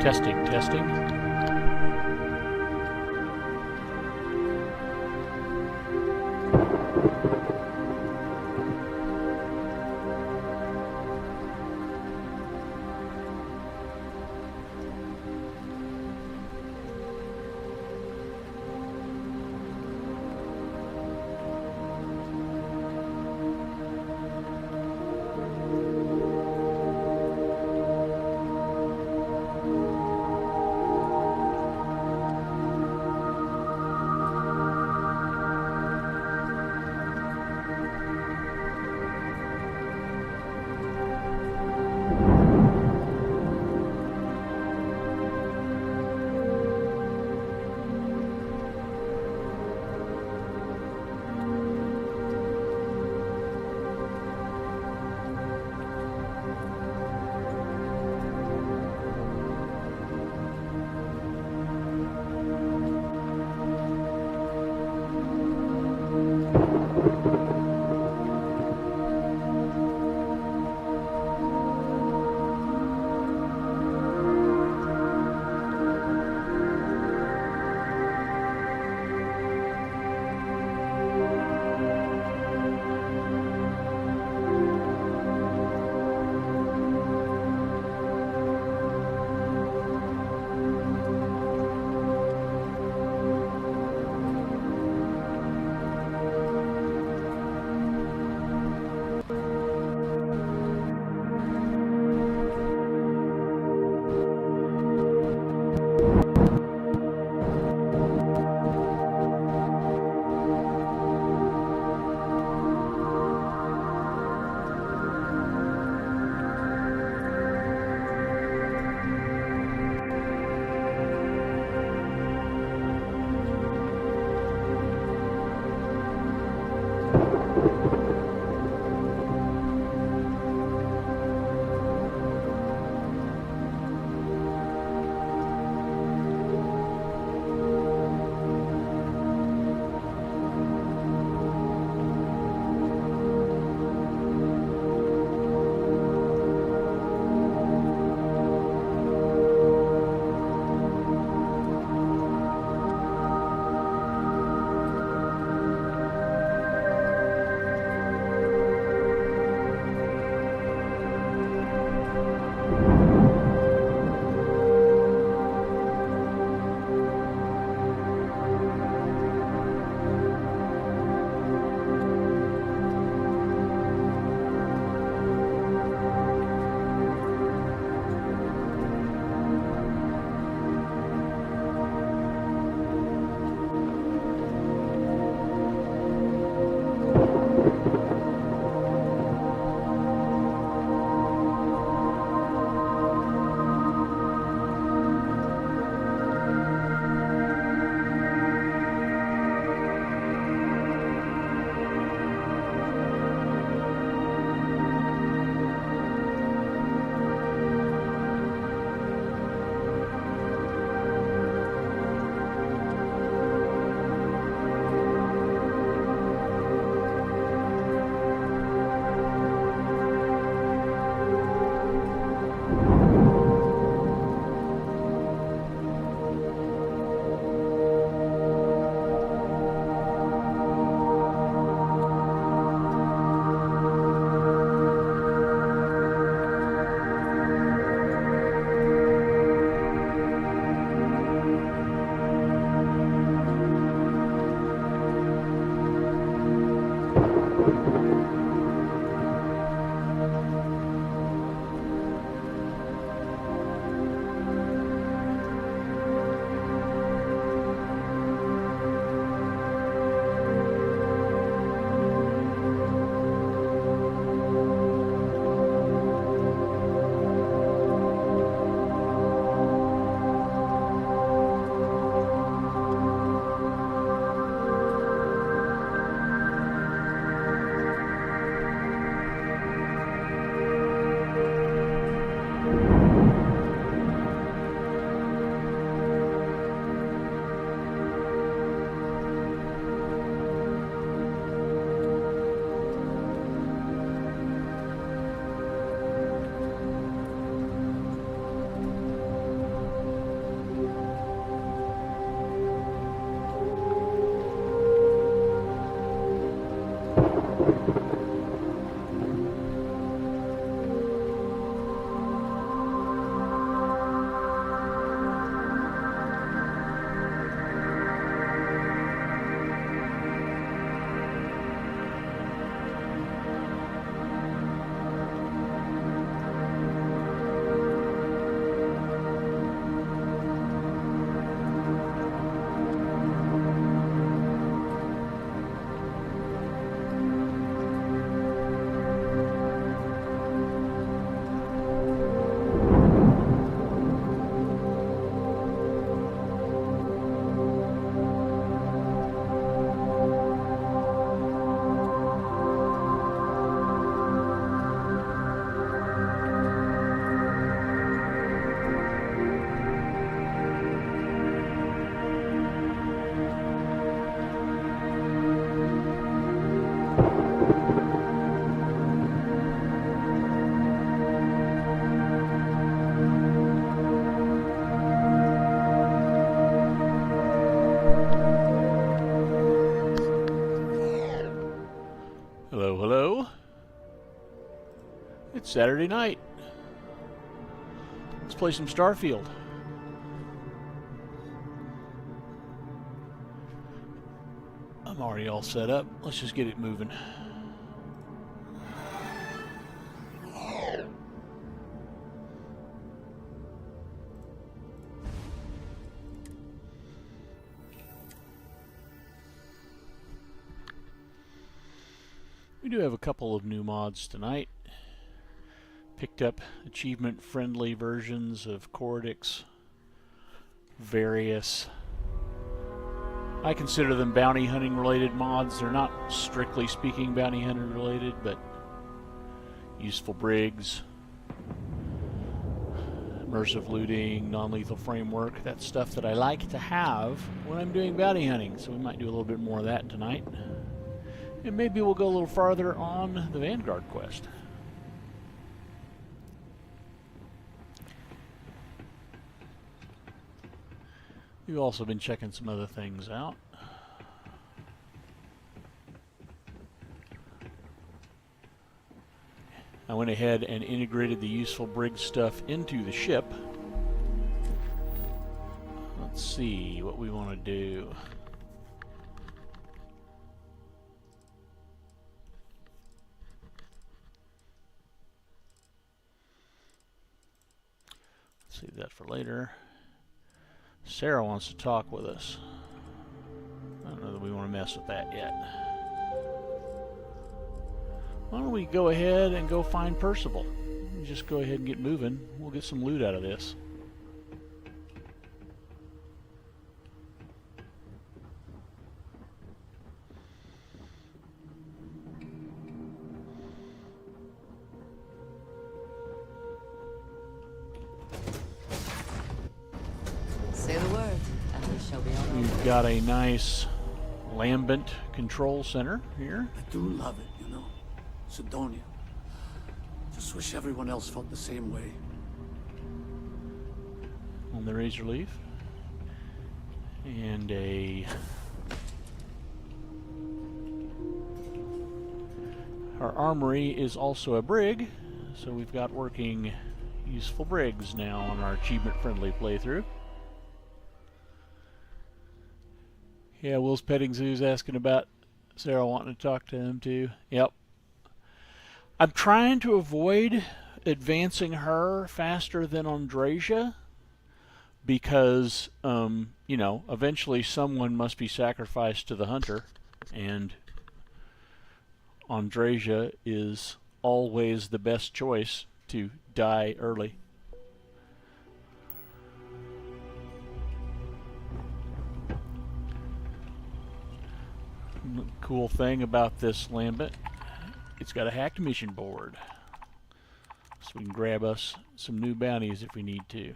Testing, testing. It's Saturday night. Let's play some Starfield. I'm already all set up. Let's just get it moving. We do have a couple of new mods tonight. Picked up achievement-friendly versions of Corridix. Various... I consider them bounty hunting related mods. They're not strictly speaking bounty hunting related, but useful brigs, immersive looting, non-lethal framework. That's stuff that I like to have when I'm doing bounty hunting. So we might do a little bit more of that tonight. And maybe we'll go a little farther on the Vanguard quest. We've also been checking some other things out. I went ahead and integrated the useful brig stuff into the ship. Let's see what we want to do. Let's save that for later. Sarah wants to talk with us. I don't know that we want to mess with that yet. Why don't we go ahead and go find Percival? Just go ahead and get moving. We'll get some loot out of this. We've got a nice lambent control center here. I do love it, you know. Sidonia. Just wish everyone else felt the same way. On the Razor Leaf. And our armory is also a brig, so we've got working useful brigs now on our achievement-friendly playthrough. Yeah, Will's Petting Zoo's asking about Sarah wanting to talk to him too. Yep. I'm trying to avoid advancing her faster than Andrasia because, you know, eventually someone must be sacrificed to the hunter, and Andrasia is always the best choice to die early. Cool thing about this Lambent, it's got a hacked mission board, so we can grab us some new bounties if we need to.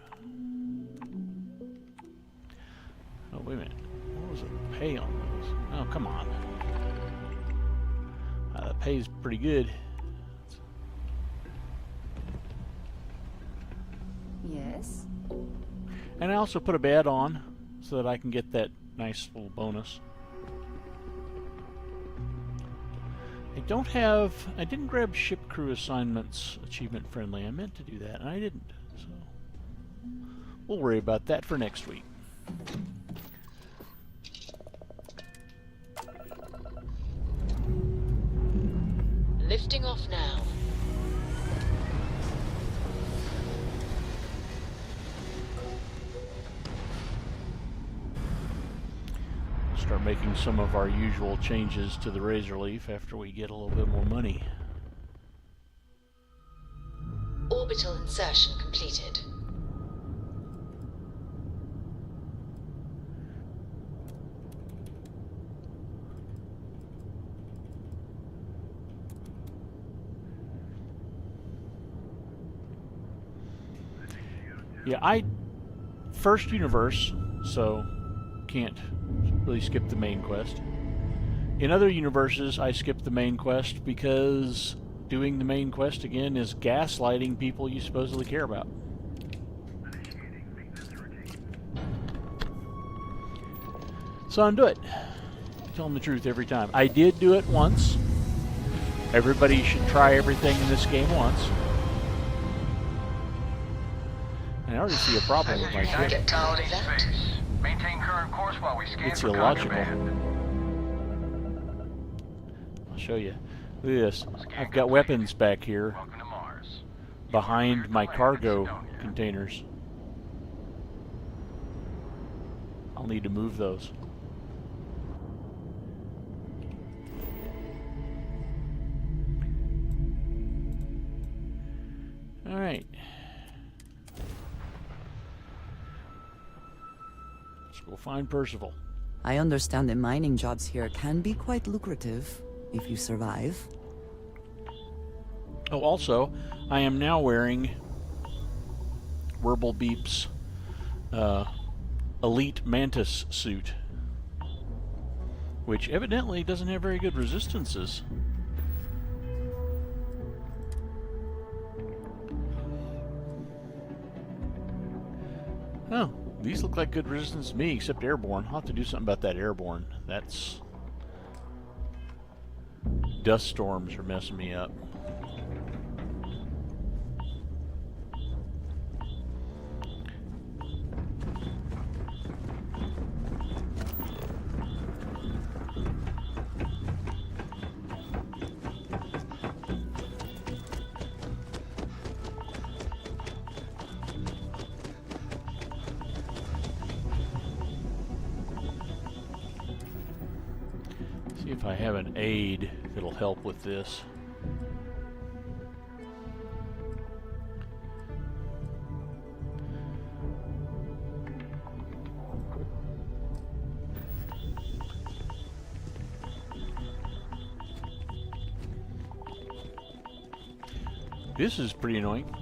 Oh, wait a minute. What was the pay on those? Oh, come on. The pay's pretty good. Yes. And I also put a bed on so that I can get that nice little bonus. I didn't grab ship crew assignments achievement friendly. I meant to do that, and I didn't. So we'll worry about that for next week. Lifting off now. Start making some of our usual changes to the Razor Leaf after we get a little bit more money. Orbital insertion completed. Yeah, first universe, so can't really skip the main quest. In other universes, I skip the main quest because doing the main quest again is gaslighting people you supposedly care about. So undo it. Tell them the truth every time. I did do it once. Everybody should try everything in this game once. And I already see a problem with my ship. Get tired of that? Maintain current course while we scan It's for illogical. contraband. I'll show you. Look at this. I've got weapons back here Welcome to Mars. behind my cargo containers. I'll need to move those. All right. Let's go find Percival. I understand the mining jobs here can be quite lucrative if you survive. Oh, also, I am now wearing Werble Beep's Elite Mantis suit, which evidently doesn't have very good resistances. Oh, these look like good resistance to me, except airborne. I'll have to do something about that airborne. That's... dust storms are messing me up. See if I have an aid that'll help with this. This is pretty annoying.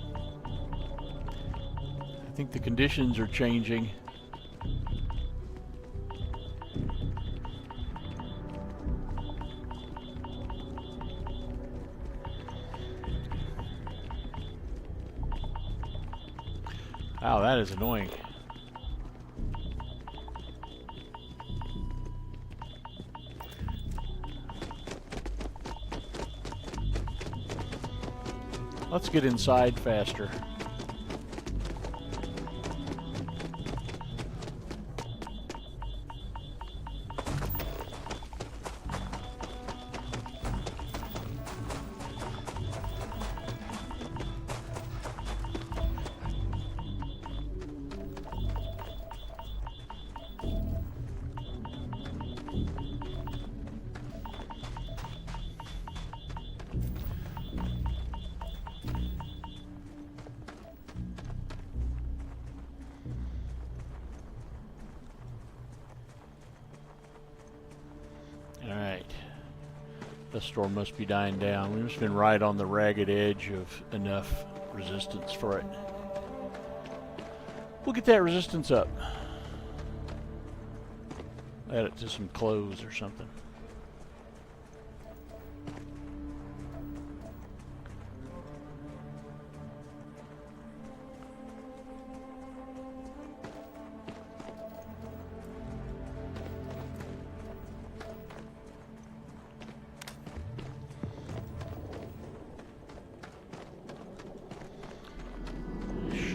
I think the conditions are changing. Wow, that is annoying. Let's get inside faster. Alright. The storm must be dying down. We've just been right on the ragged edge of enough resistance for it. We'll get that resistance up. Add it to some clothes or something.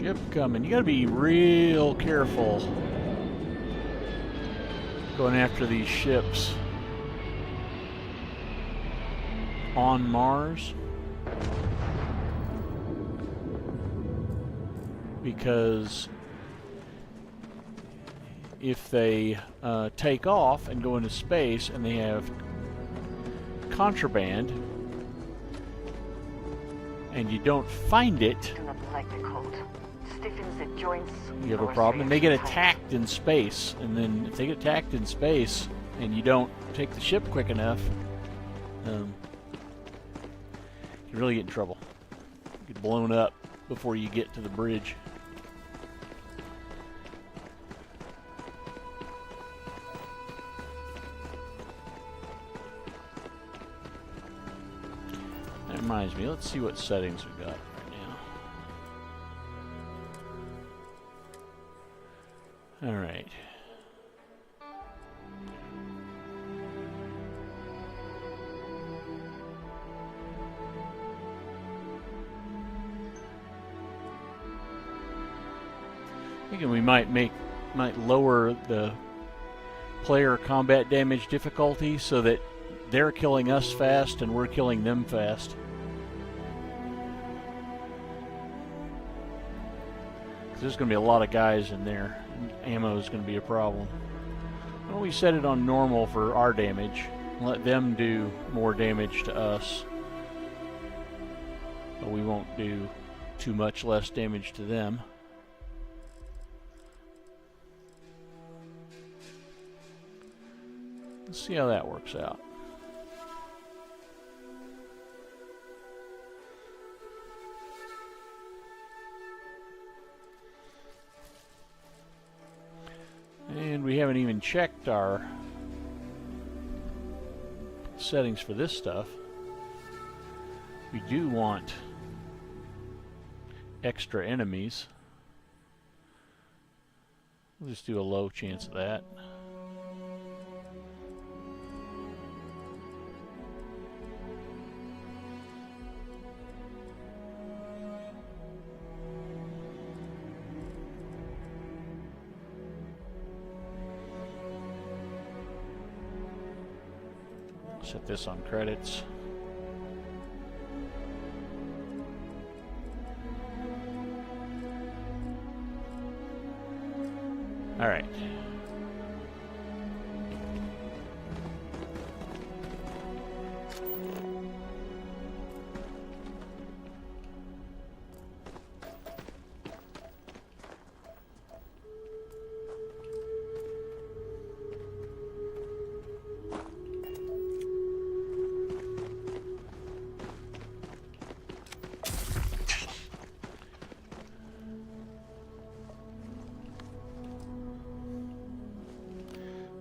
Ship coming. You gotta be real careful going after these ships on Mars, because if they take off and go into space and they have contraband and you don't find it, Do not like the cold. Stiffens the joints. you have a problem. And they get attacked in space, and then if they get attacked in space and you don't take the ship quick enough, you really get in trouble. You get blown up before you get to the bridge. That reminds me, let's see what settings we got right now. Alright. Thinking we might lower the player combat damage difficulty so that they're killing us fast and we're killing them fast. There's going to be a lot of guys in there, and ammo is going to be a problem. Why don't we set it on normal for our damage and let them do more damage to us, but we won't do too much less damage to them. Let's see how that works out. And we haven't even checked our settings for this stuff. We do want extra enemies. We'll just do a low chance of that. Set this on credits. All right.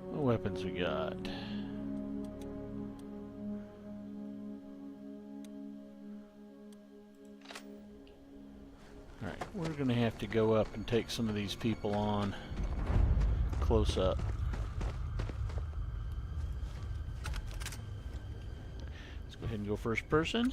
What weapons we got? Alright, we're going to have to go up and take some of these people on close up. Let's go ahead and go first person.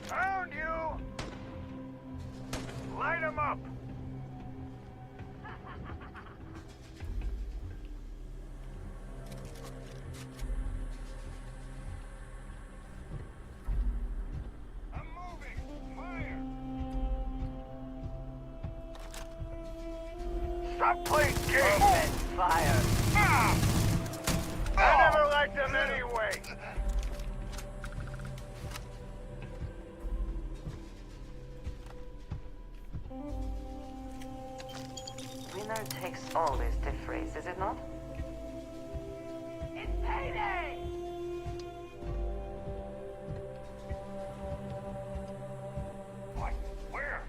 Found you! Light 'em up! I'm moving! Fire! Stop playing games! Open fire. Ah! I never liked them anyway! Winner takes all is the phrase, is it not? It's payday! What? Where?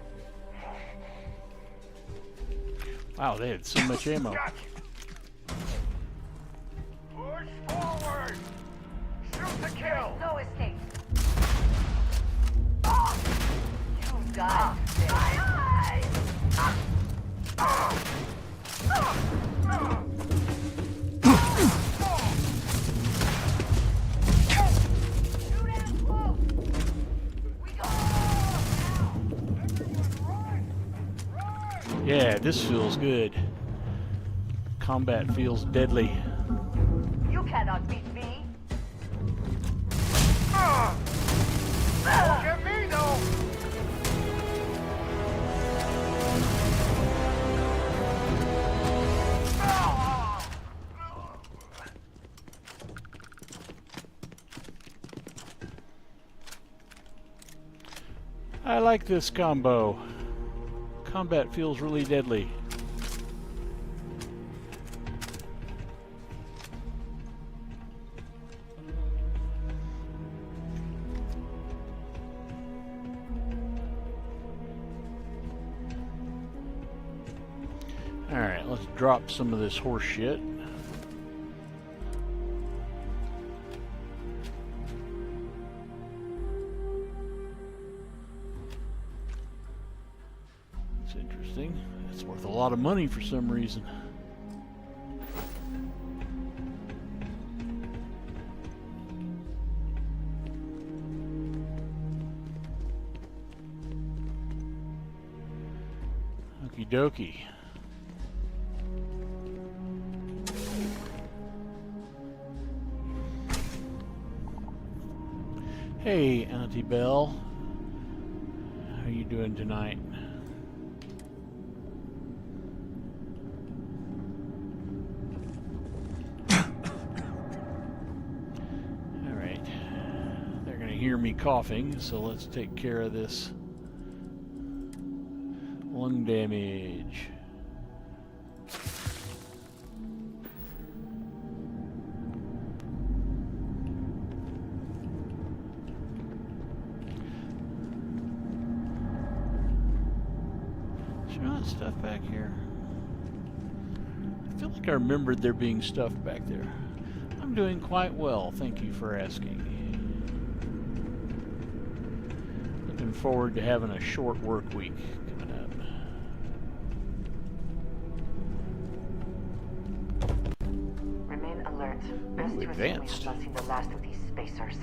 Wow, they had so much ammo. Got you. Push forward! Shoot to kill! No escape. Oh! You God. Yeah, this feels good. Combat feels deadly. You cannot beat me. Don't get me, though! I like this combo. Combat feels really deadly. Alright, let's drop some of this horse shit. It's interesting. It's worth a lot of money for some reason. Okie dokie. Hey, Auntie Belle. How you doing tonight? Alright. They're going to hear me coughing, so let's take care of this lung damage. Stuff back here. I feel like I remembered there being stuff back there. I'm doing quite well, thank you for asking. Looking forward to having a short work week coming up. Remain alert. Best to assume we advanced. have not seen the last of these spacers.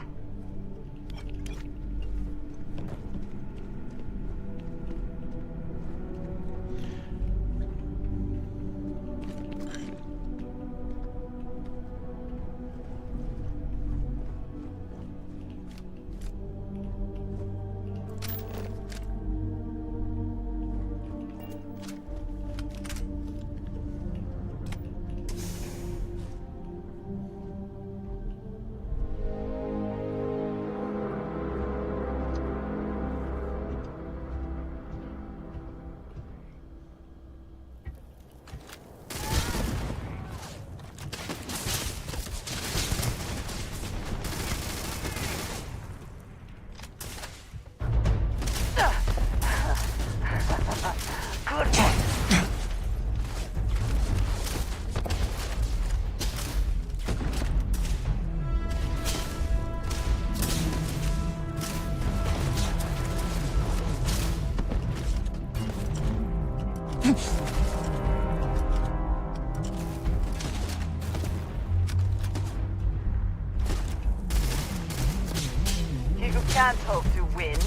You can't hope to win.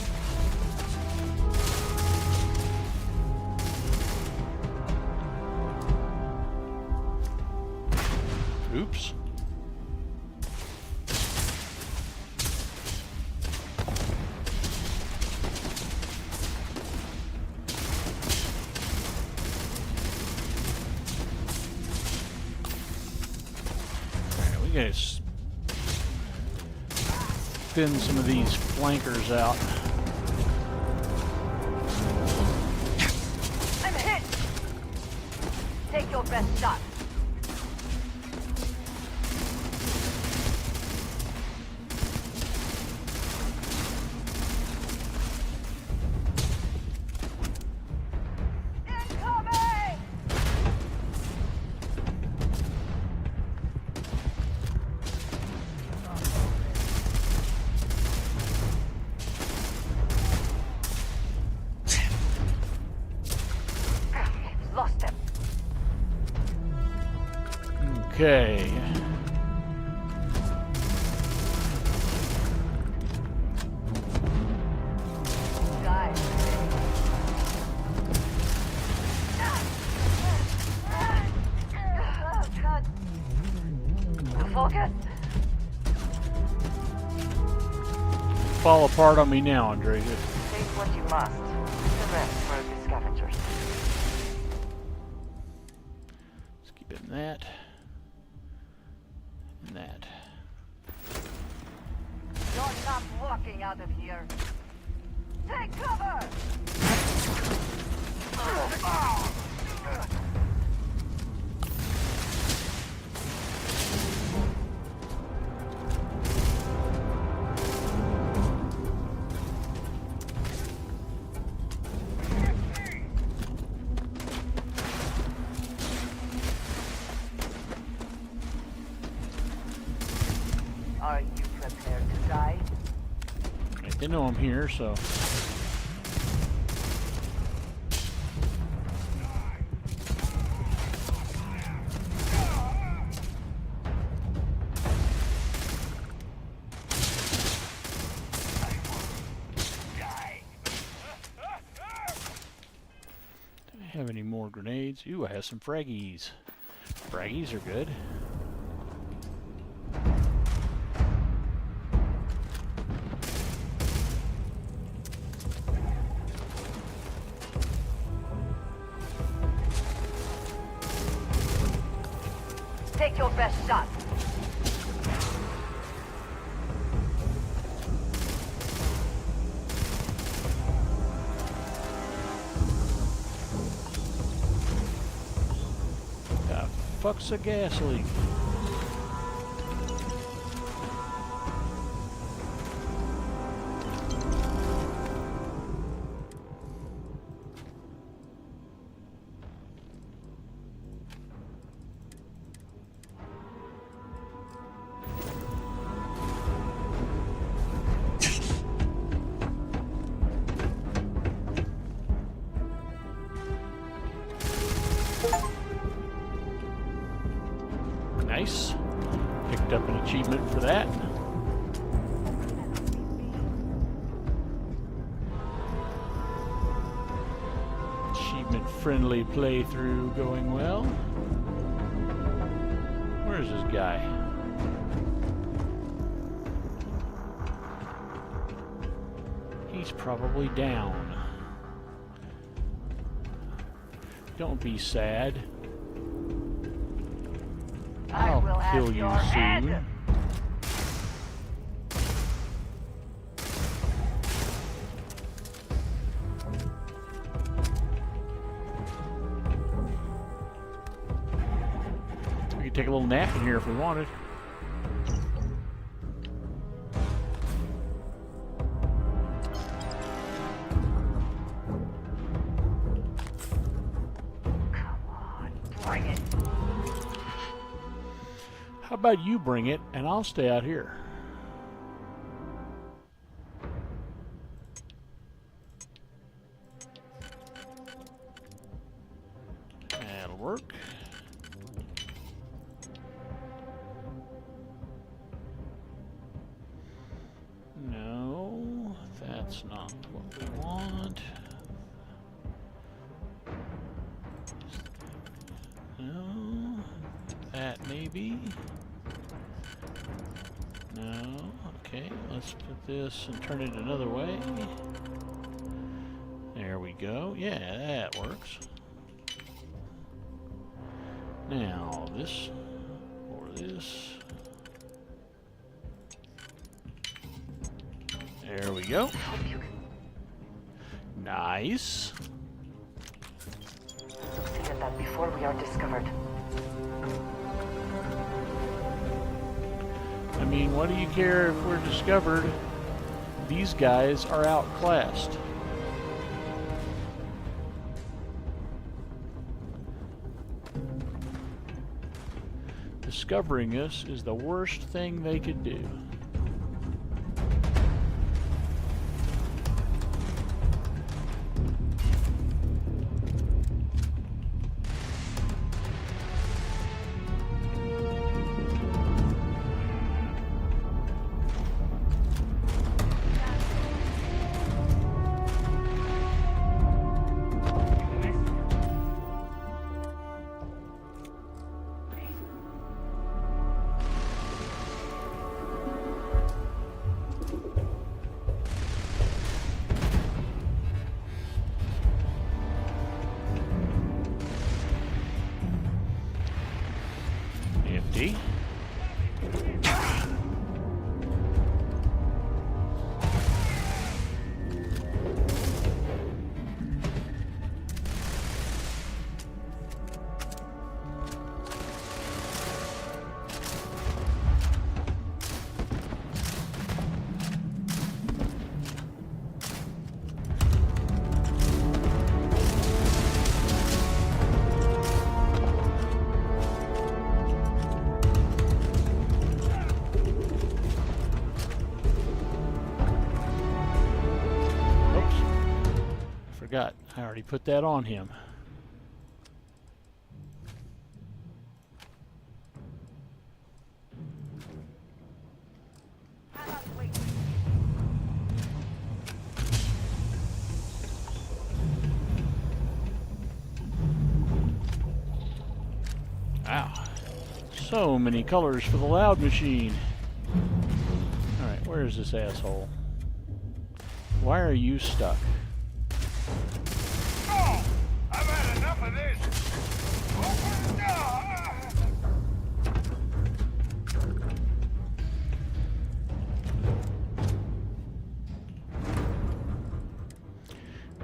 Oops. Alright, we gotta thin some of these flankers out. I'm hit! Take your best shot. Incoming! Okay. Focus. Fall apart on me now, Andrea. Take what you must. The rest will be scavengers. Let's keep it in that. And that. You're not walking out of here. Take cover! Are you prepared to die? They know I'm here, so. Do I have any more grenades? Ooh, I have some fraggies. Fraggies are good. Take your best shot. The fuck's a gas leak? Nice. Picked up an achievement for that. Achievement-friendly playthrough going well. Where's this guy? He's probably down. Don't be sad. I'll kill you soon. We could take a little nap in here if we wanted. How about you bring it, and I'll stay out here. That'll work. No, that's not what we want. No, that maybe. No, okay, let's put this and turn it another way. There we go. Yeah, that works. Now, this or this. There we go. Nice. Succeeded that before we are discovered. I mean, what do you care if we're discovered? These guys are outclassed. Discovering us is the worst thing they could do. empty. Forgot, I already put that on him. Wow, so many colors for the loud machine. Alright, where is this asshole? Why are you stuck? Oh! I've had enough of this! Open the door!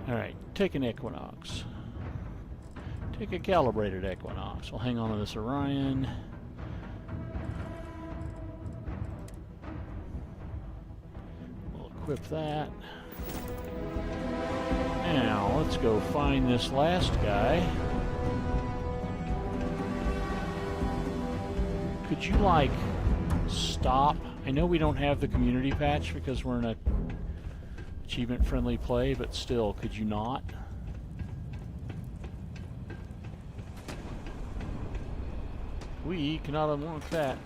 Alright, take an Equinox. Take a calibrated Equinox. We'll hang on to this Orion. We'll equip that. Now, let's go find this last guy. Could you, like, stop? I know we don't have the community patch because we're in a achievement-friendly play, but still, could you not? We cannot unlock that.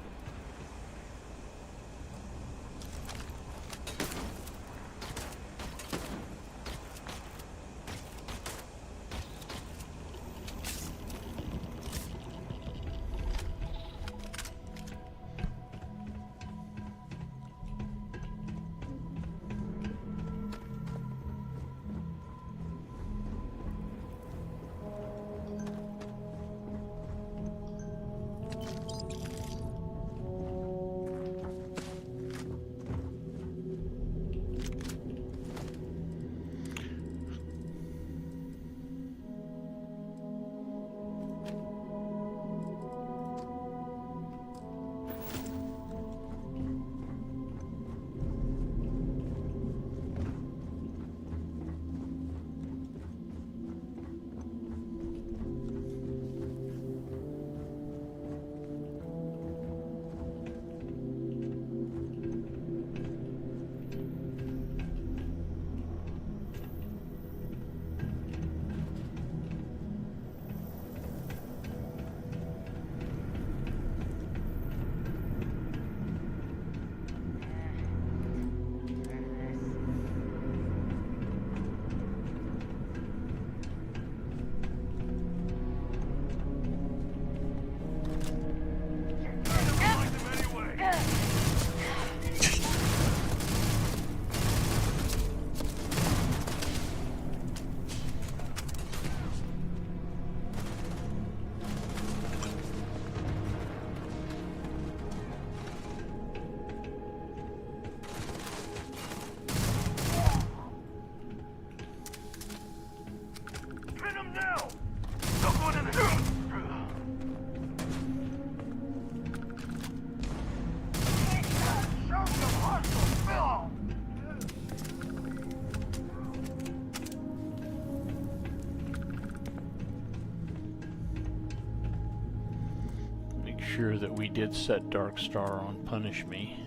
Sure that we did set DarkStar on Punish Me.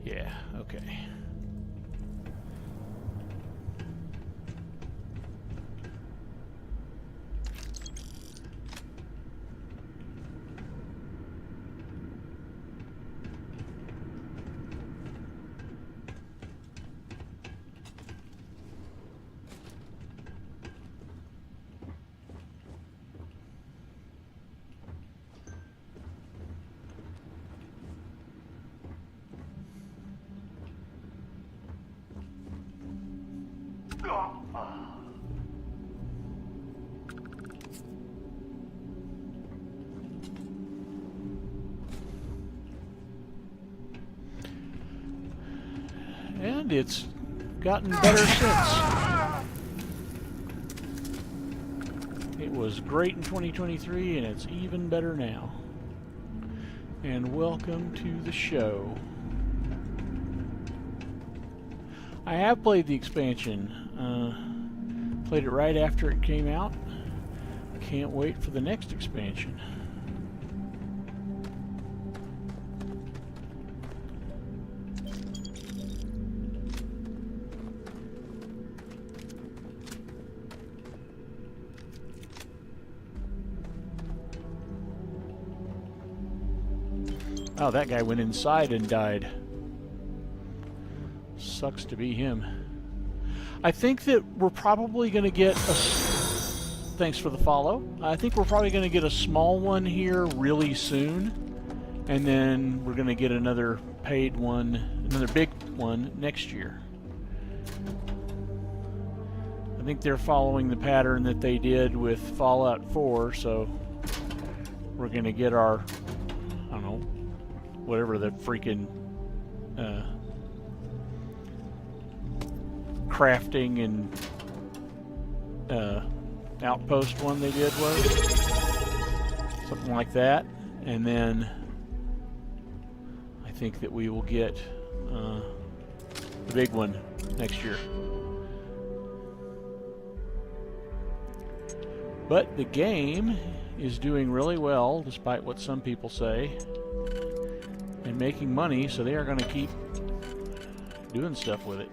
Yeah, okay. And it's gotten better since. It was great in 2023, and it's even better now. And welcome to the show. I have played the expansion. Played it right after it came out. Can't wait for the next expansion. Oh, that guy went inside and died. Sucks to be him. I think that we're probably going to get a... Thanks for the follow. I think we're probably going to get a small one here really soon. And then we're going to get another paid one, another big one next year. I think they're following the pattern that they did with Fallout 4, so we're going to get our, I don't know, whatever the freaking crafting and outpost one they did was. Something like that. And then I think that we will get the big one next year. But the game is doing really well, despite what some people say, and making money, so they are going to keep doing stuff with it.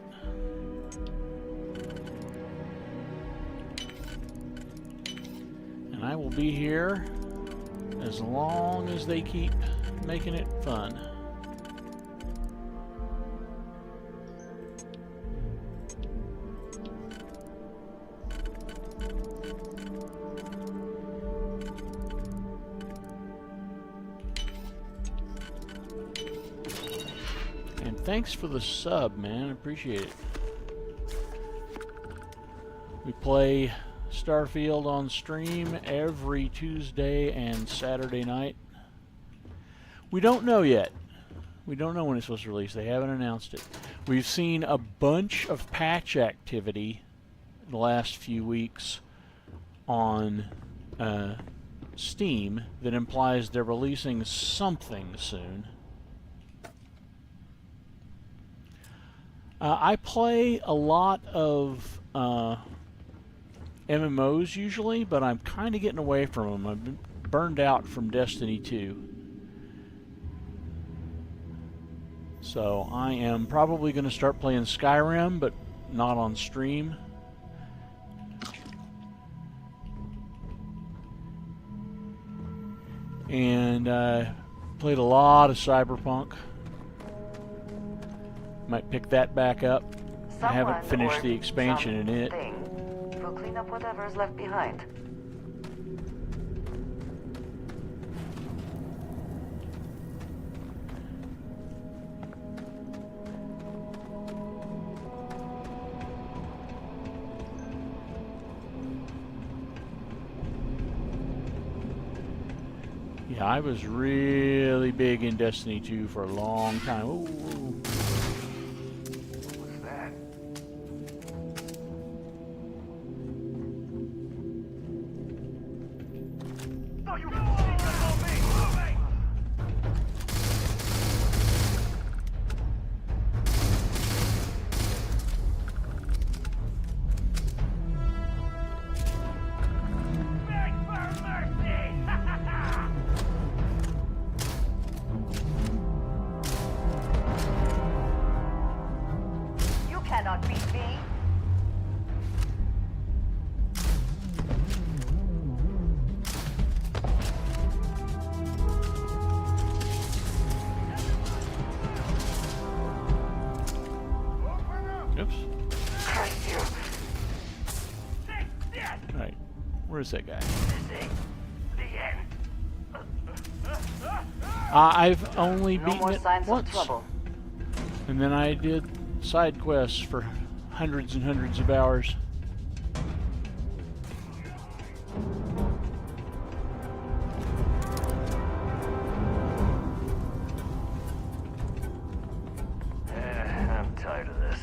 And I will be here as long as they keep making it fun. Thanks for the sub, man. I appreciate it. We play Starfield on stream every Tuesday and Saturday night. We don't know yet. We don't know when it's supposed to release. They haven't announced it. We've seen a bunch of patch activity in the last few weeks on Steam that implies they're releasing something soon. I play a lot of MMOs usually, but I'm kind of getting away from them. I've been burned out from Destiny 2. So I am probably going to start playing Skyrim, but not on stream. And played a lot of Cyberpunk. Might pick that back up. I haven't finished the expansion in it. We'll clean up whatever's left behind. Yeah, I was really big in Destiny 2 for a long time. Ooh. Where's that guy? I've only beaten it once. And then I did side quests for hundreds and hundreds of hours. I'm tired of this.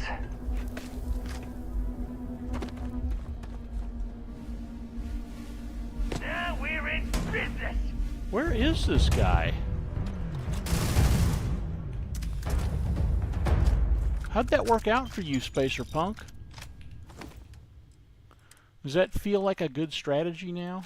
Now we're in business. Where is this guy? How'd that work out for you, Spacer Punk? Does that feel like a good strategy now?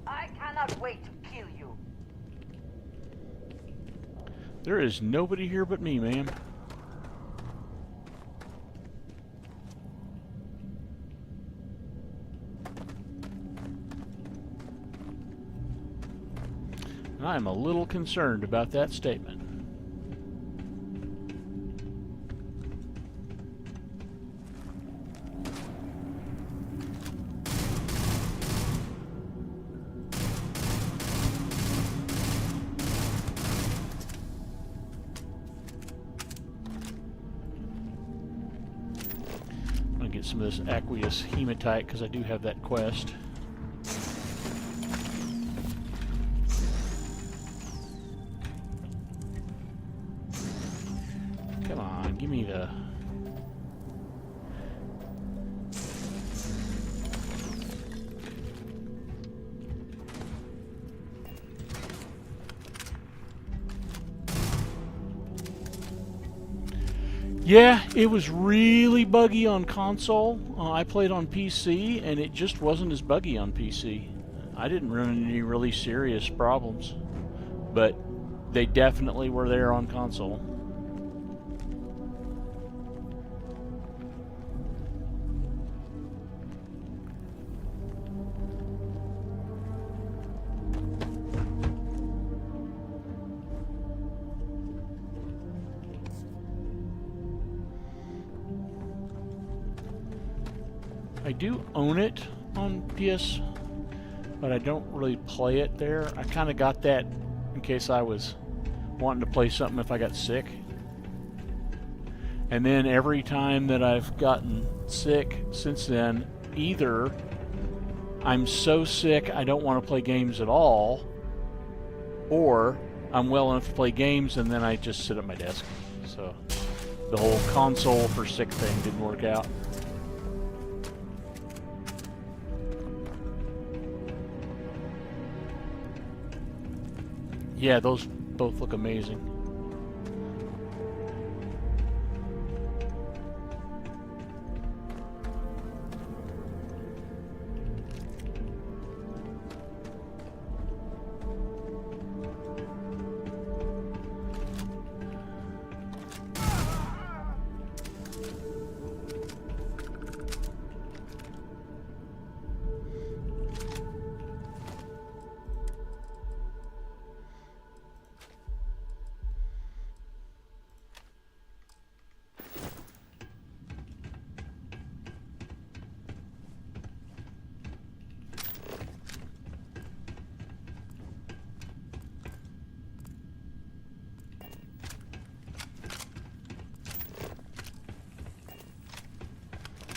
I cannot wait to kill you. There is nobody here but me, ma'am. And I'm a little concerned about that statement. I'm going to get some of this aqueous hematite because I do have that quest. Come on, give me the... Yeah, it was really buggy on console. I played on PC, and it just wasn't as buggy on PC. I didn't run into any really serious problems, but they definitely were there on console. I do own it on PS, but I don't really play it there. I kind of got that in case I was wanting to play something if I got sick. And then every time that I've gotten sick since then, either I'm so sick I don't want to play games at all, or I'm well enough to play games and then I just sit at my desk. So the whole console for sick thing didn't work out. Yeah, those both look amazing.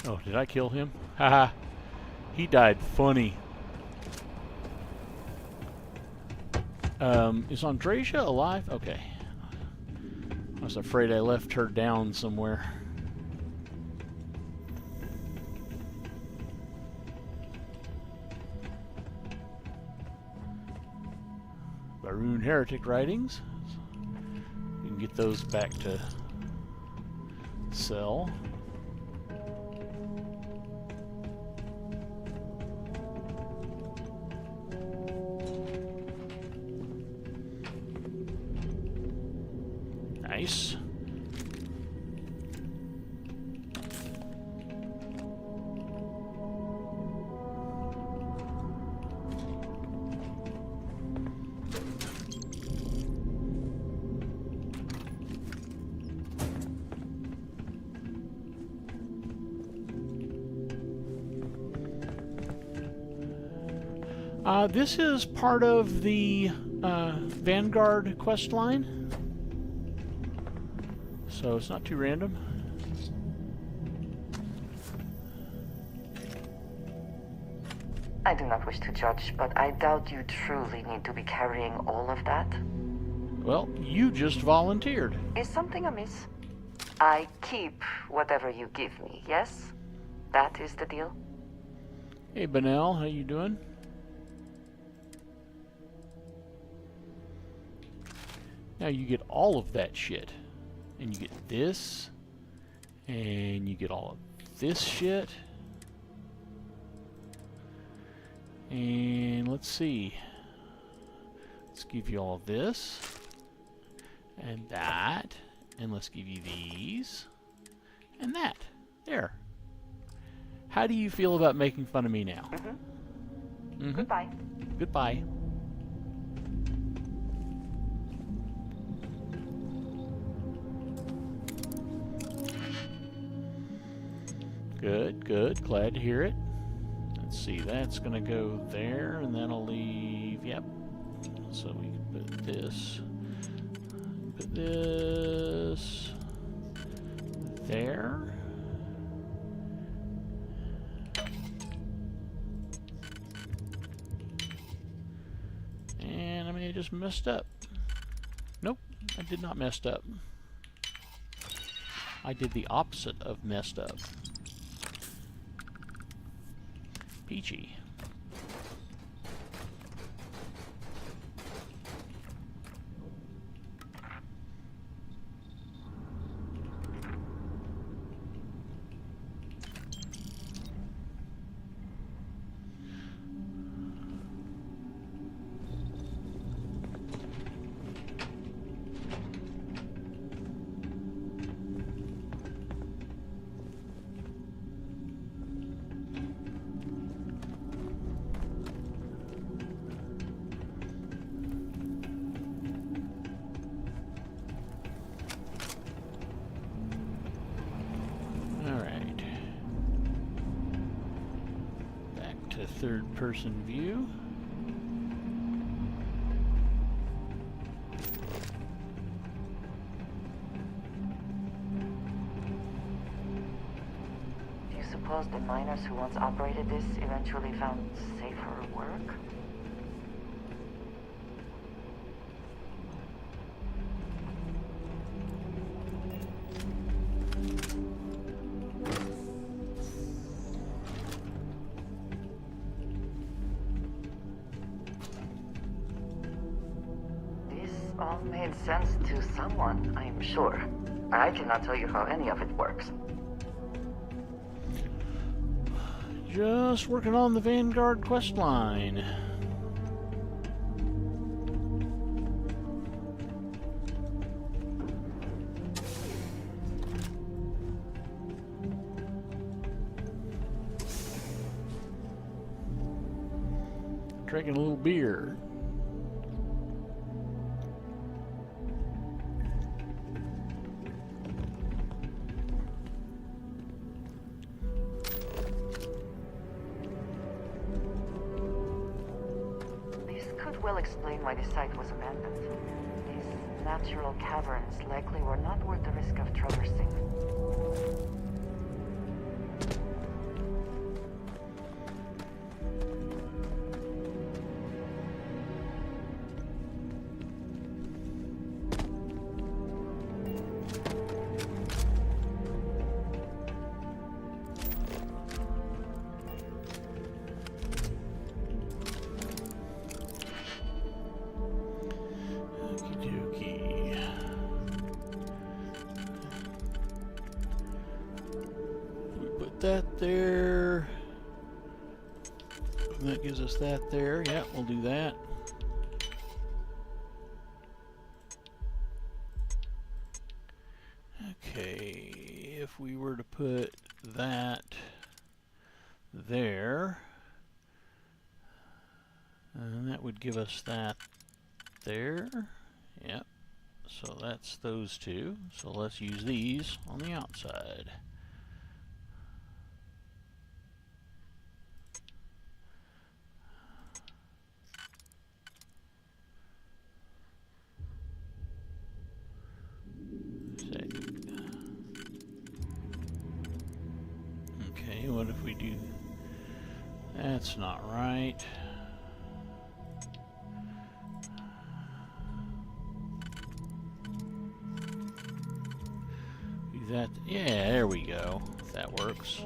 Oh, did I kill him? Haha. He died funny. Is Andrasia alive? Okay. I was afraid I left her down somewhere. Maroon Heretic writings. We can get those back to sell. Nice. This is part of the Vanguard quest line, so it's not too random. I do not wish to judge, but I doubt you truly need to be carrying all of that. Well, you just volunteered. Is something amiss? I keep whatever you give me, yes? That is the deal? Hey, Benel, how you doing? Now you get all of that shit. And you get this. And you get all of this shit. And let's see. Let's give you all this. And that. And let's give you these. And that. There. How do you feel about making fun of me now? Goodbye. Goodbye. Good, good. Glad to hear it. Let's see, that's going to go there, and that'll leave, yep. So we can put this there. And I may have just messed up. Nope, I did not mess up. I did the opposite of messed up. Peachy. Third-person view. Do you suppose the miners who once operated this eventually found safer work? All made sense to someone, I'm sure. I cannot tell you how any of it works. Just working on the Vanguard quest line. Drinking a little beer. Will explain why the site was abandoned. These natural caverns likely were not worth the risk of traversing. That there. And that gives us that there. Yeah, we'll do that. Okay, if we were to put that there, and that would give us that there. Yep. So that's those two. So let's use these on the outside. That's not right. Do that. Yeah, there we go. If that works.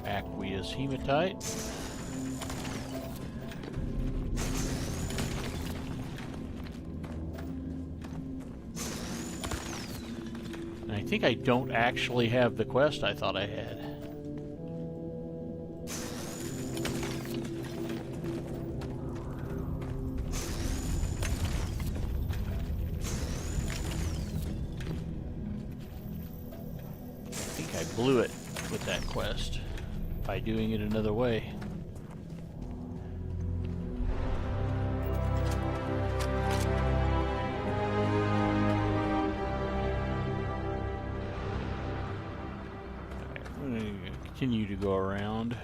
Aqueous hematite. And I think I don't actually have the quest I thought I had. I think I blew it with that quest by doing it another way. I'm going to continue to go around.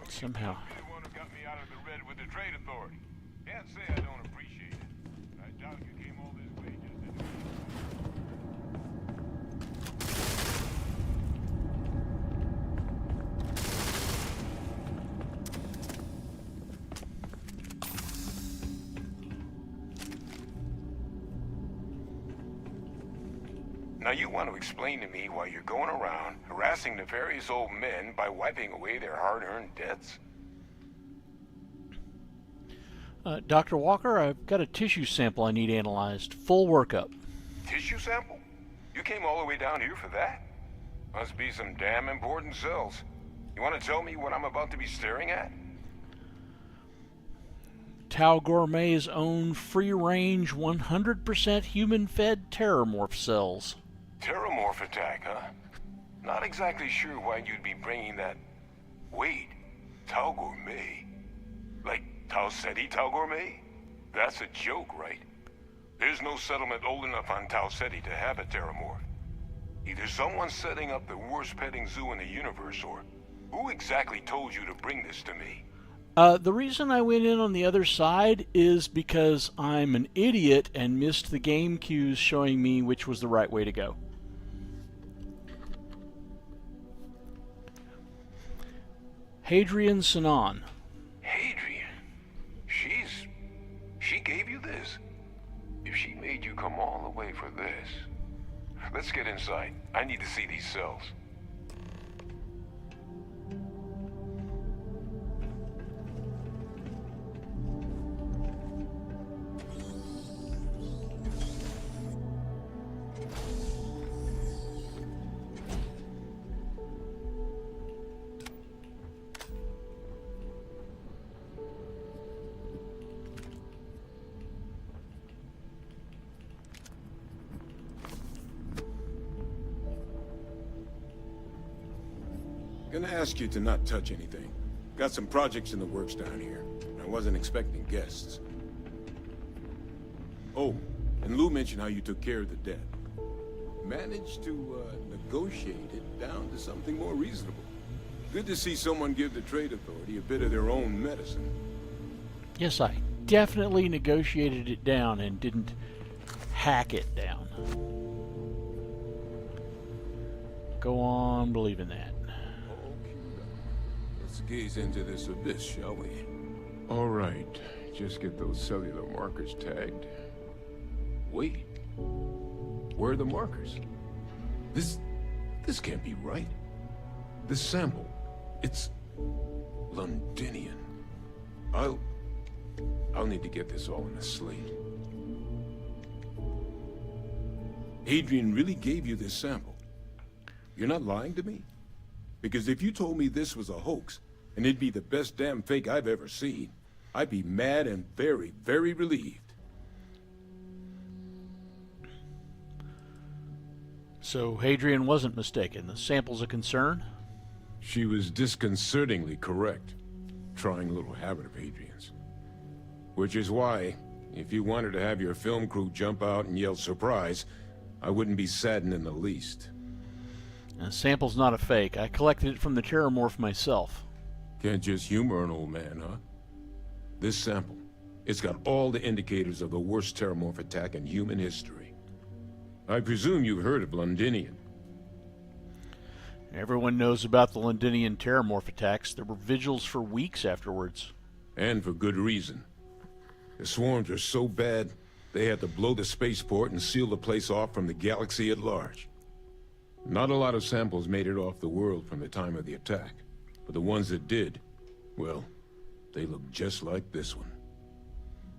Somehow. You're the one who got me out of the red with the trade authority. Can't say I don't appreciate it. I doubt you came all this way just to do it. Now you want to explain to me why you're going around harassing nefarious old men by wiping away their hard-earned debts? Dr. Walker, I've got a tissue sample I need analyzed. Full workup. Tissue sample? You came all the way down here for that? Must be some damn important cells. You want to tell me what I'm about to be staring at? Tau Gourmet's own free-range, 100% human-fed terramorph cells. Terramorph attack, huh? Not exactly sure why you'd be bringing that... Wait, Tau Gourmet? Like Tau Ceti Tau Gourmet? That's a joke, right? There's no settlement old enough on Tau Ceti to have a terramorph. Either someone's setting up the worst petting zoo in the universe, or who exactly told you to bring this to me? The reason I went in on the other side is because I'm an idiot and missed the game cues showing me which was the right way to go. Hadrian Sinon. Hadrian? She gave you this? If she made you come all the way for this... Let's get inside. I need to see these cells. Gonna ask you to not touch anything. Got some projects in the works down here. I wasn't expecting guests. Oh, and Lou mentioned how you took care of the debt. Managed to negotiate it down to something more reasonable. Good to see someone give the Trade Authority a bit of their own medicine. Yes, I definitely negotiated it down and didn't hack it down. Go on believing that. Okay, let's gaze into this abyss, shall we? All right, just get those cellular markers tagged. Wait. Where are the markers? This can't be right. This sample, it's Londinian. I'll need to get this all in a slate. Adrian really gave you this sample. You're not lying to me? Because if you told me this was a hoax, and it'd be the best damn fake I've ever seen, I'd be mad and very, very relieved. So Hadrian wasn't mistaken. The sample's a concern? She was disconcertingly correct, trying a little habit of Adrian's. Which is why, if you wanted to have your film crew jump out and yell surprise, I wouldn't be saddened in the least. The sample's not a fake. I collected it from the Terramorph myself. Can't just humor an old man, huh? This sample, it's got all the indicators of the worst Terramorph attack in human history. I presume you've heard of Londinian. Everyone knows about the Londinian Terramorph attacks. There were vigils for weeks afterwards. And for good reason. The swarms are so bad, they had to blow the spaceport and seal the place off from the galaxy at large. Not a lot of samples made it off the world from the time of the attack, but the ones that did, well, they look just like this one.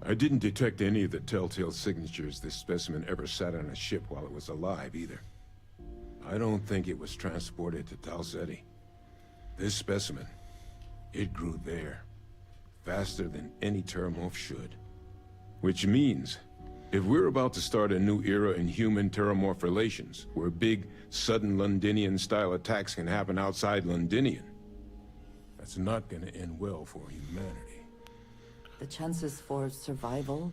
I didn't detect any of the telltale signatures this specimen ever sat on a ship while it was alive, either. I don't think it was transported to Tal Ceti. This specimen, it grew there, faster than any Terramorph should. Which means, if we're about to start a new era in human-Terramorph relations, where big, sudden Londinian-style attacks can happen outside Londinian, that's not gonna end well for humanity. The chances for survival,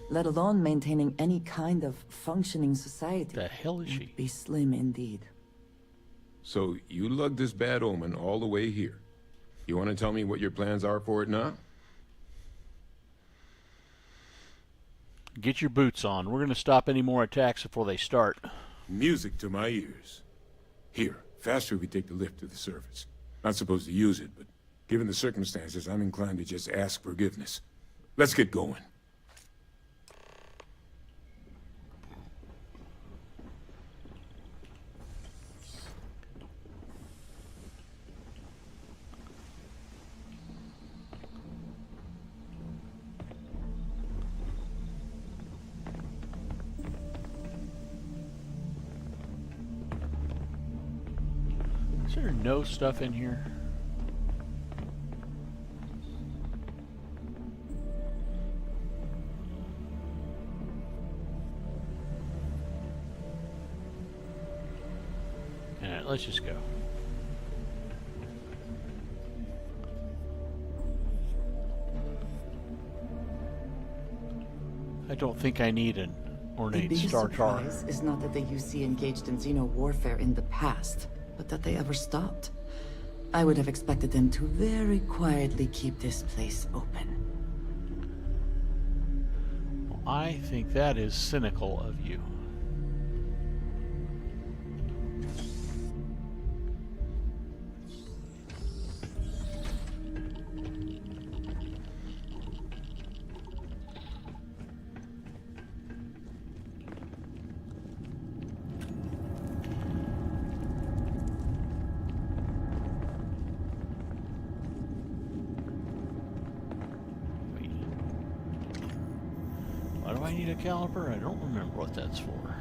let alone maintaining any kind of functioning society, The hell is she? would be slim indeed. So, you lugged this bad omen all the way here. You want to tell me what your plans are for it now? Get your boots on. We're going to stop any more attacks before they start. Music to my ears. Here, faster we take the lift to the surface. Not supposed to use it, but given the circumstances, I'm inclined to just ask forgiveness. Let's get going. Is there no stuff in here? Alright, let's just go. I don't think I need an The ornate biggest star tar. surprise is not that the UC engaged in Xeno warfare in the past, but that they ever stopped. I would have expected them to very quietly keep this place open. Well, I think that is cynical of you. Why do I need a caliper? I don't remember what that's for.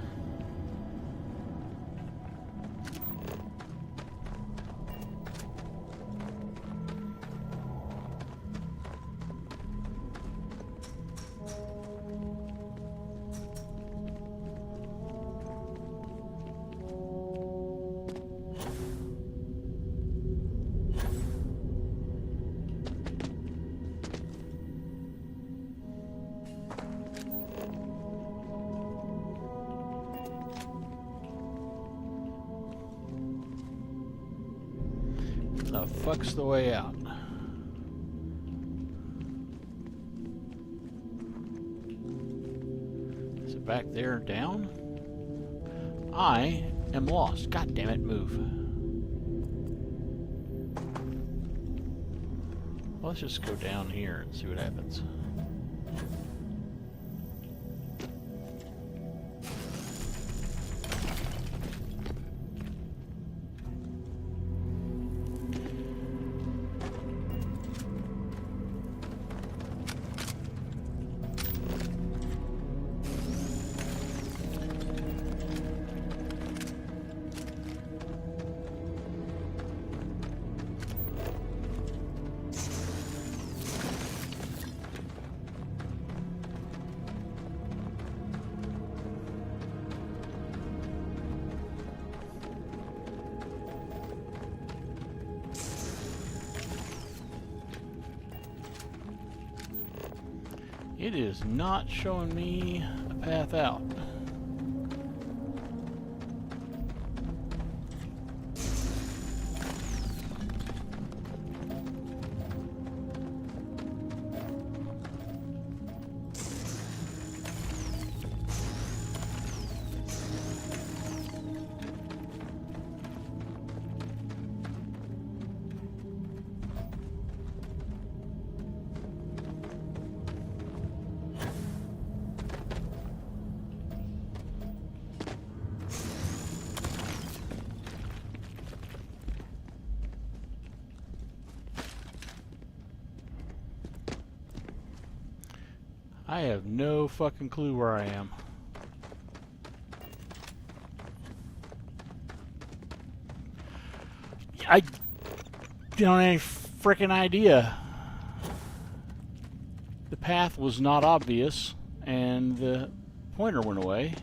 The fuck's the way out? back there down? I am lost. God damn it, move. Well, let's just go down here and see what happens. It is not showing me a path out. I have no fucking clue where I am. I don't have any freaking idea. The path was not obvious, and the pointer went away.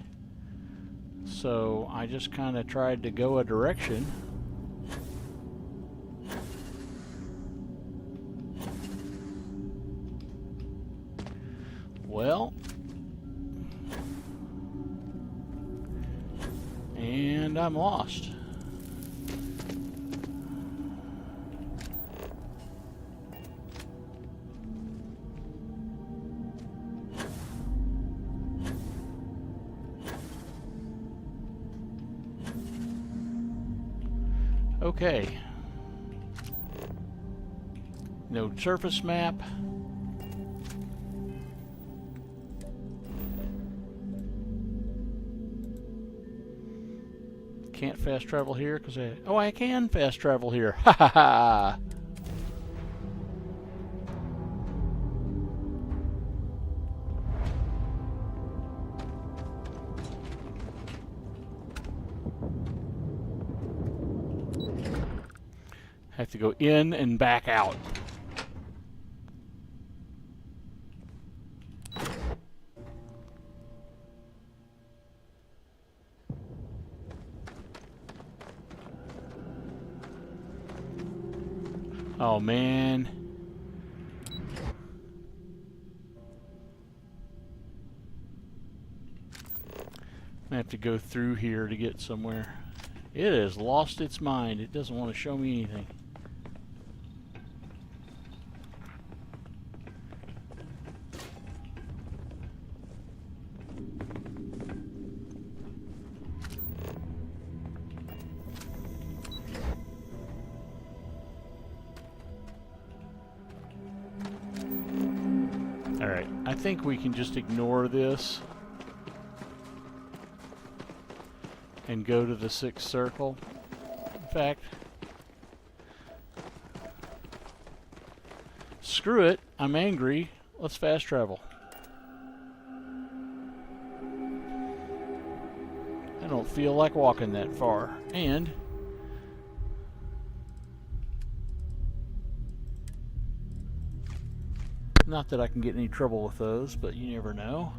So I just kind of tried to go a direction. Well, and I'm lost. Okay. No surface map. Can't fast travel here because I can fast travel here. Ha ha ha. Have to go in and back out. Oh man. I have to go through here to get somewhere. It has lost its mind. It doesn't want to show me anything. Alright, I think we can just ignore this and go to the 6th circle. In fact, screw it, I'm angry. Let's fast travel. I don't feel like walking that far. And not that I can get in any trouble with those, but you never know.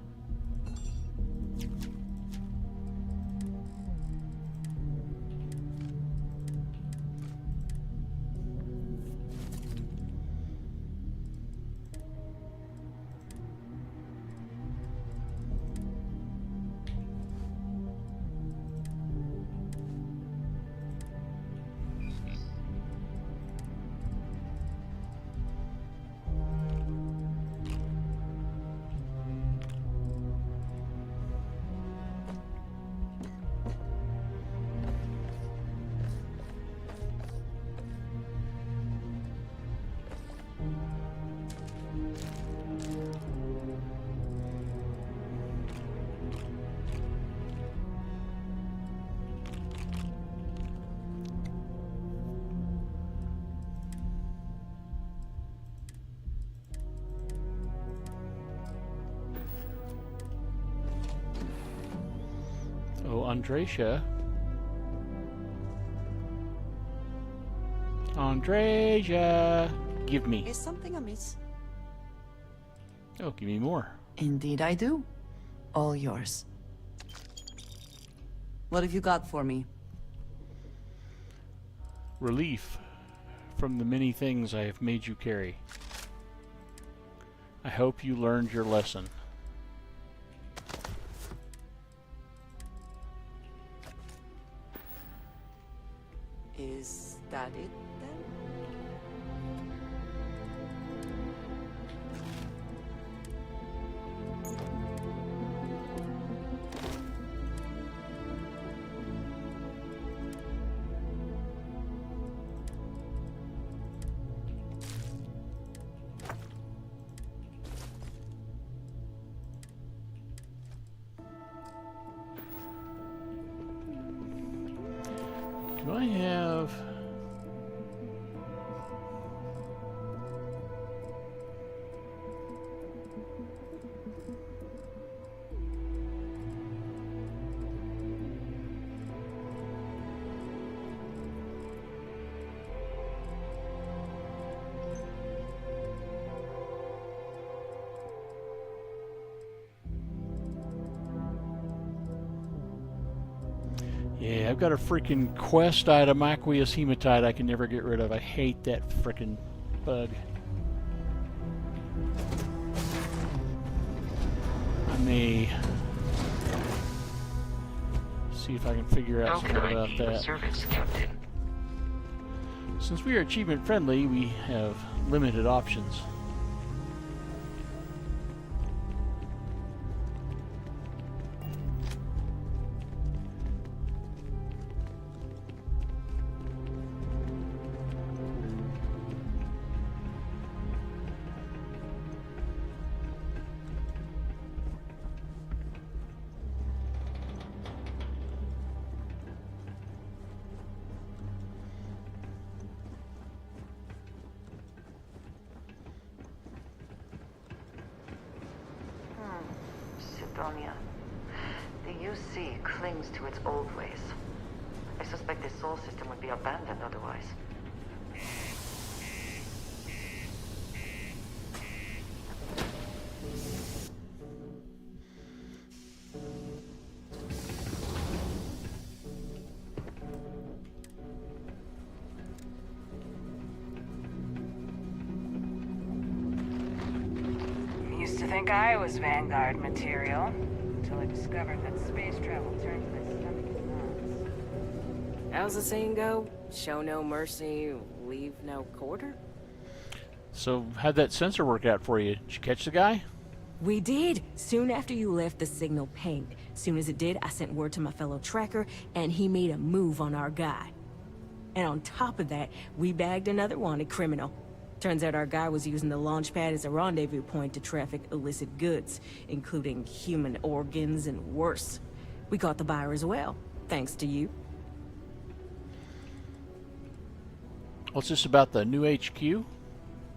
Oh, Andresia. Andresia, give me. Is something amiss? Oh, give me more. Indeed I do. All yours. What have you got for me? Relief from the many things I have made you carry. I hope you learned your lesson. Is that it then? Do I have... Yeah, I've got a freaking quest item, aqueous hematite, I can never get rid of. I hate that freaking bug. I may see if I can figure out something about that. Service, Captain. Since we are achievement friendly, we have limited options. Sidonia. The UC clings to its old ways. I suspect this soul system would be abandoned otherwise. Used to think I was Vanguard material, until I discovered that space travel turns my stomach in knots. How's the saying go? Show no mercy, leave no quarter? So, how'd that sensor work out for you? Did you catch the guy? We did! Soon after you left, the signal pinged. Soon as it did, I sent word to my fellow tracker, and he made a move on our guy. And on top of that, we bagged another wanted criminal. Turns out our guy was using the launch pad as a rendezvous point to traffic illicit goods, including human organs and worse. We caught the buyer as well, thanks to you. What's this about the new HQ?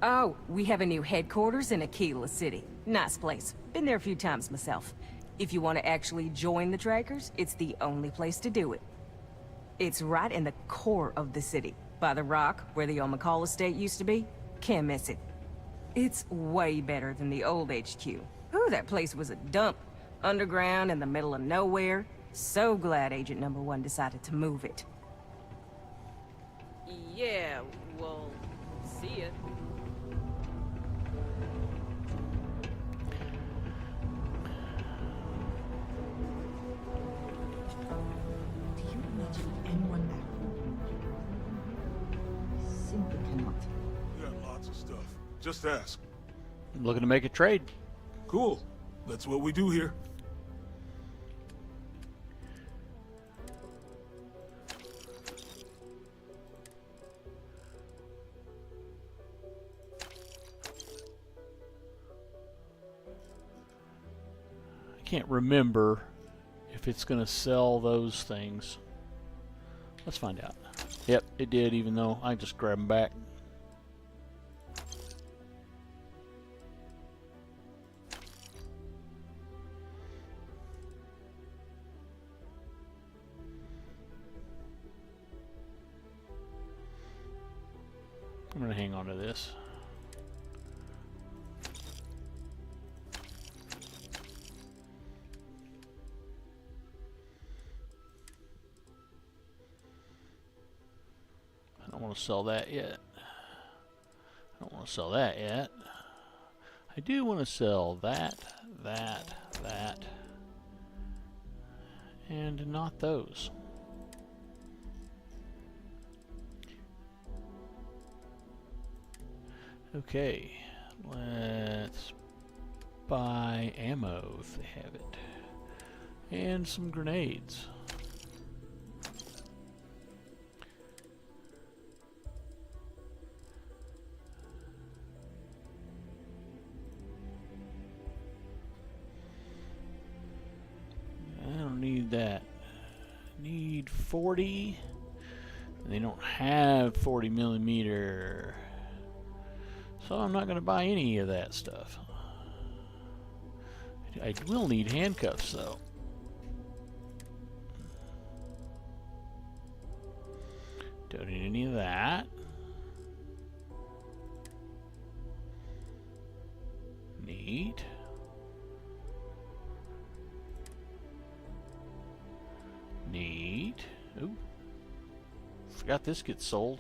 Oh, we have a new headquarters in Aquila City. Nice place. Been there a few times myself. If you want to actually join the trackers, it's the only place to do it. It's right in the core of the city, by the rock where the old McCall estate used to be. Can't miss it. It's way better than the old HQ. Ooh, that place was a dump. Underground in the middle of nowhere. So glad Agent Number 1 decided to move it. Yeah, well, see ya. Do you imagine anyone back home? I simply cannot. We got lots of stuff. Just ask. I'm looking to make a trade. Cool. That's what we do here. I can't remember if it's going to sell those things. Let's find out. Yep, it did, even though I just grab them back. onto this. I don't want to sell that yet. I don't want to sell that yet. I do want to sell that, and not those. Okay, let's buy ammo if they have it, and some grenades. I don't need that. Need 40. And they don't have 40 millimeter. So I'm not going to buy any of that stuff. I will need handcuffs though. Don't need any of that. Neat. Neat. Ooh. Forgot this gets sold.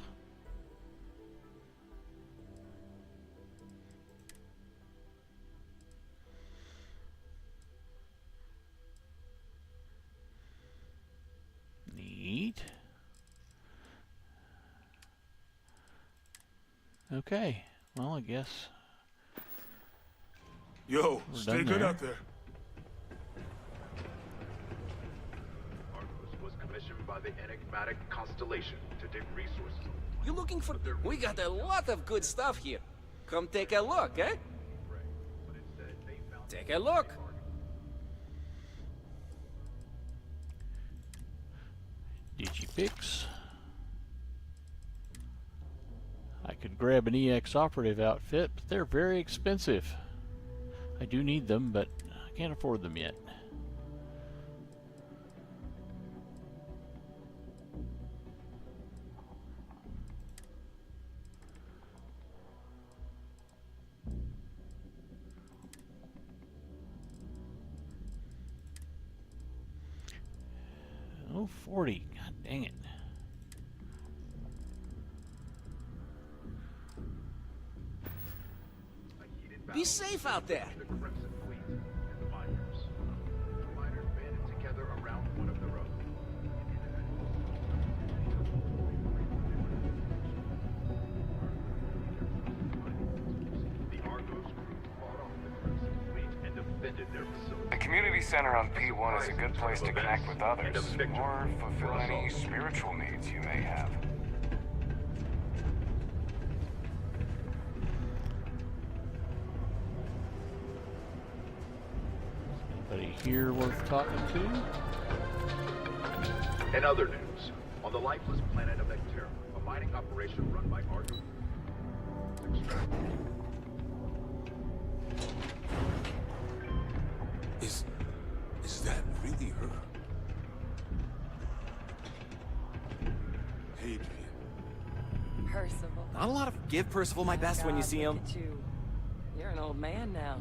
Neat. Okay. Well, I guess. Yo, We're stay done good there. out there. Was commissioned by the enigmatic Constellation to dig resources. You looking for... We got a lot of good stuff here. Come take a look, eh? Take a look. Digipix. I could grab an EX operative outfit, but they're very expensive. I do need them, but I can't afford them yet. Oh, 40. God dang it. Be safe out there. The Crimson Fleet and the miners. The miners banded together around one of the roads. The Argos crew fought off the Crimson Fleet and defended their facility. The community center on P1 is a good place to connect with others, or fulfill any spiritual needs you may have. Anybody here worth talking to? In other news, on the lifeless planet of Vectera, a mining operation run by Argos. Is that really her? Adrian. Percival. Not a lot of... Give Percival my best when you see him. Look at you. You're an old man now.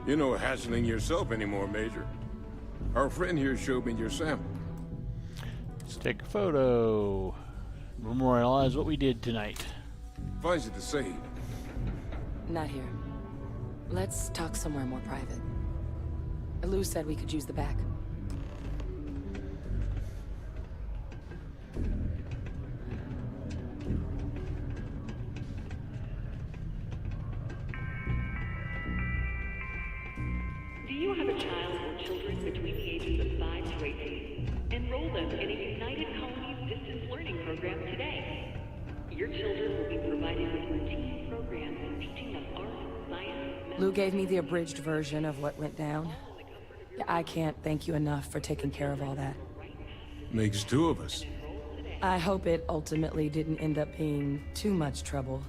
You're no hatchling yourself anymore, Major. Our friend here showed me your sample. Let's take a photo. Memorialize what we did tonight. Finds it the same. Not here. Let's talk somewhere more private. Lou said we could use the back. Do you have a child or children between the ages of 5 to 18? Enroll them in a United Colonies distance learning program today. Your children will be provided with routine programs teaching them art, science, Lou gave me the abridged version of what went down. I can't thank you enough for taking care of all that. Makes two of us. I hope it ultimately didn't end up being too much trouble.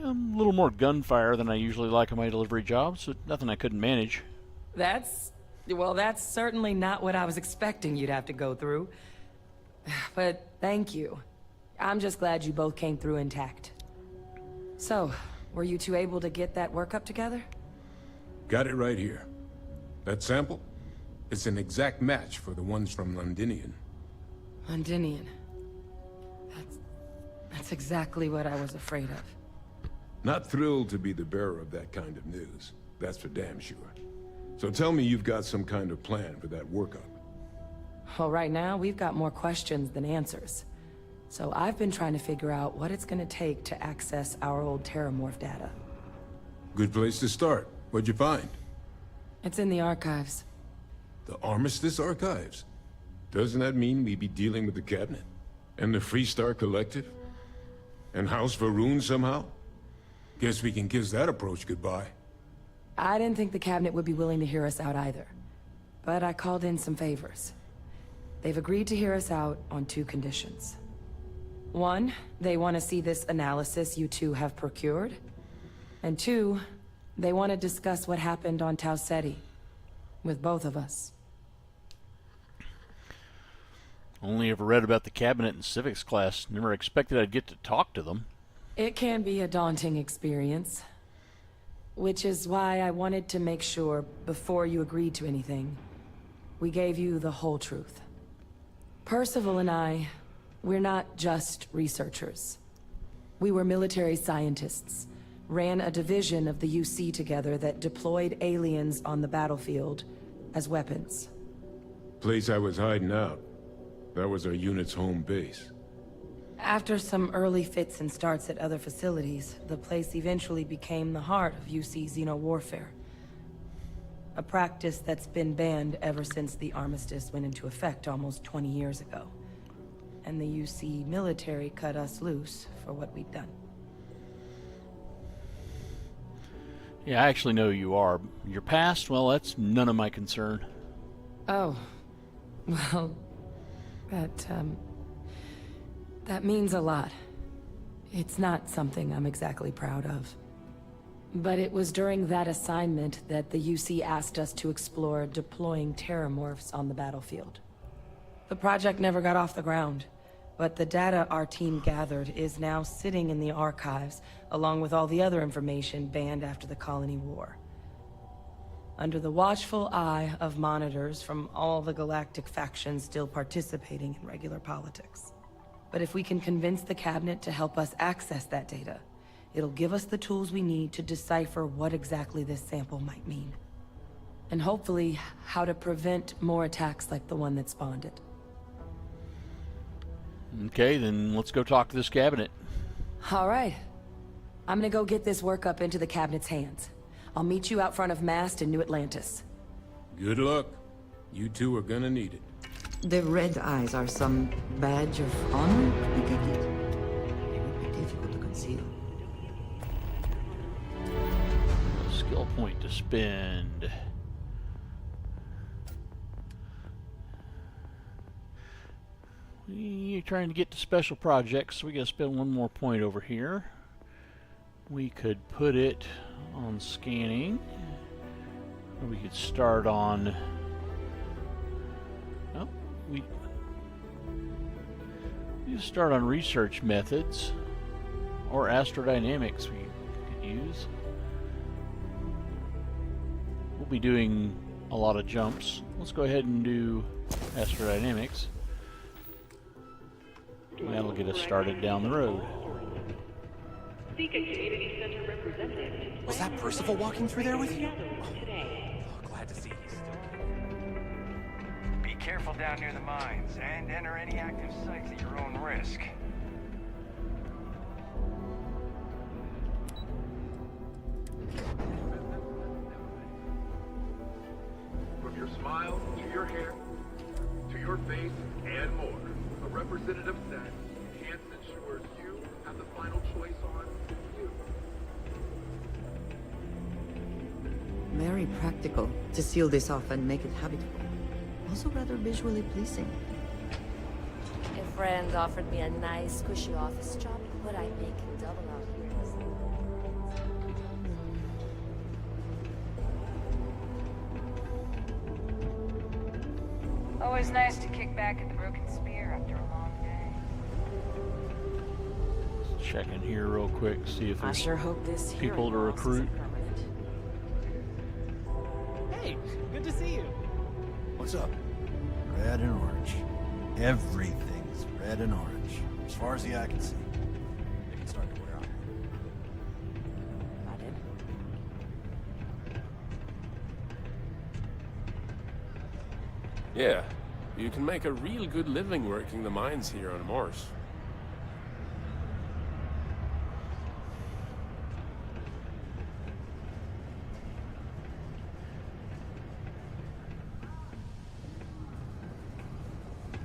A little more gunfire than I usually like on my delivery jobs, but nothing I couldn't manage. Well, that's certainly not what I was expecting you'd have to go through. But thank you. I'm just glad you both came through intact. So, were you two able to get that workup together? Got it right here. That sample? It's an exact match for the ones from Londinian. Londinian. That's exactly what I was afraid of. Not thrilled to be the bearer of that kind of news. That's for damn sure. So tell me you've got some kind of plan for that workup. Well, right now, we've got more questions than answers. So I've been trying to figure out what it's gonna take to access our old Terramorph data. Good place to start. What'd you find? It's in the archives. The Armistice Archives? Doesn't that mean we'd be dealing with the Cabinet? And the Freestar Collective? And House Varun somehow? Guess we can kiss that approach goodbye. I didn't think the Cabinet would be willing to hear us out either. But I called in some favors. They've agreed to hear us out on 2 conditions. 1, they want to see this analysis you two have procured. And 2, they want to discuss what happened on Tau Ceti. With both of us. Only ever read about the Cabinet in civics class. Never expected I'd get to talk to them. It can be a daunting experience. Which is why I wanted to make sure, before you agreed to anything, we gave you the whole truth. Percival and I, we're not just researchers. We were military scientists, ran a division of the UC together that deployed aliens on the battlefield as weapons. Place I was hiding out. That was our unit's home base. After some early fits and starts at other facilities, the place eventually became the heart of UC xeno-warfare. A practice that's been banned ever since the armistice went into effect almost 20 years ago. And the UC military cut us loose for what we'd done. Yeah, I actually know who you are. Your past, well, that's none of my concern. Oh. Well, that means a lot. It's not something I'm exactly proud of. But it was during that assignment that the UC asked us to explore deploying terramorphs on the battlefield. The project never got off the ground, but the data our team gathered is now sitting in the archives, along with all the other information banned after the Colony War. Under the watchful eye of monitors from all the galactic factions still participating in regular politics. But if we can convince the Cabinet to help us access that data, it'll give us the tools we need to decipher what exactly this sample might mean. And hopefully, how to prevent more attacks like the one that spawned it. Okay, then let's go talk to this Cabinet. All right. I'm gonna go get this work up into the Cabinet's hands. I'll meet you out front of Mast in New Atlantis. Good luck. You two are gonna need it. The red eyes are some badge of honor, I take it? They would be difficult to conceal. Skill point to spend. We're trying to get to special projects, so we gotta spend 1 more point over here. We could put it on scanning. Or we could start on... Oh, we could start on research methods. Or astrodynamics we could use. We'll be doing a lot of jumps. Let's go ahead and do astrodynamics. That'll get us started down the road. Was that Percival walking through there with you? Oh, glad to see he's still. Be careful down near the mines, and enter any active sites at your own risk. From your smile to your hair, to your face, and more, a representative said, Chance ensures you have the final choice on you. Very practical to seal this off and make it habitable. Also rather visually pleasing. A friend offered me a nice, cushy office job, but I make him double out here. Always nice to kick back at the Broken Spear after a long check in here real quick, see if I there's sure hope this people to hearing loss recruit. isn't permanent. Hey, good to see you. What's up? Red and orange. Everything's red and orange. As far as the eye can see. They can start to wear out. I did. Yeah, you can make a real good living working the mines here on Mars.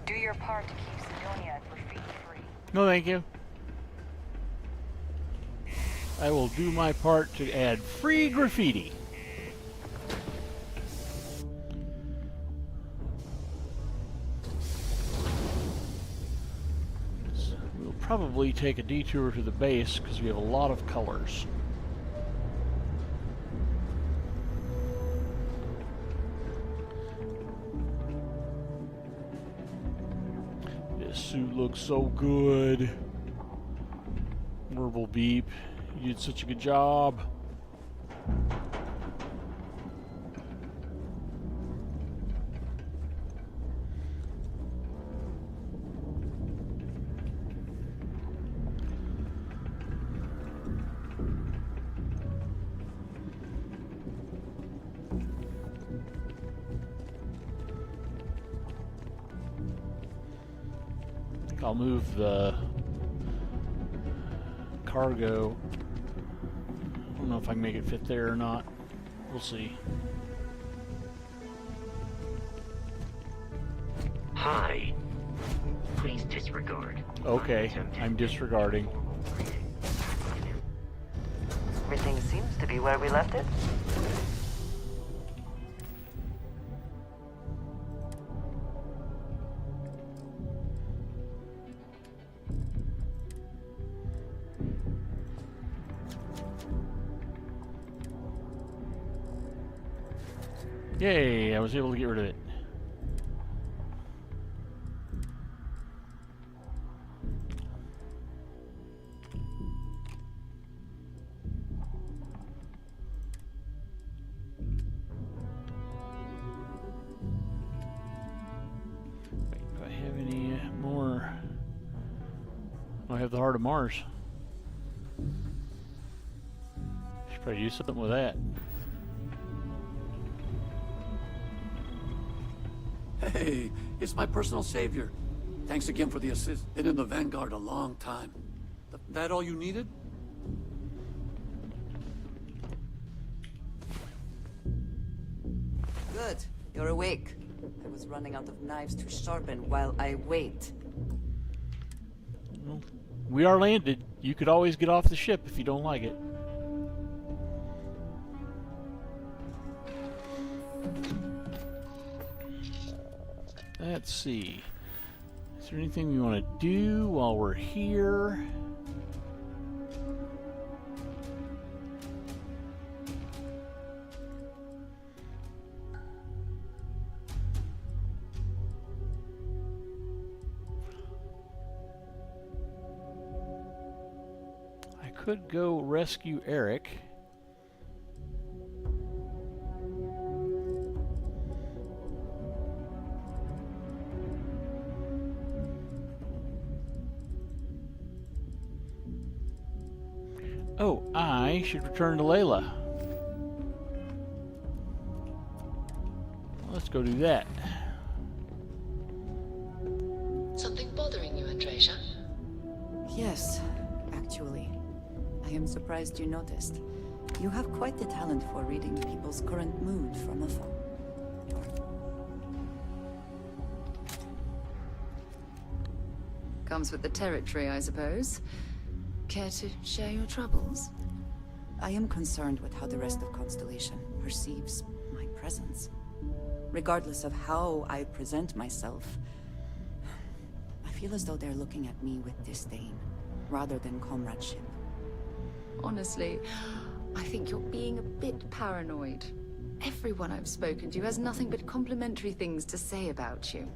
Do your part to keep Sidonia graffiti-free. No, thank you. I will do my part to add free graffiti. We'll probably take a detour to the base because we have a lot of colors. This suit looks so good. Merble Beep, you did such a good job. I'll move the cargo. I don't know if I can make it fit there or not. We'll see. Hi. Please disregard. Okay, I'm disregarding. Everything seems to be where we left it. Yay, I was able to get rid of it. Wait, do I have any more? I have the Heart of Mars. Should probably do something with that. Hey, it's my personal savior. Thanks again for the assist. Been in the Vanguard a long time. That all you needed? Good. You're awake. I was running out of knives to sharpen while I wait. Well, we are landed. You could always get off the ship if you don't like it. Let's see. Is there anything we want to do while we're here? I could go rescue Eric. Oh, I should return to Layla. Let's go do that. Something bothering you, Andreja? Yes, actually. I am surprised you noticed. You have quite the talent for reading people's current mood from afar. Comes with the territory, I suppose. Care to share your troubles? I am concerned with how the rest of Constellation perceives my presence. Regardless of how I present myself, I feel as though they're looking at me with disdain, rather than comradeship. Honestly, I think you're being a bit paranoid. Everyone I've spoken to has nothing but complimentary things to say about you.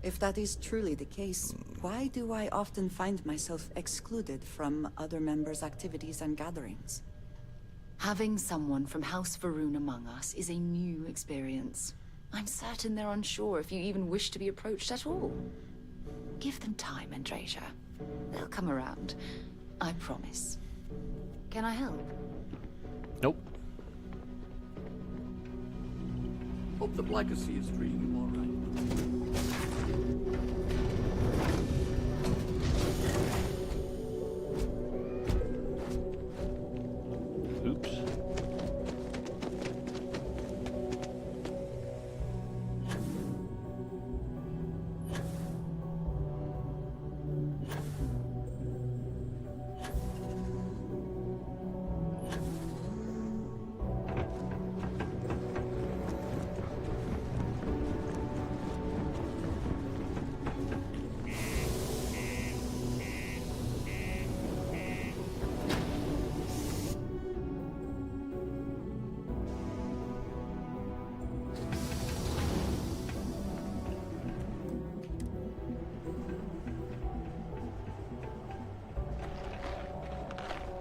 If that is truly the case, why do I often find myself excluded from other members' activities and gatherings? Having someone from House Varun among us is a new experience. I'm certain they're unsure if you even wish to be approached at all. Give them time, Andrasia. They'll come around. I promise. Can I help? Nope. Hope the Blackasea is treating you all right. Oops.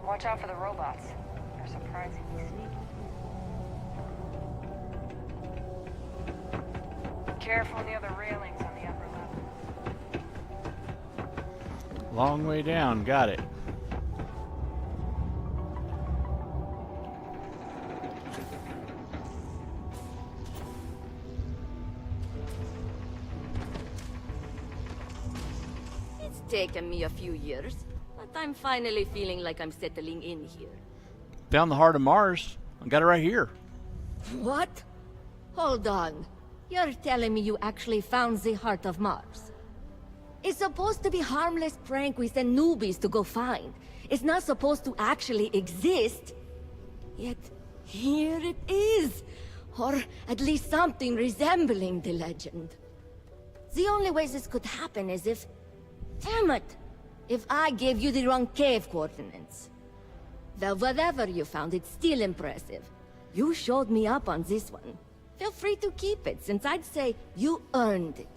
Watch out for the robots. They're surprisingly sneaky. Careful of the other railings on the upper level. Long way down. Got it. It's taken me a few years, but I'm finally feeling like I'm settling in here. Found the heart of Mars. I got it right here. What? Hold on. You're telling me you actually found the heart of Mars? It's supposed to be a harmless prank we send newbies to go find. It's not supposed to actually exist. Yet, here it is. Or at least something resembling the legend. The only way this could happen is if... Damn it! If I gave you the wrong cave coordinates. Well, whatever you found, it's still impressive. You showed me up on this one. Feel free to keep it, since I'd say you earned it.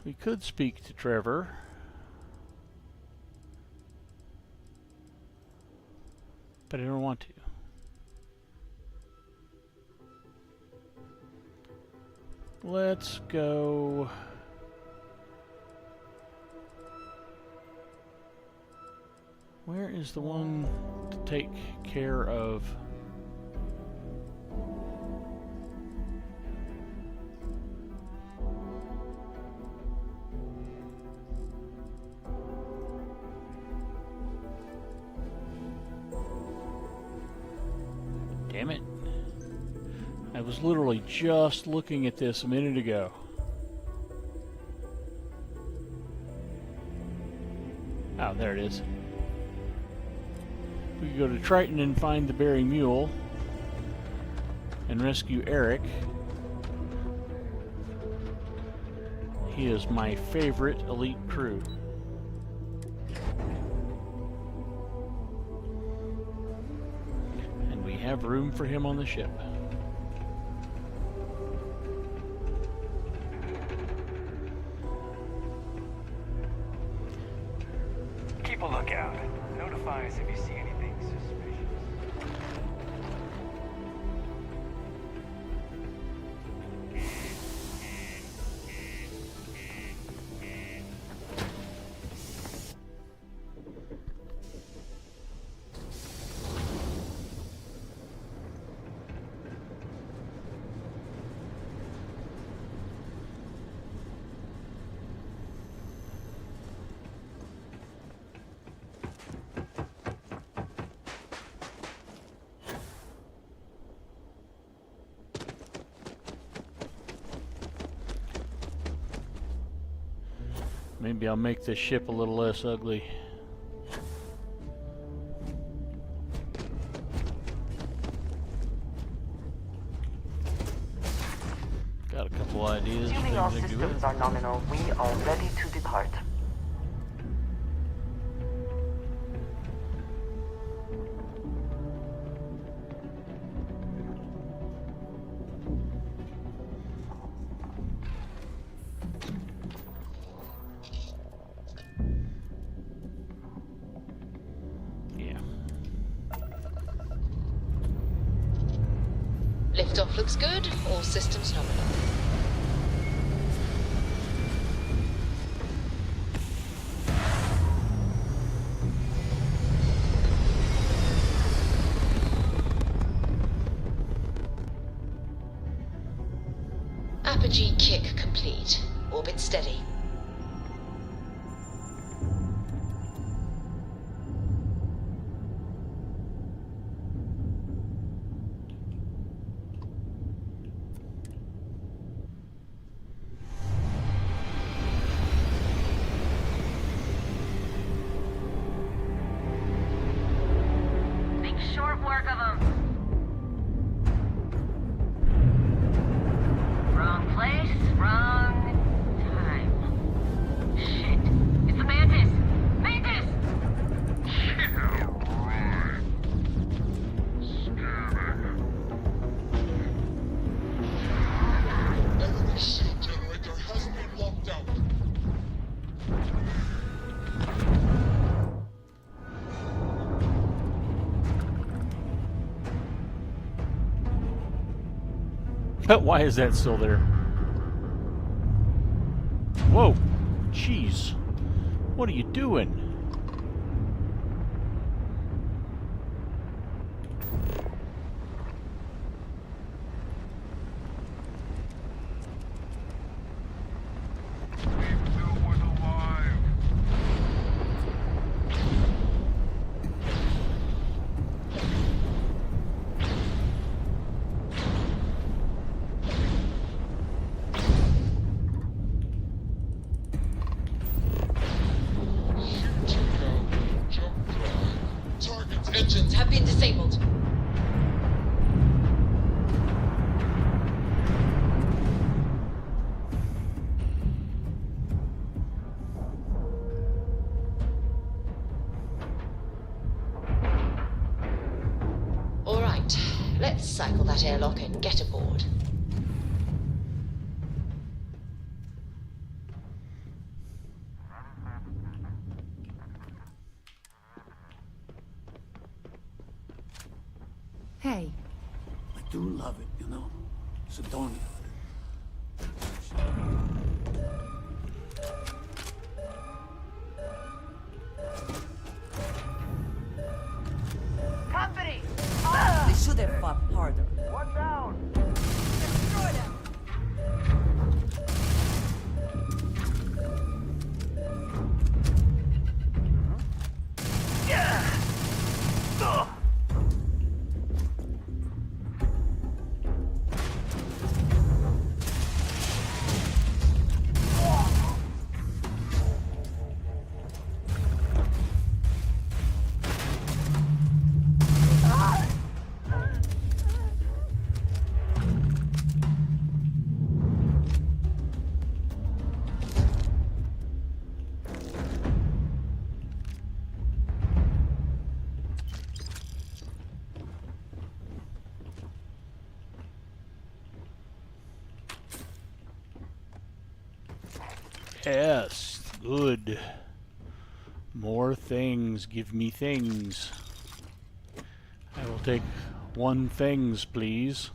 We could speak to Trevor. But I don't want to. Let's go. Where is the one to take care of? Damn it. I was literally just looking at this a minute ago. Oh, there it is. We could go to Triton and find the Berry Mule and rescue Eric. He is my favorite elite crew. And we have room for him on the ship. Keep a lookout. Notify us if you see anything suspicious. Maybe I'll make this ship a little less ugly. Got a couple ideas. Assuming all things I can do with systems are nominal, we are ready to depart. Liftoff looks good. All systems nominal. Apogee kick complete. Orbit steady. Make short work of them. Wrong place, wrong time. Shit. It's the Mantis! Mantis! Enemy shield generator has been locked out. But why is that still there? Whoa! Jeez. What are you doing? Engines have been disabled. All right, let's cycle that airlock and get aboard. Hey. I do love it, you know? Sidonia. Company! They should have fought harder. Watch out! Destroy them! Yes, good. More things. Give me things. I will take one things, please.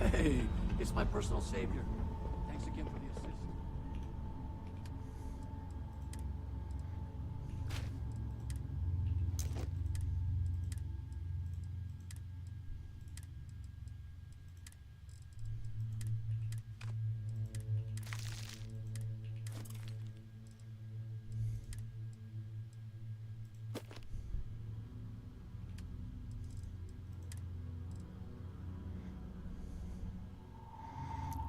Hey, it's my personal savior. Thanks again for the assist.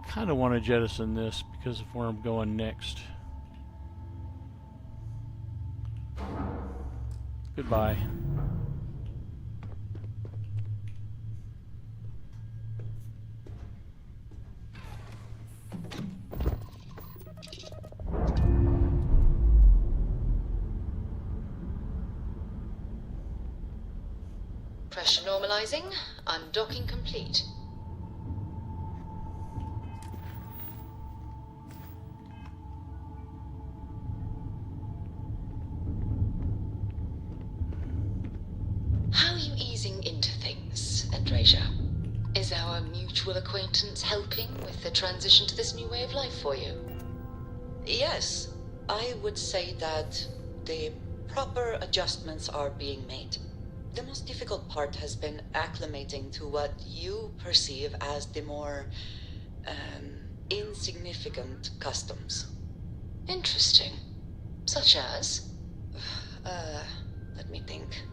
Kind of want to jettison this because of where I'm going next. Goodbye. Pressure normalizing. Undocking complete. How are you easing into things, Andreja? Is our mutual acquaintance helping with the transition to this new way of life for you? Yes, I would say that the proper adjustments are being made. The most difficult part has been acclimating to what you perceive as the more insignificant customs. Interesting. Such as? Let me think.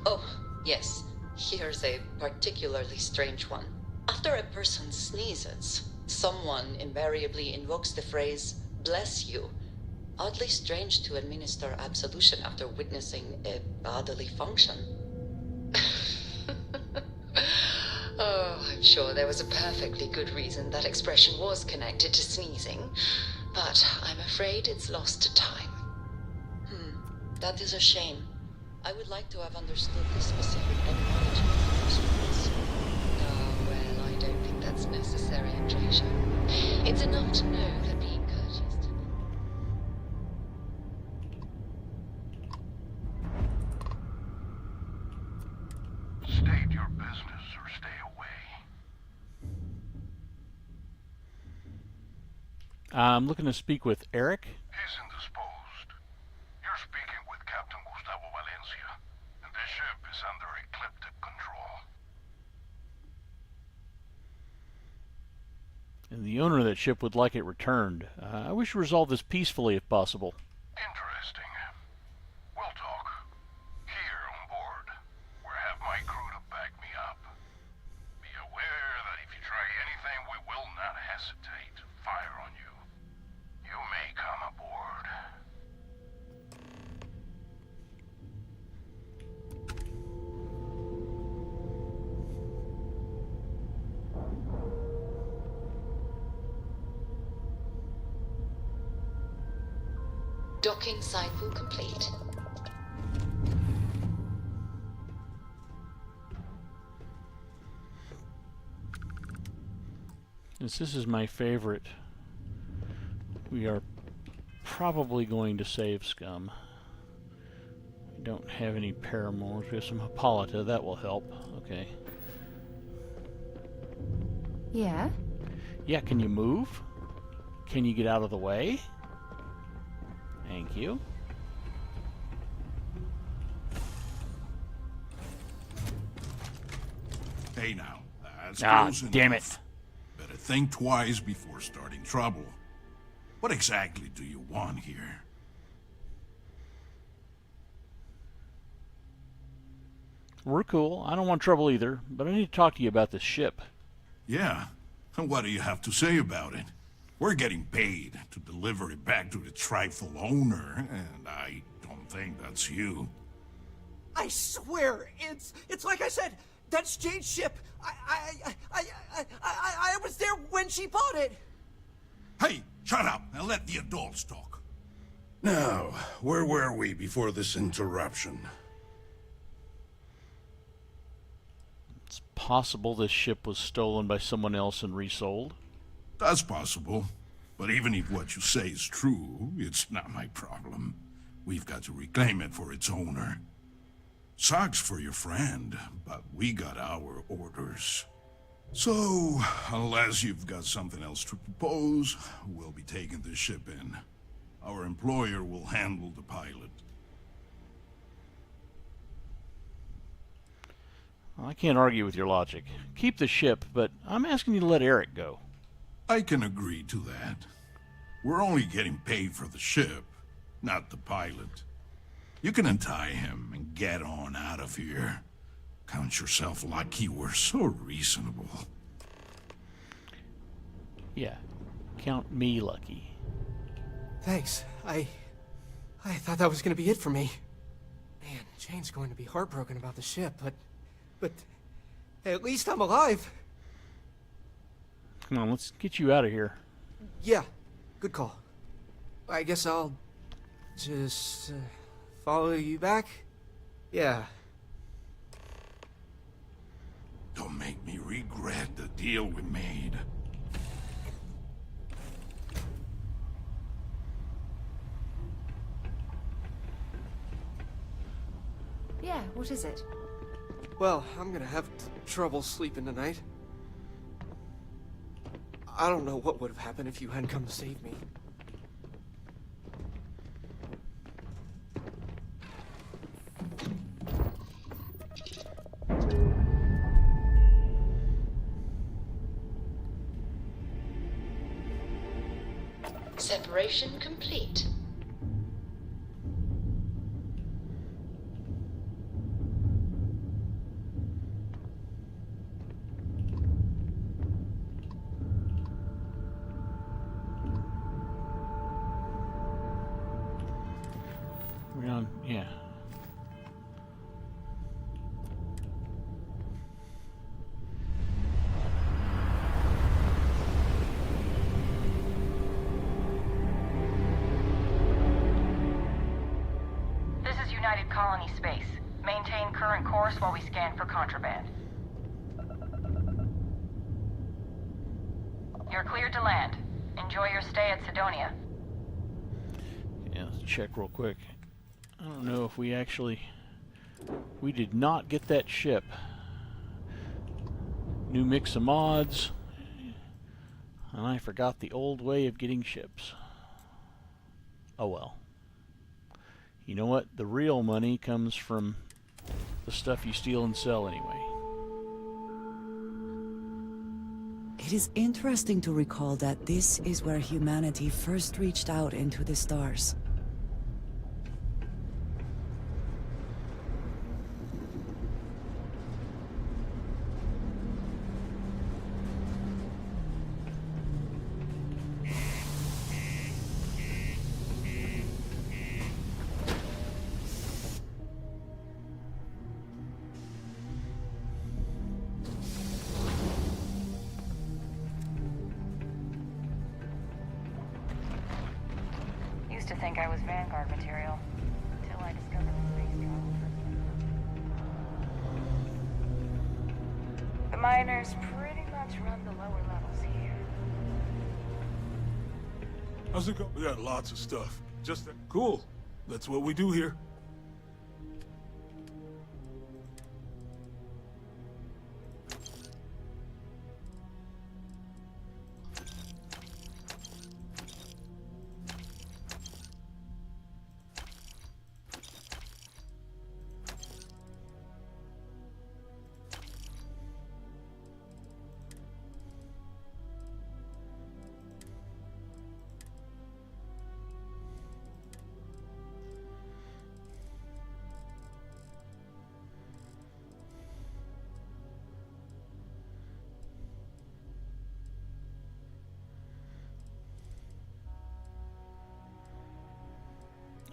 Oh, yes. Here's a particularly strange one. After a person sneezes, someone invariably invokes the phrase, "bless you." Oddly strange to administer absolution after witnessing a bodily function. Oh, I'm sure there was a perfectly good reason that expression was connected to sneezing, but I'm afraid it's lost to time. That is a shame. I would like to have understood the specific etymology of those words. Oh, well, I don't think that's necessary, Andreja. It's enough to know that being courteous to them. State your business or stay away. I'm looking to speak with Eric. He's indisposed. You're speaking with Captain Gustavo Valencia, and the ship is under ecliptic control. And the owner of that ship would like it returned. I wish to resolve this peacefully if possible. Interesting. We'll talk. Here on board, where I have my crew to back me up. Be aware that if you try anything, we will not hesitate to fire on you. You may come aboard. Docking cycle complete. Since this is my favorite, we are probably going to save Scum. We don't have any paramours. We have some Hippolyta. That will help. Okay. Yeah? Yeah, can you move? Can you get out of the way? Thank you. Hey now, that's Ah, close damn enough. Better think twice before starting trouble. What exactly do you want here? We're cool. I don't want trouble either, but I need to talk to you about this ship. Yeah, and what do you have to say about it? We're getting paid to deliver it back to its rightful owner, and I don't think that's you. I swear, it's like I said, that's Jade's ship. I was there when she bought it. Hey, shut up and let the adults talk. Now, where were we before this interruption? It's possible this ship was stolen by someone else and resold. That's possible. But even if what you say is true, it's not my problem. We've got to reclaim it for its owner. Sucks for your friend, but we got our orders. So, unless you've got something else to propose, we'll be taking the ship in. Our employer will handle the pilot. I can't argue with your logic. Keep the ship, but I'm asking you to let Eric go. I can agree to that. We're only getting paid for the ship, not the pilot. You can untie him and get on out of here. Count yourself lucky we're so reasonable. Yeah, count me lucky. Thanks. I thought that was gonna be it for me. Man, Jane's going to be heartbroken about the ship, but at least I'm alive. Come on, let's get you out of here. Yeah, good call. I guess I'll just follow you back. Yeah. Don't make me regret the deal we made. Yeah, what is it? Well, I'm gonna have trouble sleeping tonight. I don't know what would have happened if you hadn't come to save me. Separation complete. We're on, yeah. This is United Colony Space. Maintain current course while we scan for contraband. You're cleared to land. Enjoy your stay at Sidonia. Yeah, let's check real quick. I don't know if we actually... We did not get that ship. New mix of mods. And I forgot the old way of getting ships. Oh well. You know what? The real money comes from the stuff you steal and sell anyway. It is interesting to recall that this is where humanity first reached out into the stars. Used to think I was Vanguard material, until I discovered the space travel. The miners pretty much run the lower levels here. How's it go? We got lots of stuff. Just cool. That's what we do here.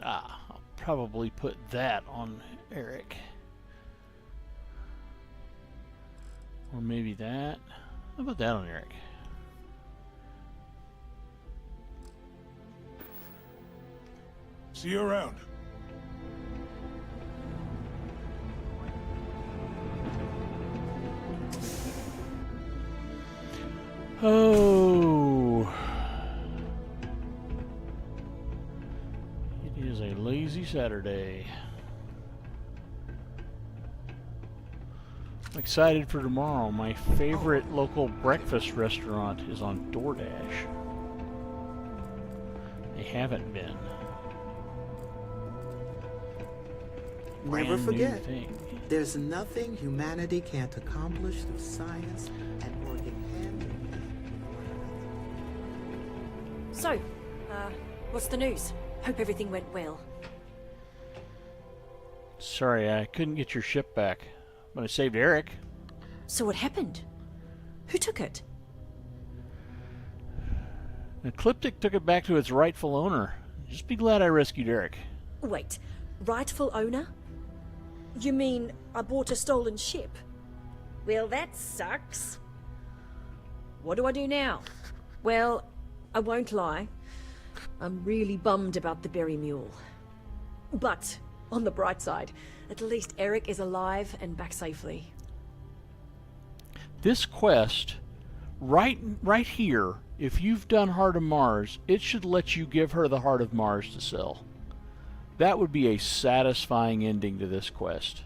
Ah, I'll probably put that on Eric. Or maybe that. How about that on Eric? See you around. Oh. It is a lazy Saturday. I'm excited for tomorrow. My favorite local breakfast restaurant is on DoorDash. They haven't been. Never Brand new forget, thing. there's nothing humanity can't accomplish through science and working hand in hand. So, what's the news? Hope everything went well. Sorry, I couldn't get your ship back, but I saved Eric. So what happened? Who took it? Ecliptic took it back to its rightful owner. Just be glad I rescued Eric. Wait, rightful owner? You mean I bought a stolen ship? Well, that sucks. What do I do now? Well, I won't lie. I'm really bummed about the berry mule. But, on the bright side, at least Eric is alive and back safely. This quest, right here, if you've done Heart of Mars, it should let you give her the Heart of Mars to sell. That would be a satisfying ending to this quest.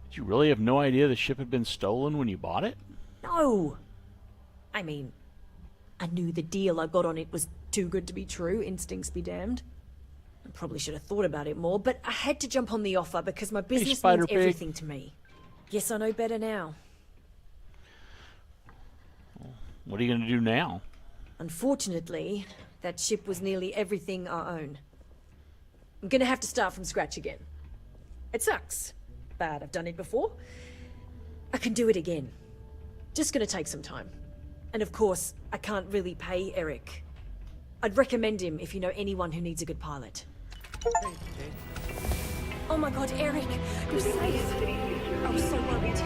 Did you really have no idea the ship had been stolen when you bought it? No! I mean, I knew the deal I got on it was too good to be true, instincts be damned. I probably should have thought about it more, but I had to jump on the offer because my business means everything to me. Guess I know better now. What are you going to do now? Unfortunately, that ship was nearly everything I own. I'm gonna have to start from scratch again. It sucks, but I've done it before. I can do it again. Just gonna take some time. And of course, I can't really pay Eric. I'd recommend him if you know anyone who needs a good pilot. Oh my god, Eric! You're safe! I was so worried.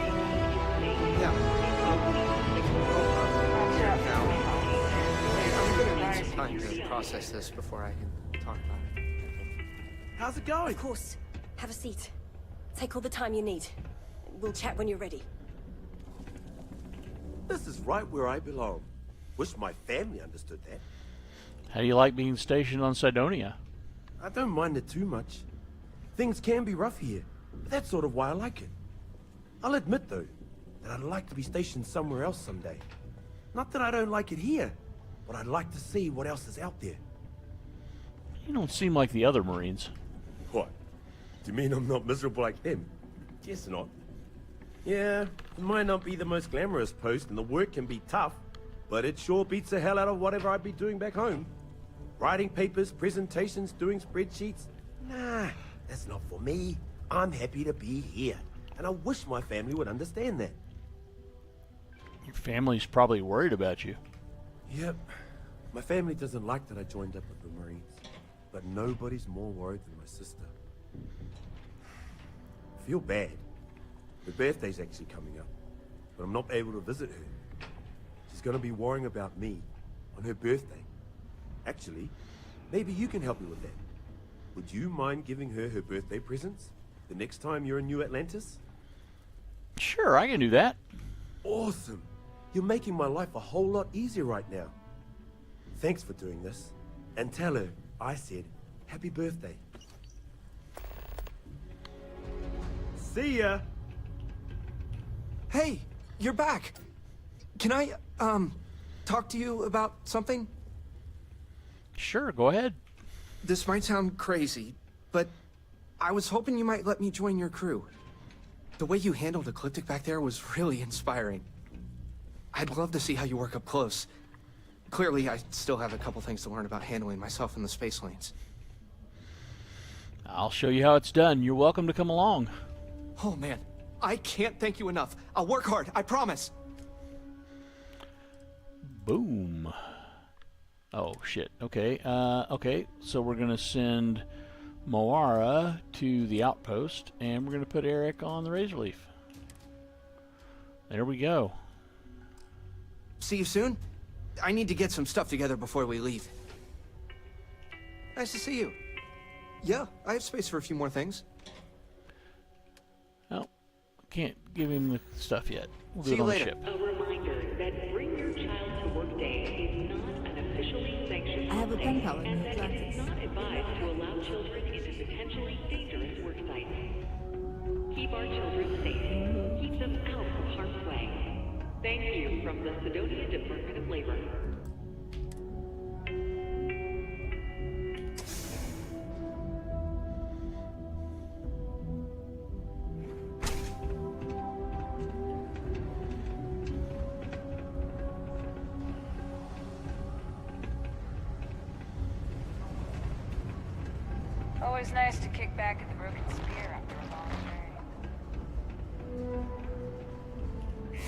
I'm gonna need some time to process this before I can talk about it. How's it going? Of course. Have a seat. Take all the time you need. We'll chat when you're ready. This is right where I belong. Wish my family understood that. How do you like being stationed on Cydonia? I don't mind it too much. Things can be rough here, but that's sort of why I like it. I'll admit, though, that I'd like to be stationed somewhere else someday. Not that I don't like it here, but I'd like to see what else is out there. You don't seem like the other Marines. What? Do you mean I'm not miserable like them? Guess not. Yeah, it might not be the most glamorous post, and the work can be tough, but it sure beats the hell out of whatever I'd be doing back home. Writing papers, presentations, doing spreadsheets. Nah, that's not for me. I'm happy to be here, and I wish my family would understand that. Your family's probably worried about you. Yep. My family doesn't like that I joined up with the Marines, but nobody's more worried than my sister. I feel bad. Her birthday's actually coming up, but I'm not able to visit her. She's gonna be worrying about me on her birthday. Actually, maybe you can help me with that. Would you mind giving her her birthday presents the next time you're in New Atlantis? Sure, I can do that. Awesome. You're making my life a whole lot easier right now. Thanks for doing this. And tell her I said happy birthday. See ya! Hey, you're back. Can I, talk to you about something? Sure, go ahead. This might sound crazy, but I was hoping you might let me join your crew. The way you handled Ecliptic back there was really inspiring. I'd love to see how you work up close. Clearly, I still have a couple things to learn about handling myself in the space lanes. I'll show you how it's done. You're welcome to come along. Oh man, I can't thank you enough. I'll work hard, I promise. Boom. Oh, shit. Okay, okay. So we're going to send Moara to the outpost, and we're going to put Eric on the Razor Leaf. There we go. See you soon? I need to get some stuff together before we leave. Nice to see you. Yeah, I have space for a few more things. Well, can't give him the stuff yet. We'll do See it you on later. the ship. A reminder that Bring Your Child to Work Day is not an officially sanctioned I have a pen pal in and New that it Atlantis. is not advised to allow children into potentially dangerous work sites. Keep our children safe. Keep them out of harm's way. Thank you from the Cydonia Department of Labor. Always nice to kick back at the Broken Spear after a long day.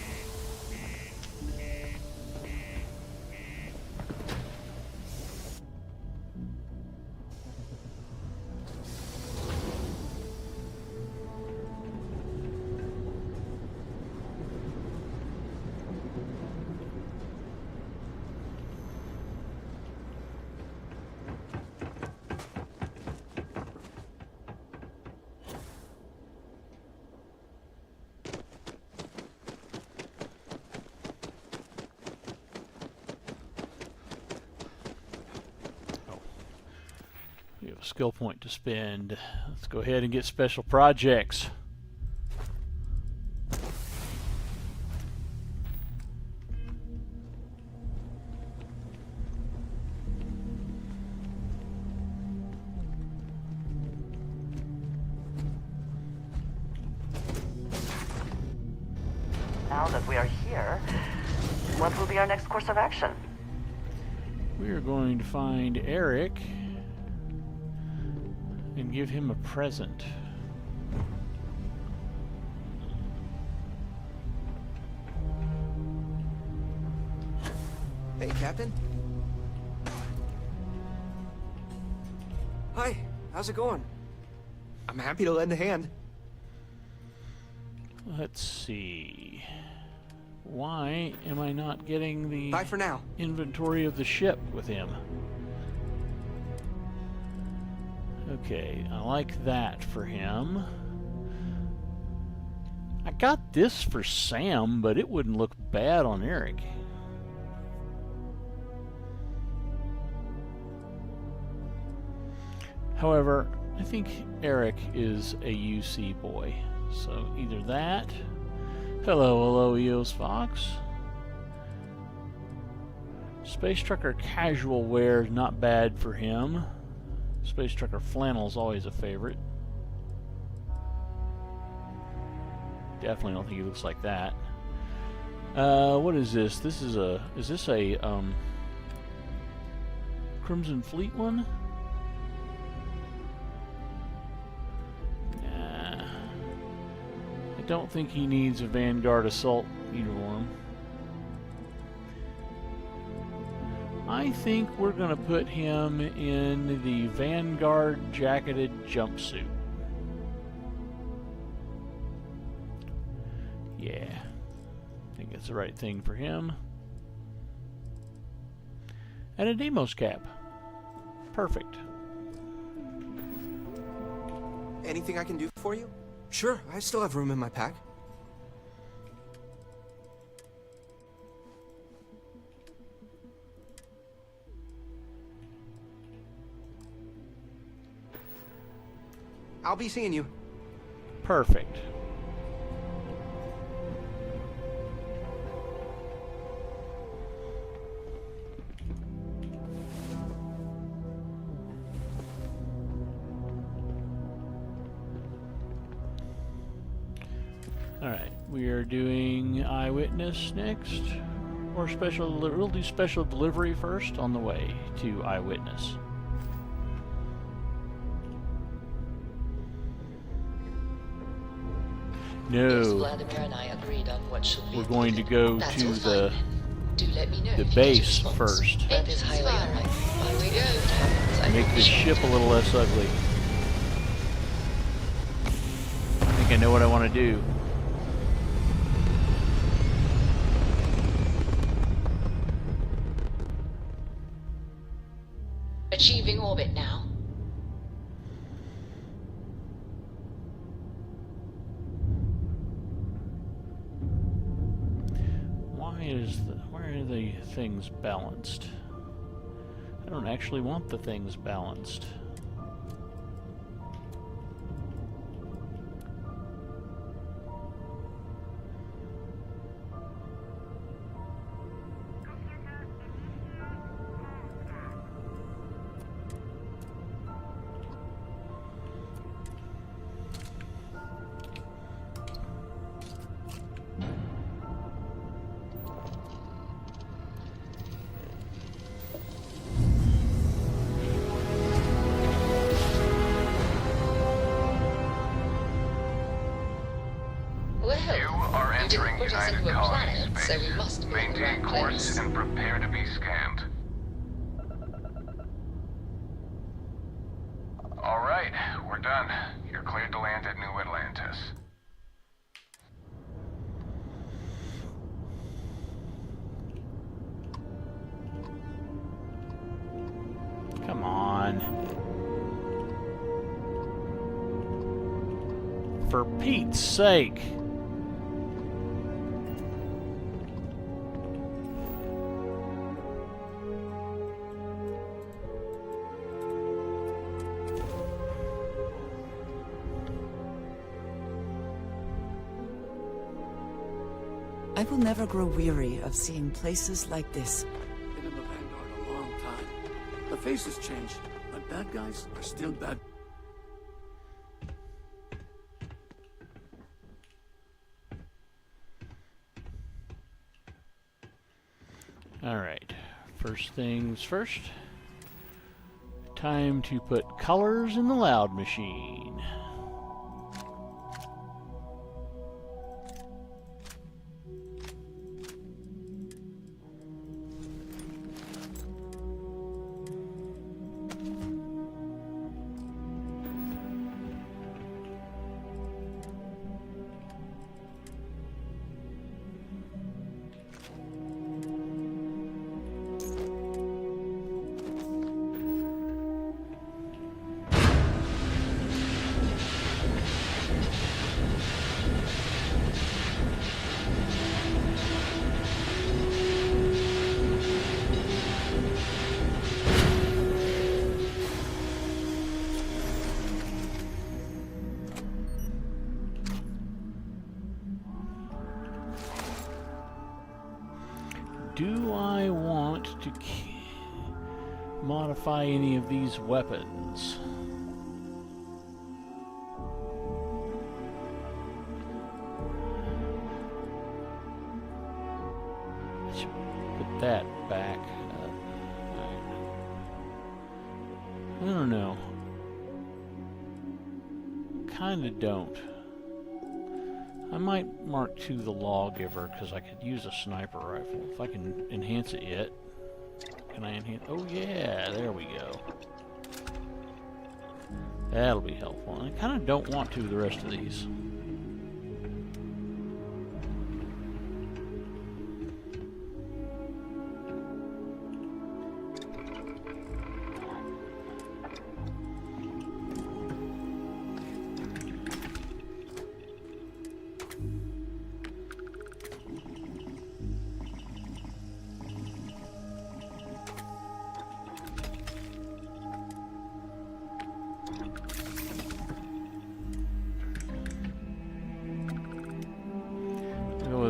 skill point to spend. Let's go ahead and get special projects. Now that we are here, what will be our next course of action? We are going to find Eric and give him a present. Hey, Captain. Hi, how's it going? I'm happy to lend a hand. Let's see. Why am I not getting the Bye for now. Inventory of the ship with him? Okay, I like that for him. I got this for Sam, but it wouldn't look bad on Eric. However, I think Eric is a UC boy, so either that. Hello, EOS Fox. Space Trucker casual wear is not bad for him. Space Trucker flannel is always a favorite. Definitely don't think he looks like that. What is this? Is this a Crimson Fleet one? Nah. I don't think he needs a Vanguard Assault uniform. I think we're going to put him in the Vanguard jacketed jumpsuit. Yeah, I think that's the right thing for him. And a Deimos cap. Perfect. Anything I can do for you? Sure, I still have room in my pack. I'll be seeing you. Perfect. Alright, we are doing Eyewitness next. Or special, we'll do special delivery first on the way to Eyewitness. Yes, No, Vladimir and I agreed on what should be we're going to go That's to all the fine. Do let me know the if you get base response. first. That is highly unlikely. Here we go. It happens. I Make the appreciate ship a little less ugly. I think I know what I want to do. Achieving orbit now. Why are the things balanced? I don't actually want the things balanced. Entering put us United into a Colony planet, so space. we must be in the Maintain right course place. and prepare to be scanned. All right, we're done. You're cleared to land at New Atlantis. Come on. For Pete's sake. I will never grow weary of seeing places like this. Been in the Vanguard a long time. The faces change, but bad guys are still bad. Alright, first things first. Time to put colors in the loud machine. Do I want to modify any of these weapons? Should put that back up. I don't know. Kinda don't. I might mark to the lawgiver because I could use a sniper rifle. If I can enhance it yet. Can I enhance? Oh yeah, there we go. That'll be helpful. And I kind of don't want to the rest of these.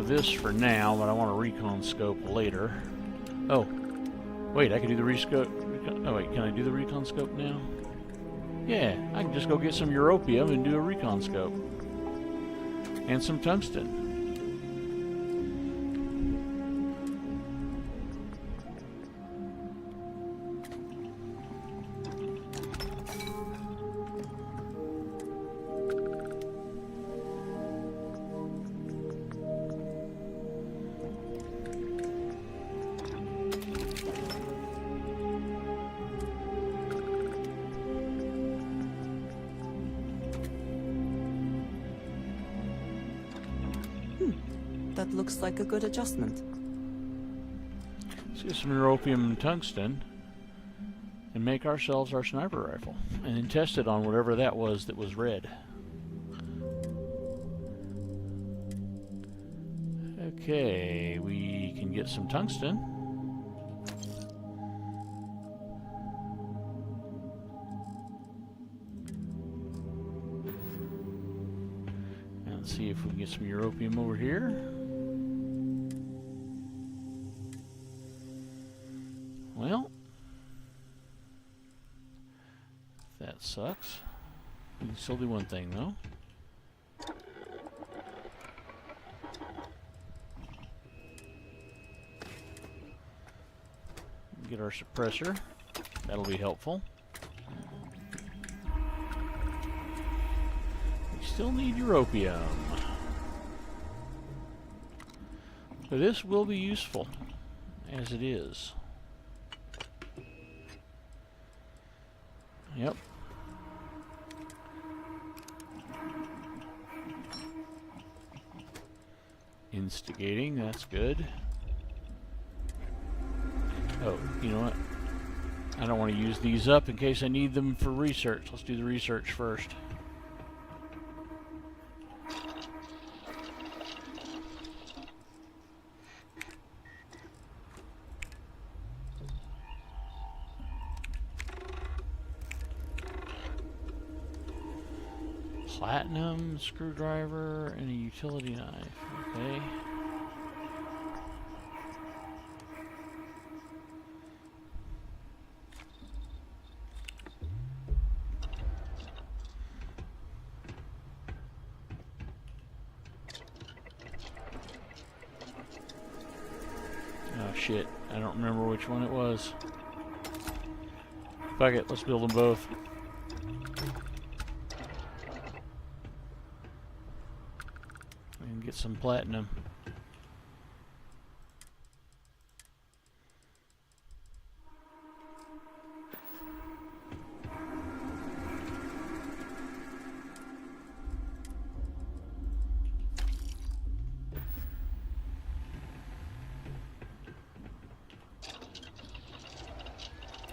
This for now, but I want a recon scope later. Oh, wait, I can do the oh wait, can I do the recon scope now? Yeah, I can just go get some europium and do a recon scope. And some tungsten. That looks like a good adjustment. Let's get some europium and tungsten and make ourselves our sniper rifle. And then test it on whatever that was red. Okay, we can get some tungsten. And let's see if we can get some europium over here. Well, that sucks. We can still do one thing though. Get our suppressor. That'll be helpful. We still need europium. But this will be useful, as it is. Yep. Instigating, that's good. Oh, you know what? I don't want to use these up in case I need them for research. Let's do the research first. Platinum, screwdriver, and a utility knife. Okay. shit. I don't remember which one it was. Fuck it, let's build them both. And get some platinum.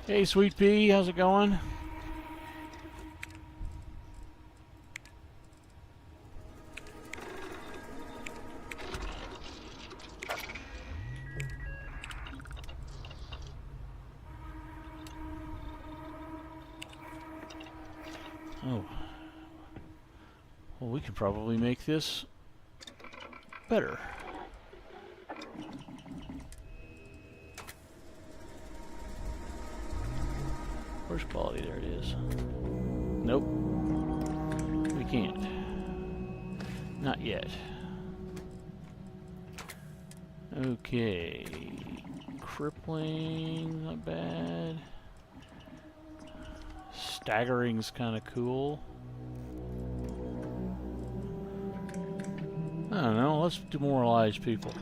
Hey, Sweet Pea, how's it going? Oh. Well, we could probably make this better. First quality, there it is. Nope. We can't. Not yet. Okay. Crippling, not bad. Staggering's kind of cool. I don't know, let's demoralize people.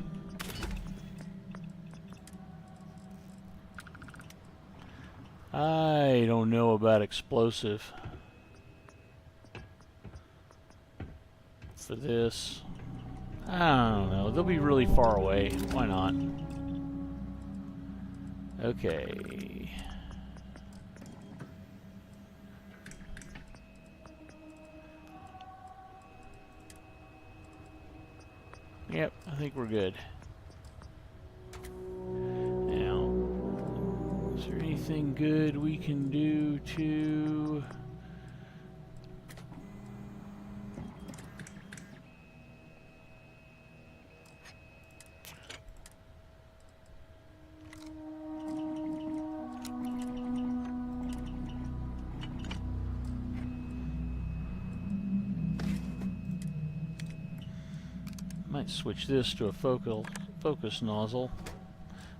I don't know about explosive for this. I don't know. They'll be really far away. Why not? Okay. Yep, I think we're good. Is there anything good we can do to... Might switch this to a focus nozzle.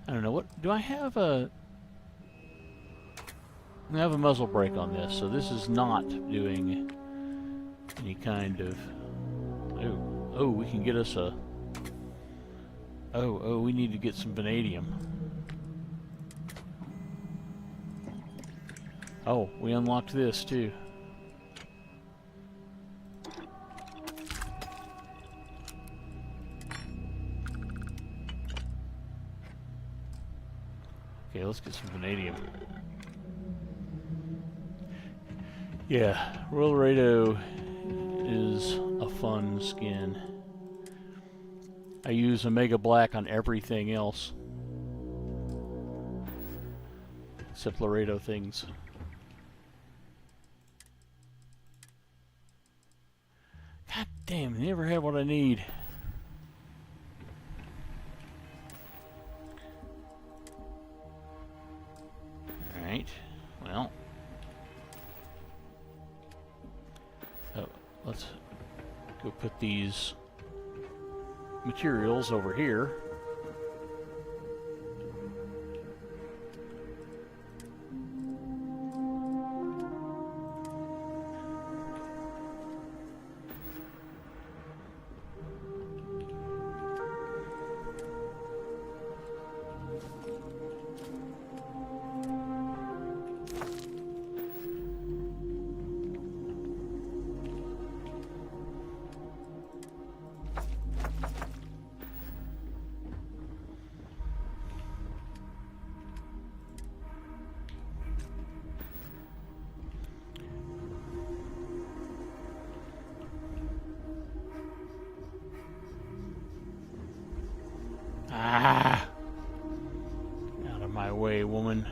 I don't know, what do I have a... I have a muzzle brake on this, so this is not doing any kind of... Oh, we can get us a... Oh, we need to get some vanadium. Oh, we unlocked this too. Okay, let's get some vanadium. Yeah, Royal Laredo is a fun skin. I use Omega Black on everything else. Except Laredo things. God damn, I never have what I need. Alright, well. Let's go put these materials over here. Ah! Out of my way, woman.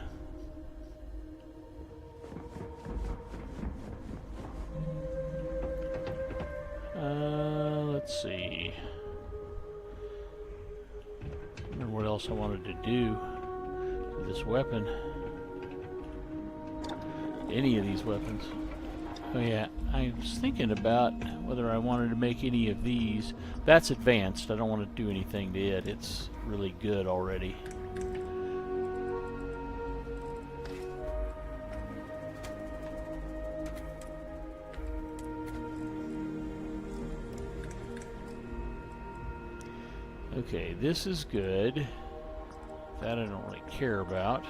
Let's see. I remember what else I wanted to do with this weapon. Any of these weapons. Oh yeah, I was thinking about whether I wanted to make any of these. That's advanced. I don't want to do anything to it. It's really good already. Okay, this is good. That I don't really care about.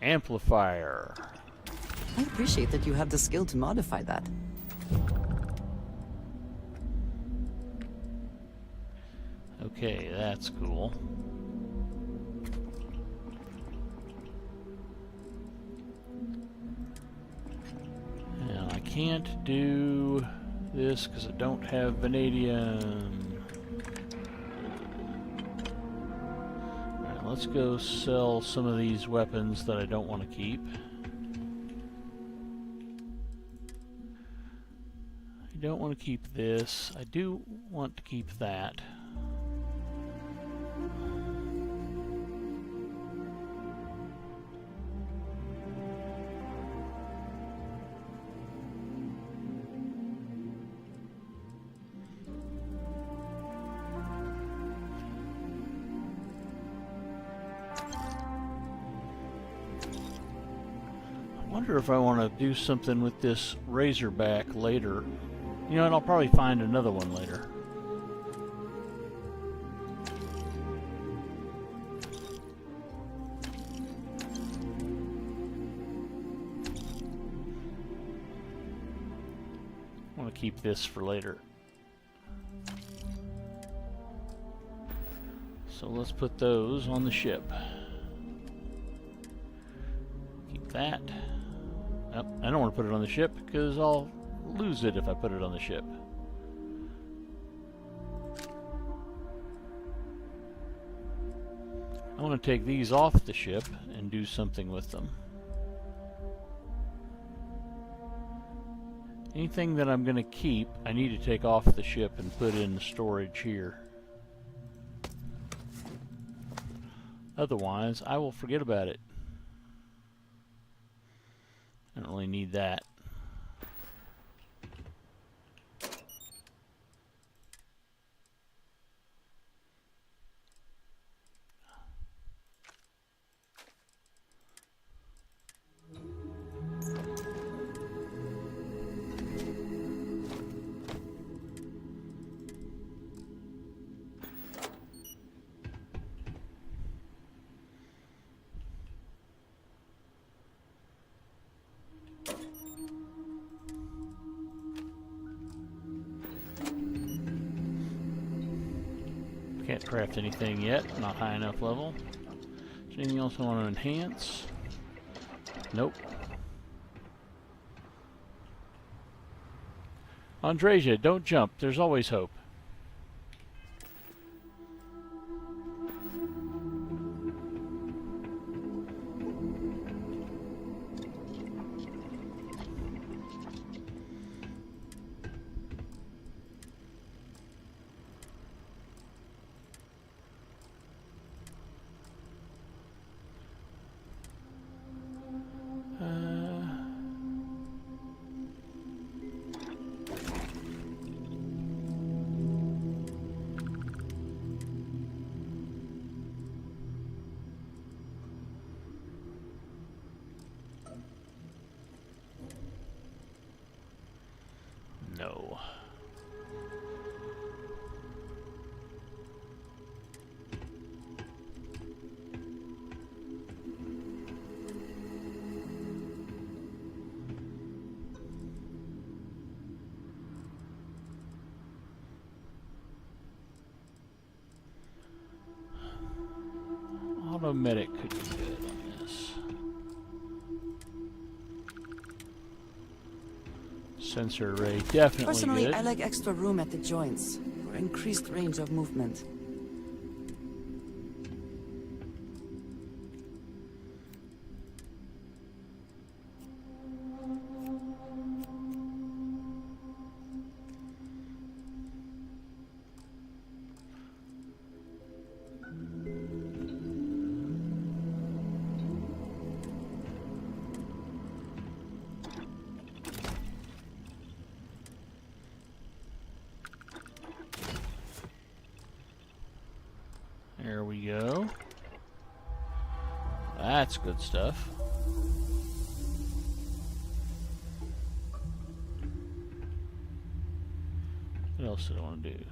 Amplifier. I appreciate that you have the skill to modify that. Okay, that's cool. Now I can't do this because I don't have vanadium. Alright, let's go sell some of these weapons that I don't want to keep. I don't want to keep this. I do want to keep that. I wonder if I want to do something with this Razorback later. You know, and I'll probably find another one later. I want to keep this for later. So let's put those on the ship. Keep that. Oh, I don't want to put it on the ship because I'll lose it if I put it on the ship. I want to take these off the ship and do something with them. Anything that I'm going to keep, I need to take off the ship and put in storage here. Otherwise, I will forget about it. I don't really need that. Can't craft anything yet, not high enough level. Is there anything else I want to enhance? Nope. Andreja, don't jump. There's always hope. No. Automedic could be good on this. Sensor array, definitely Personally, good. I like extra room at the joints for increased range of movement. There we go. That's good stuff. else did I want to do?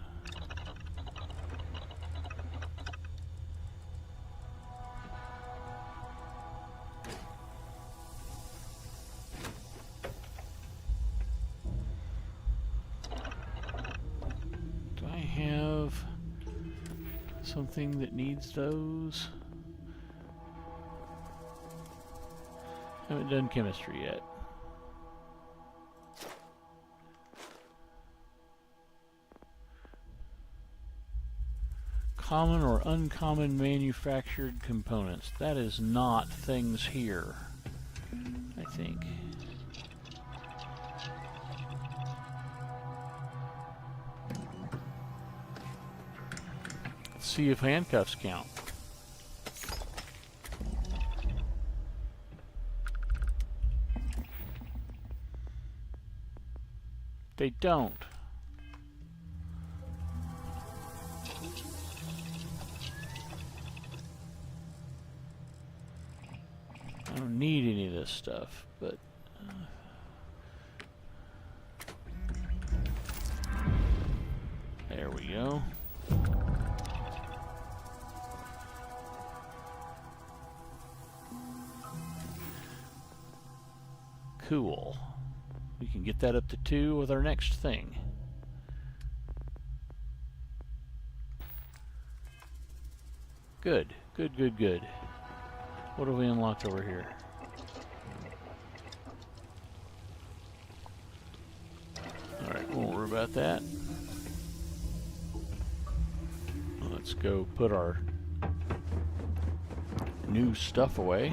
Do I have something that needs those? Haven't done chemistry yet. Common or uncommon manufactured components. That is not things here, I think. Let's see if handcuffs count. They don't. I don't need any of this stuff, but there we go. Cool. We can get that up to 2 with our next thing. Good, good, good, good. What have we unlocked over here? Alright, won't worry about that. Let's go put our new stuff away.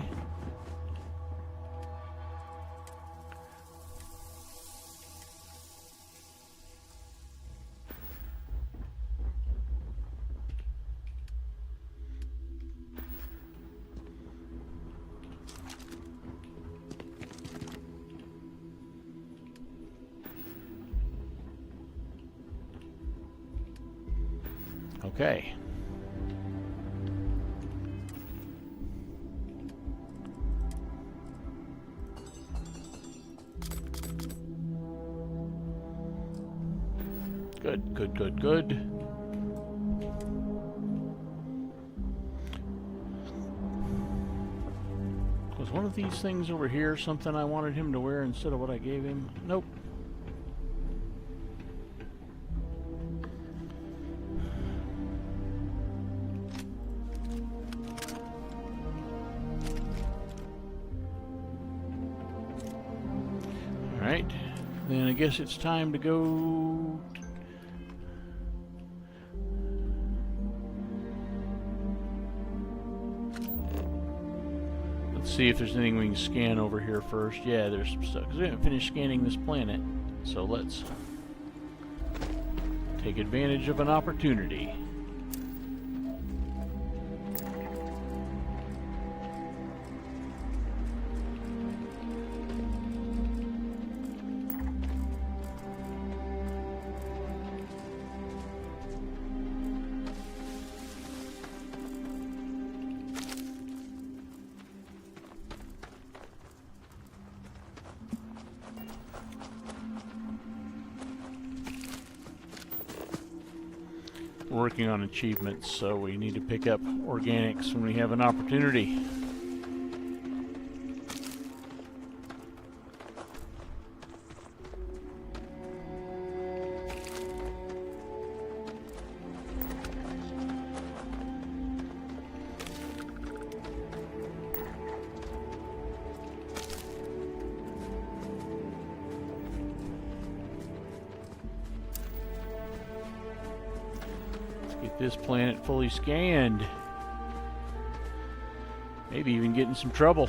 Okay. Good, good, good, good. Was one of these things over here something I wanted him to wear instead of what I gave him? Nope. Alright, then I guess it's time to go. Let's see if there's anything we can scan over here first. Yeah, there's some stuff, because we haven't finished scanning this planet. So let's take advantage of an opportunity. Working on achievements, so we need to pick up organics when we have an opportunity. Get this planet fully scanned. Maybe even get in some trouble.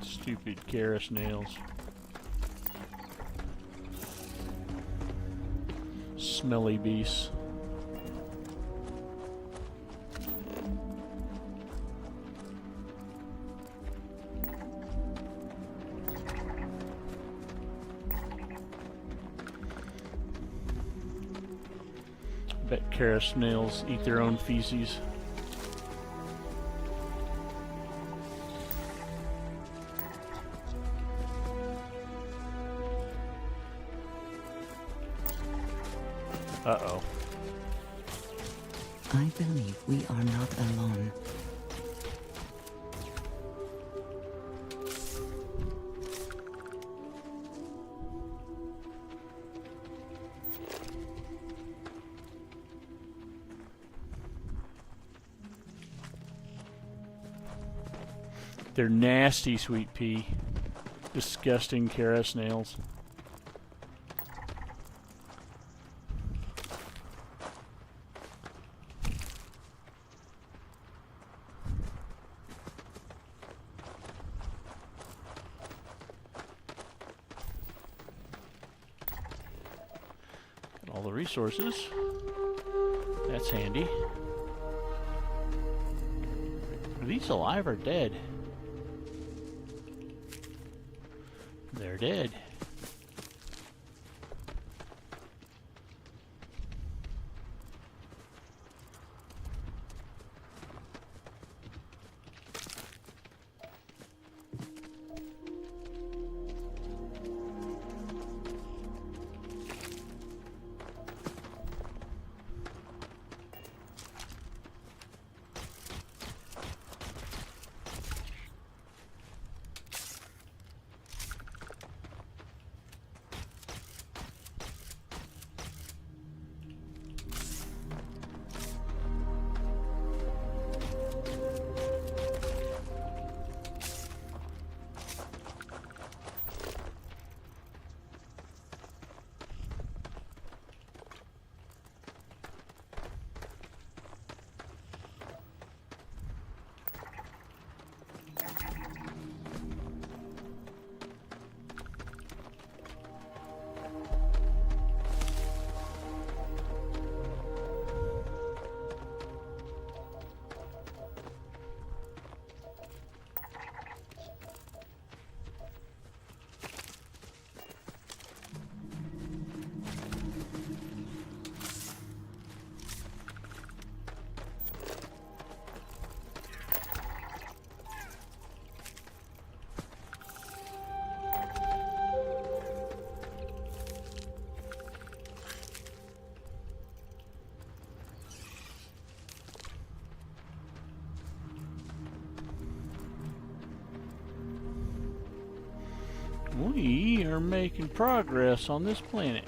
Stupid Garrus nails. smelly beasts. Bet Kara snails eat their own feces. Uh-oh. I believe we are not alone. They're nasty, Sweet Pea. Disgusting Kara snails. Got all the resources. That's handy. Are these alive or dead? They're dead. We are making progress on this planet.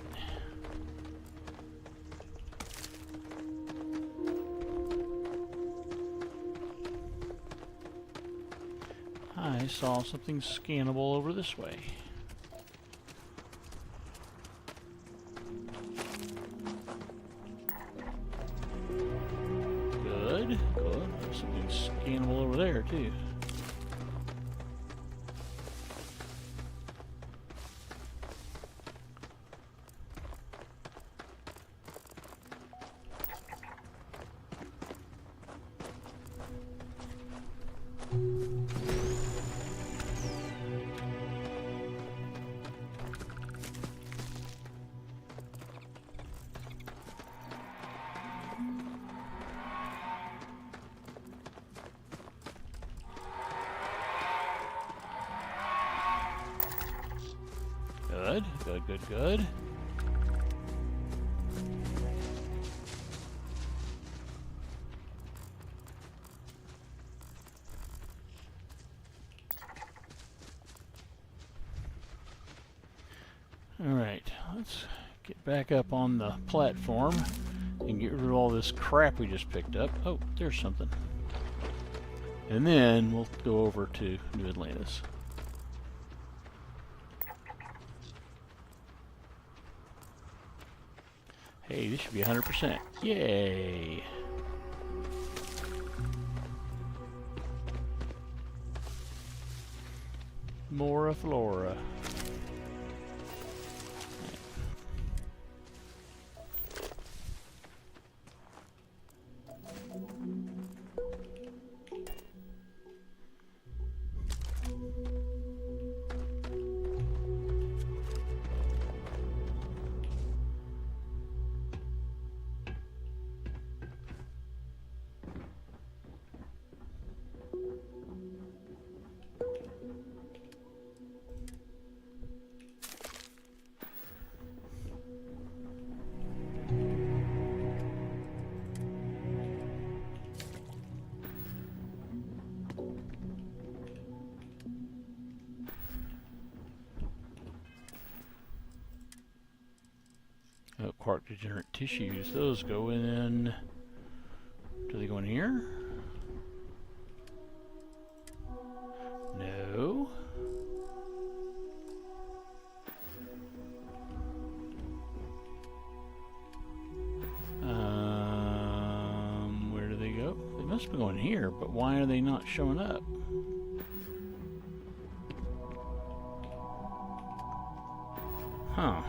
I saw something scannable over this way. Good, good. There's something scannable over there, too. Good, good, good, good. Alright, let's get back up on the platform and get rid of all this crap we just picked up. Oh, there's something. And then we'll go over to New Atlantis. Hey, this should be 100%. Yay! Mora Flora. quark degenerate tissues. Those go in. Do they go in here? No. Where do they go? They must be going here, but why are they not showing up? Huh.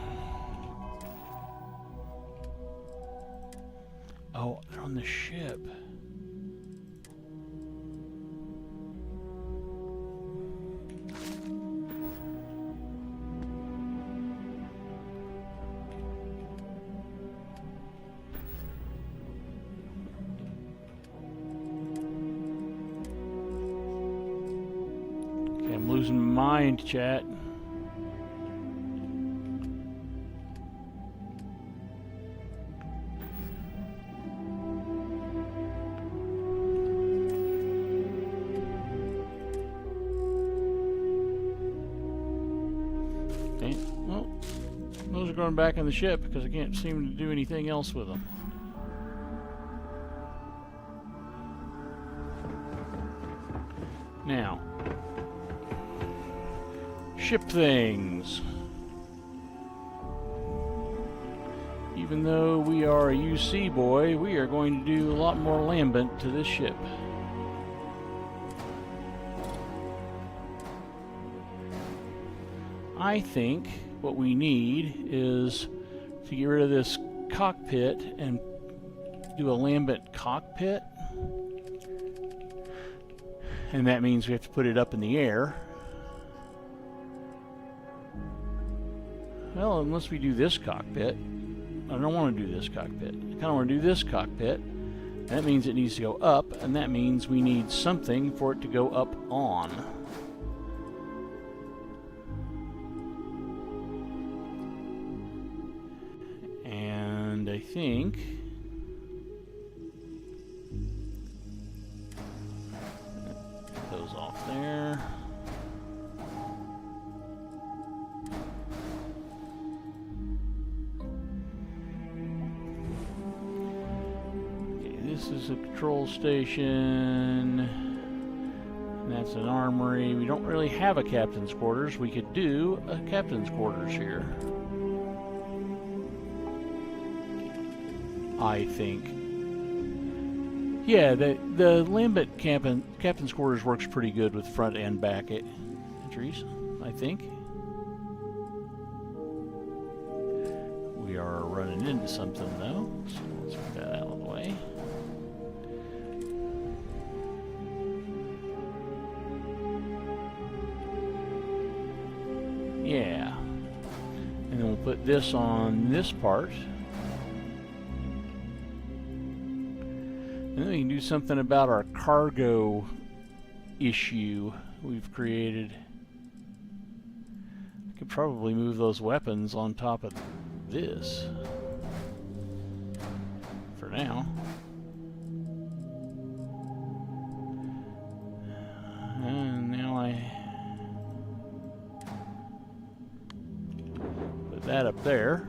Oh, they're on the ship. Okay, I'm losing my mind, chat. Going back in the ship because I can't seem to do anything else with them. Now, ship things. Even though we are a UC boy, we are going to do a lot more lambent to this ship. I think what we need is to get rid of this cockpit and do a lambent cockpit. And that means we have to put it up in the air. Well, unless we do this cockpit. I don't want to do this cockpit. I kind of want to do this cockpit. That means it needs to go up, and that means we need something for it to go up on. I think put those off there. Okay, this is a control station. And that's an armory. We don't really have a captain's quarters. We could do a captain's quarters here. I think. Yeah, the lambent captain's quarters works pretty good with front and back entries, I think. We are running into something though, so let's get that out of the way. Yeah. And then we'll put this on this part. And then we can do something about our cargo issue we've created. I could probably move those weapons on top of this for now. And now I put that up there.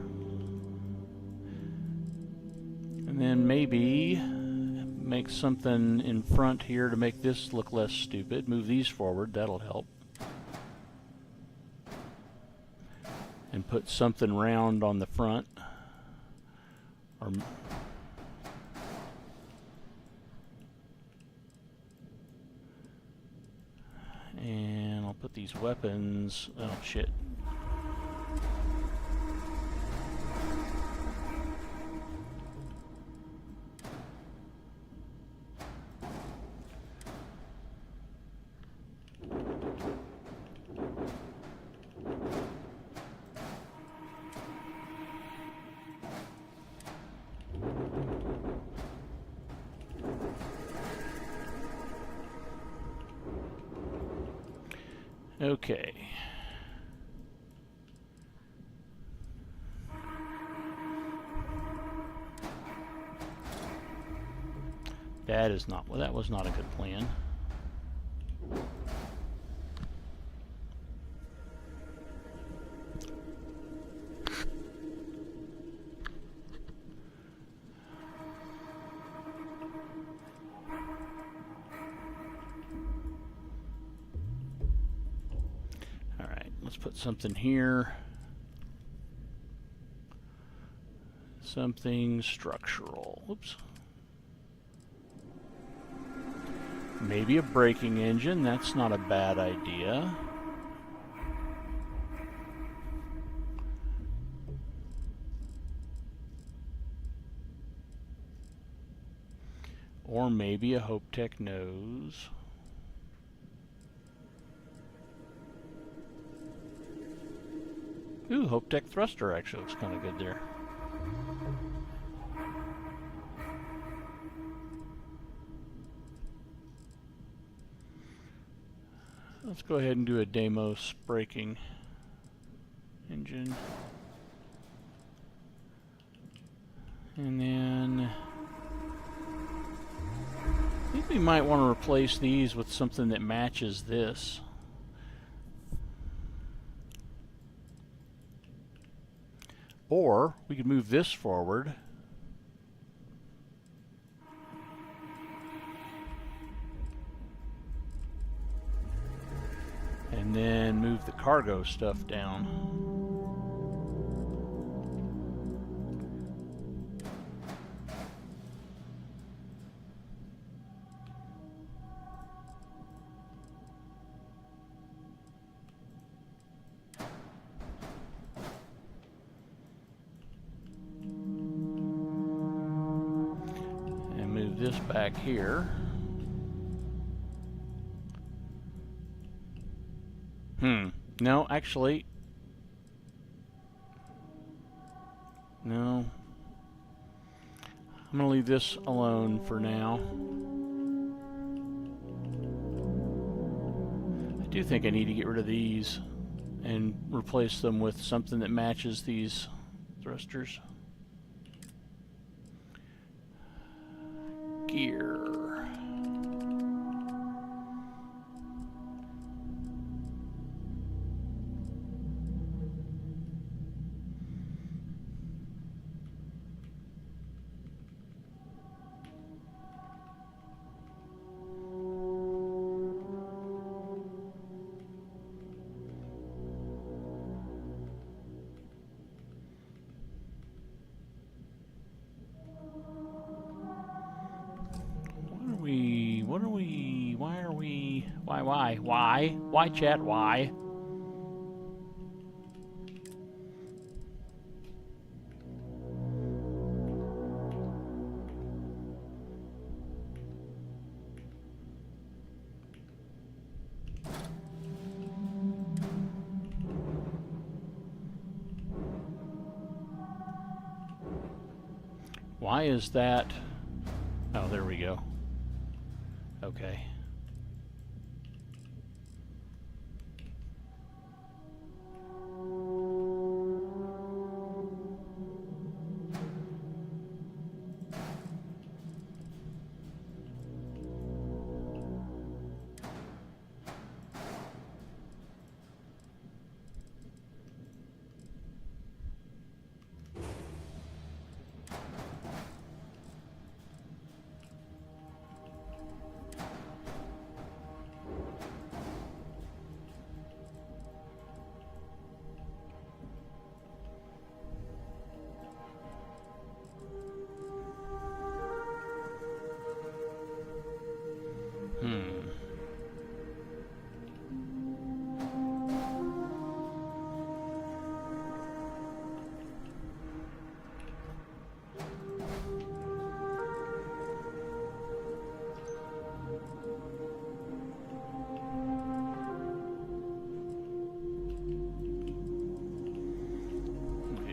And then maybe make something in front here to make this look less stupid. Move these forward, that'll help. And put something round on the front. Or and I'll put these weapons, oh shit. Okay. That is not, well, that was not a good plan. let's put something here. Something structural. Oops. Maybe a braking engine. That's not a bad idea. Or maybe a Hope Tech nose. Ooh, Hope Tech thruster actually looks kind of good there. Let's go ahead and do a Deimos braking engine. And then I think we might want to replace these with something that matches this. Or we could move this forward. And then move the cargo stuff down. And move this back here. No, actually. No. I'm going to leave this alone for now. I do think I need to get rid of these and replace them with something that matches these thrusters. Gear. Why, chat, why? Why is that? Oh, there we go. Okay.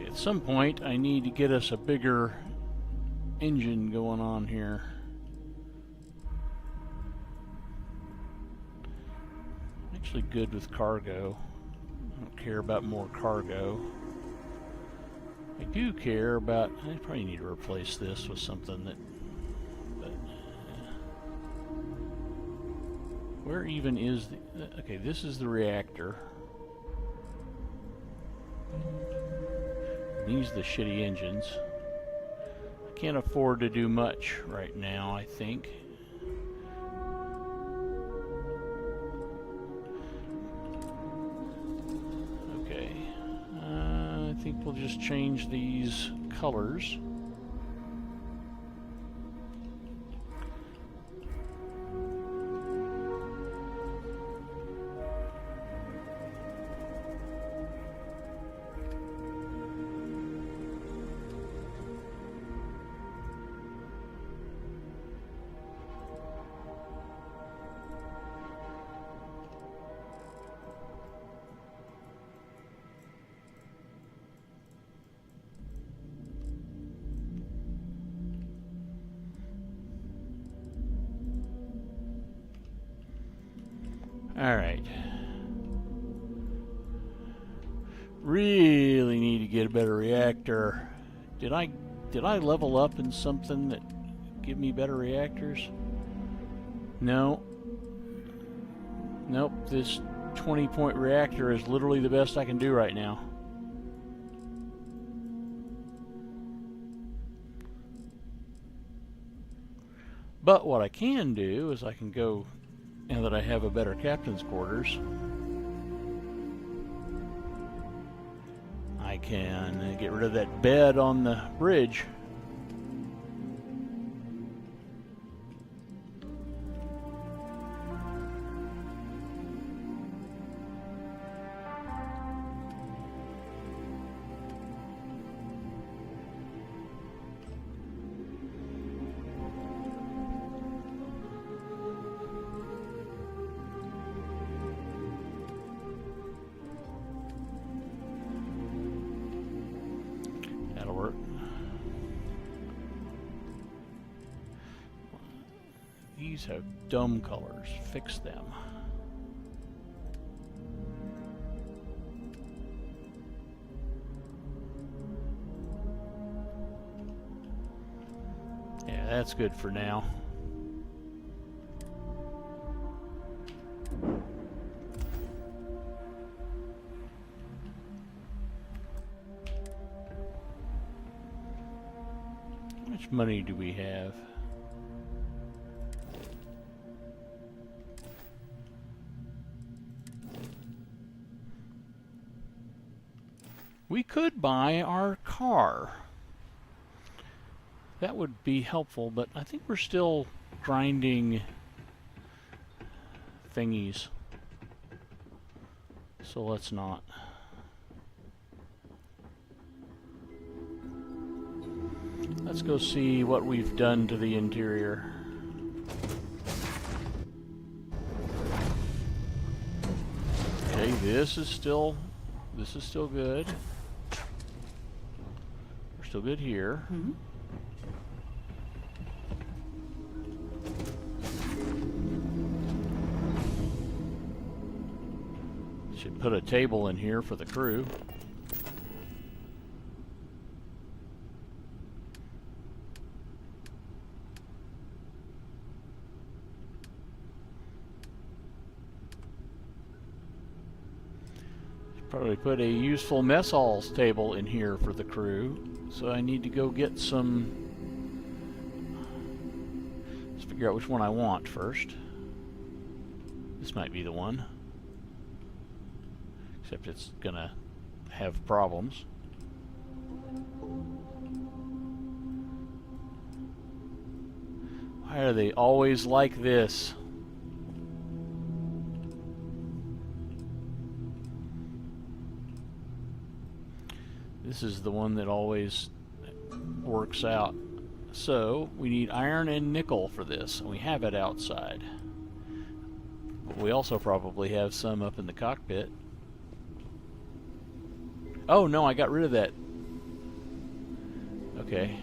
At some point, I need to get us a bigger engine going on here. I'm actually good with cargo. I don't care about more cargo. I do care about... I probably need to replace this with something that... But, where even is the... Okay, this is the reactor. These are the shitty engines. I can't afford to do much right now, I think. we'll just change these colors. Alright. Really need to get a better reactor. Did I level up in something that give me better reactors? No. Nope, this 20-point reactor is literally the best I can do right now. But what I can do is I can go, now that I have a better captain's quarters, I can get rid of that bed on the bridge. That'll work. These have dumb colors. Fix them. Yeah, that's good for now. How much money do we have? We could buy our car. That would be helpful, but I think we're still grinding thingies. So let's not. Let's go see what we've done to the interior. Okay, this is still good. We're still good here. Mm-hmm. Should put a table in here for the crew. Probably put a useful mess halls table in here for the crew. So I need to go get some. Let's figure out which one I want first. This might be the one. Except it's gonna have problems. Why are they always like this? This is the one that always works out. So we need iron and nickel for this, and we have it outside. But we also probably have some up in the cockpit. Oh no, I got rid of that. Okay,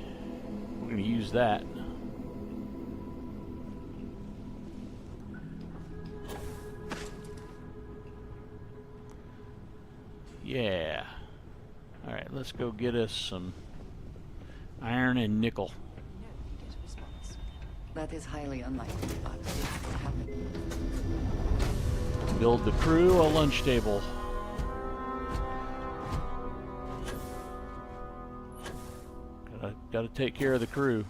we're going to use that. Yeah. Alright, let's go get us some iron and nickel. That is highly unlikely, but it will happen. Build the crew a lunch table. Gotta take care of the crew.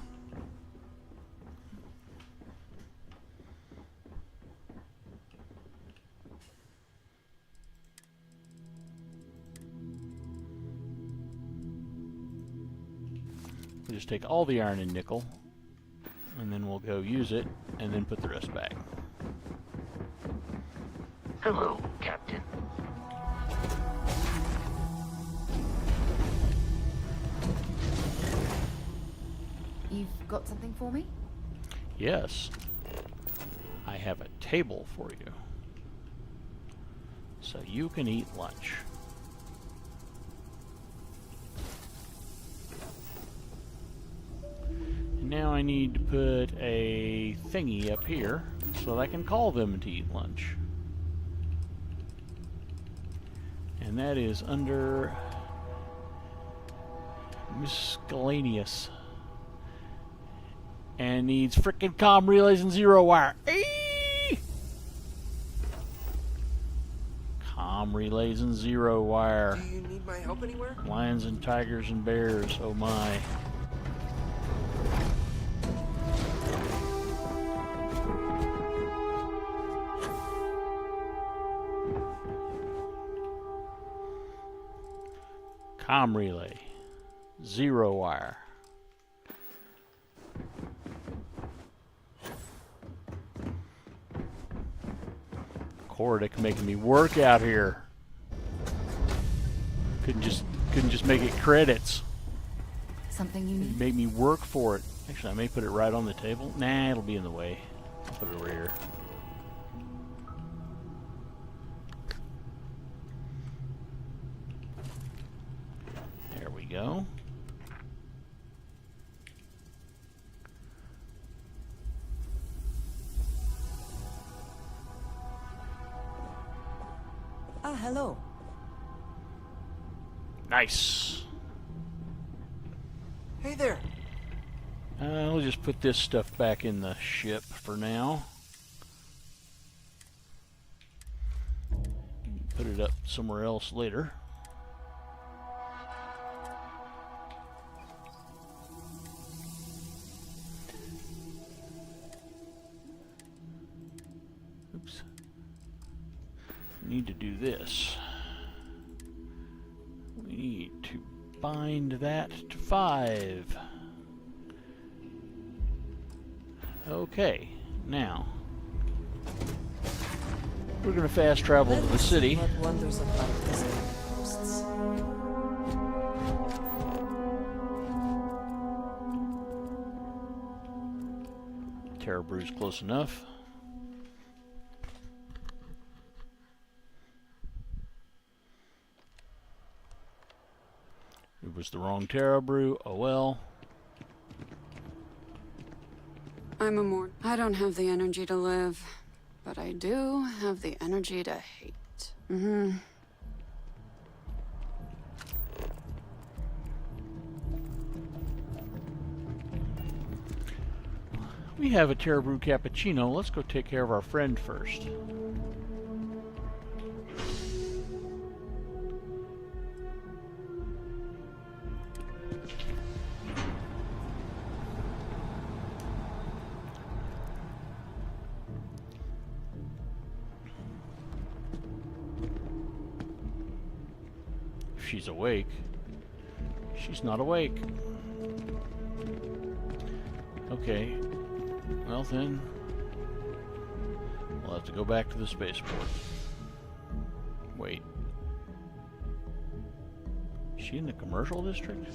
just take all the iron and nickel, and then we'll go use it, and then put the rest back. Hello, Captain. You've got something for me? Yes. I have a table for you. So you can eat lunch. And now I need to put a thingy up here so that I can call them to eat lunch. And that is under miscellaneous. And needs frickin' comm relays and zero wire. Eee! Comm relays and zero wire. Do you need my help anywhere? Lions and tigers and bears. Oh my. Comm relay. Zero wire. Cordic making me work out here. Couldn't just make it credits. Something you need? Make me work for it. Actually, I may put it right on the table. Nah, it'll be in the way. I'll put it over here. There we go. Ah, hello. Nice. Hey there. We'll just put this stuff back in the ship for now. Put it up somewhere else later. Oops. Need to do this. We need to bind that to 5. Okay, now we're going to fast travel to the city. What wonders of life this boasts. Terra Brew's close enough. It was the wrong Terra Brew. Oh well. I'm a mortal. I don't have the energy to live, but I do have the energy to hate. We have a Terra Brew cappuccino. Let's go take care of our friend first. She's awake. She's not awake. Okay. Well then, we'll have to go back to the spaceport. Wait. Is she in the commercial district?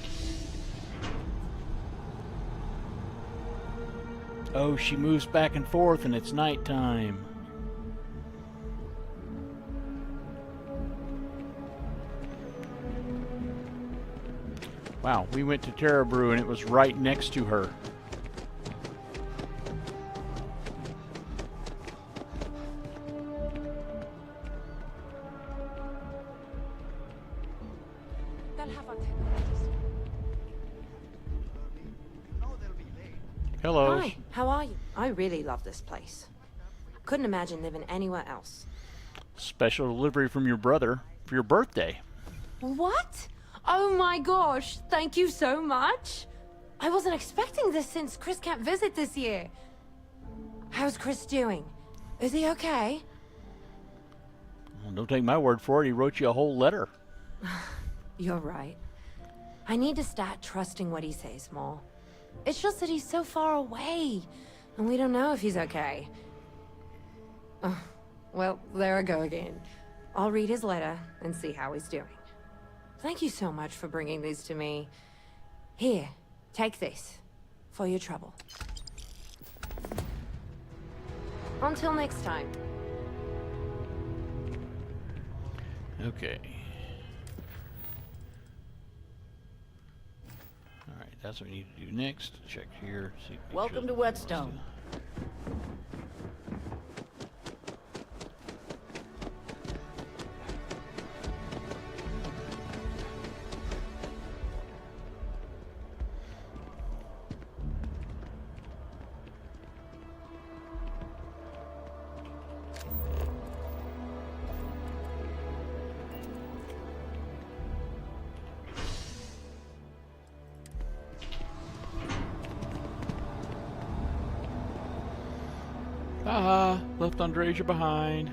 Oh, she moves back and forth and it's nighttime. Wow, we went to Terra Brew and it was right next to her. Hello. Hi, how are you? I really love this place. Couldn't imagine living anywhere else. Special delivery from your brother for your birthday. What? Oh my gosh, thank you so much. I wasn't expecting this since Chris can't visit this year. How's Chris doing? Is he okay? Well, don't take my word for it. He wrote you a whole letter. You're right. I need to start trusting what he says more. It's just that he's so far away, and we don't know if he's okay. Oh, well, there I go again. I'll read his letter and see how he's doing. Thank you so much for bringing these to me. Here, take this, for your trouble. Until next time. Okay. Alright, that's what we need to do next. Check here. See, Welcome to Whetstone. Left Andreja behind.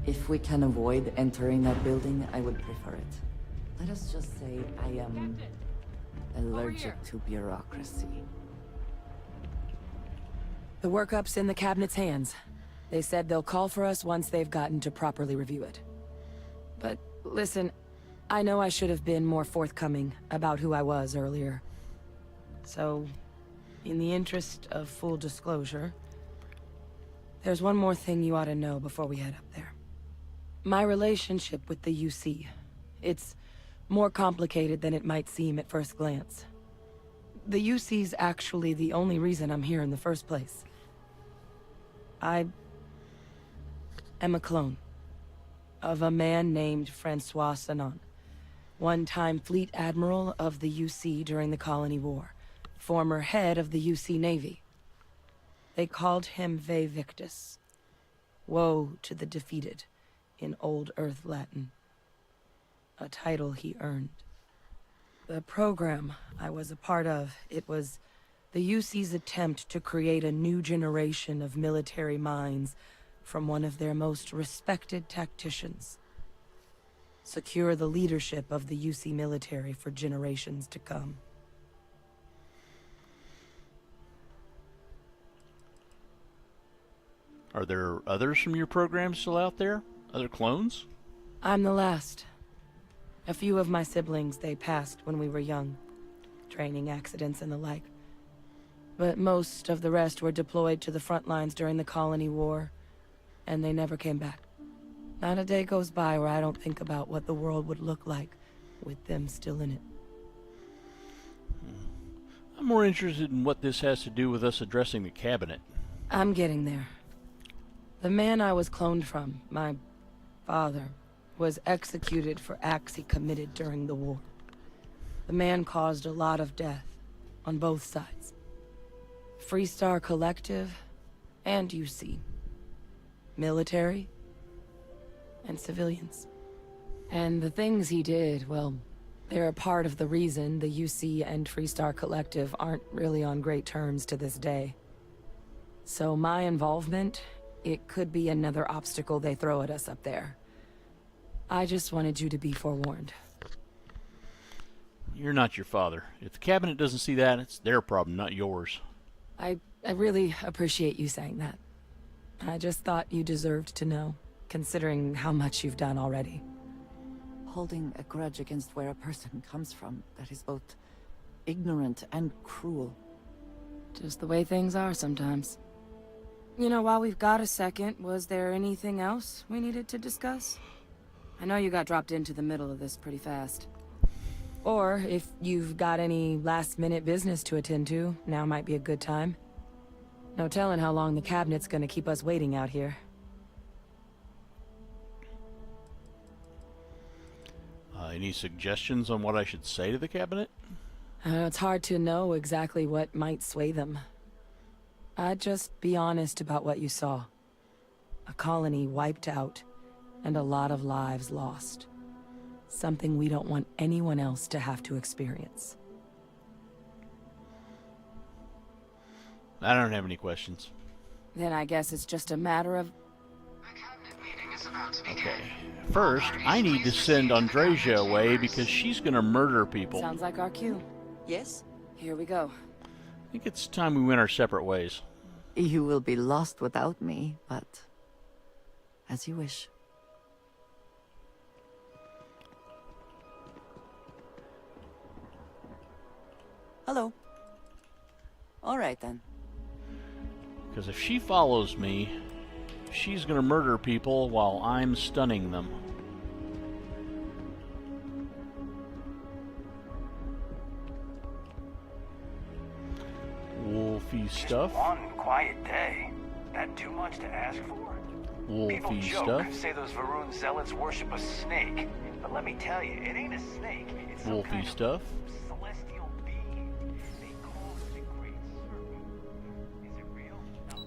If we can avoid entering that building, I would prefer it. Let us just say I am allergic to bureaucracy. The workup's in the cabinet's hands. They said they'll call for us once they've gotten to properly review it. But listen, I know I should have been more forthcoming about who I was earlier. So, in the interest of full disclosure, there's one more thing you ought to know before we head up there. My relationship with the UC. It's more complicated than it might seem at first glance. The UC's actually the only reason I'm here in the first place. I am a clone of a man named Francois Sanon, one-time fleet admiral of the UC during the Colony War, former head of the UC Navy. They called him Ve Victus, woe to the defeated, in Old Earth Latin, a title he earned. The program I was a part of, it was the UC's attempt to create a new generation of military minds from one of their most respected tacticians. Secure the leadership of the UC military for generations to come. Are there others from your program still out there? Other clones? I'm the last. A few of my siblings, they passed when we were young. Training accidents and the like. But most of the rest were deployed to the front lines during the Colony War, and they never came back. Not a day goes by where I don't think about what the world would look like with them still in it. I'm more interested in what this has to do with us addressing the cabinet. I'm getting there. The man I was cloned from, my father, was executed for acts he committed during the war. The man caused a lot of death, on both sides. Freestar Collective, and UC. Military, and civilians. And the things he did, well, they're a part of the reason the UC and Freestar Collective aren't really on great terms to this day. So my involvement, it could be another obstacle they throw at us up there. I just wanted you to be forewarned. You're not your father. If the cabinet doesn't see that, it's their problem, not yours. I really appreciate you saying that. I just thought you deserved to know, considering how much you've done already. Holding a grudge against where a person comes from, that is both ignorant and cruel. Just the way things are sometimes. You know, while we've got a second, was there anything else we needed to discuss? I know you got dropped into the middle of this pretty fast. Or, if you've got any last-minute business to attend to, now might be a good time. No telling how long the cabinet's gonna keep us waiting out here. Any suggestions on what I should say to the cabinet? It's hard to know exactly what might sway them. I'd just be honest about what you saw. A colony wiped out, and a lot of lives lost. Something we don't want anyone else to have to experience. I don't have any questions. Then I guess it's just a matter of... Okay. First, I need to send Andreja away because she's gonna murder people. Sounds like our cue. Yes? Here we go. I think it's time we went our separate ways. You will be lost without me, but as you wish. Hello. All right, then. Because if she follows me, she's gonna murder people while I'm stunning them. Wolfy stuff. One quiet day. That too much to ask for? People Wolfy joke, stuff. say those Varun zealots worship a snake. But let me tell you, it ain't a snake. It's some Wolfy kind stuff. of celestial being. They call it the Great Serpent. Is it real? No.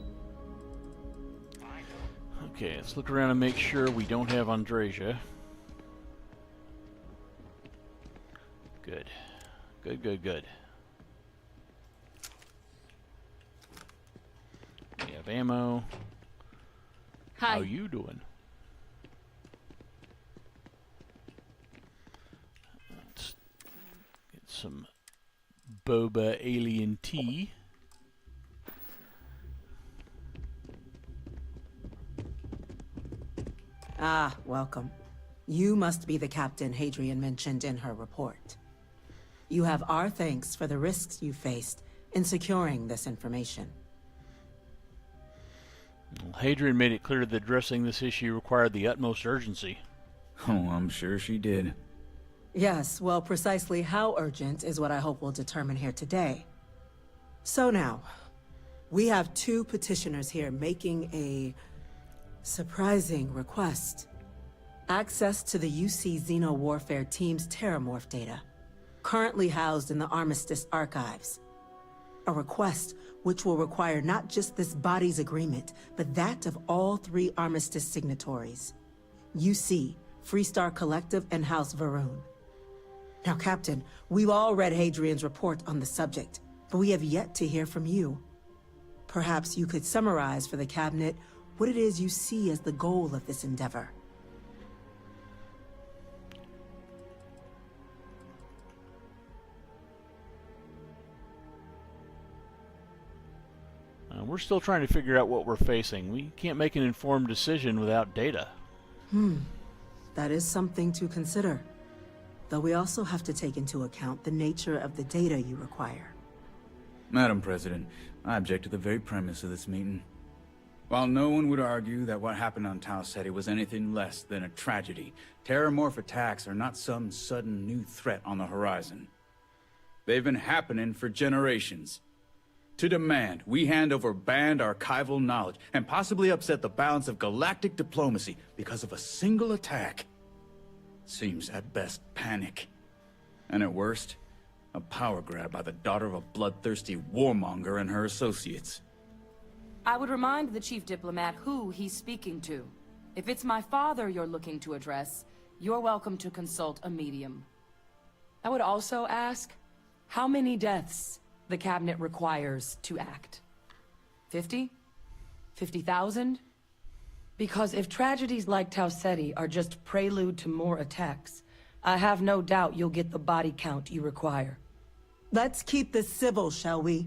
Okay, let's look around and make sure we don't have Andreja. Good. Good, good, good. We have ammo. Hi. How you doing? Let's get some boba alien tea. Ah, welcome. You must be the captain Hadrian mentioned in her report. You have our thanks for the risks you faced in securing this information. Well, Hadrian made it clear that addressing this issue required the utmost urgency. Oh, I'm sure she did. Yes, well, precisely how urgent is what I hope we'll determine here today. So now, we have two petitioners here making a surprising request. Access to the UC Xeno Warfare Team's Terramorph data, currently housed in the Armistice archives. A request which will require not just this body's agreement, but that of all three Armistice signatories. UC, Freestar Collective, and House Varun. Now, Captain, we've all read Hadrian's report on the subject, but we have yet to hear from you. Perhaps you could summarize for the Cabinet what it is you see as the goal of this endeavor. We're still trying to figure out what we're facing. We can't make an informed decision without data. That is something to consider. Though we also have to take into account the nature of the data you require. Madam President, I object to the very premise of this meeting. While no one would argue that what happened on Tau Ceti was anything less than a tragedy, Terramorph attacks are not some sudden new threat on the horizon. They've been happening for generations. To demand we hand over banned archival knowledge and possibly upset the balance of galactic diplomacy because of a single attack seems at best panic. And at worst, a power grab by the daughter of a bloodthirsty warmonger and her associates. I would remind the chief diplomat who he's speaking to. If it's my father you're looking to address, you're welcome to consult a medium. I would also ask, how many deaths the Cabinet requires to act? 50? 50,000? Because if tragedies like Tau Ceti are just prelude to more attacks, I have no doubt you'll get the body count you require. Let's keep this civil, shall we?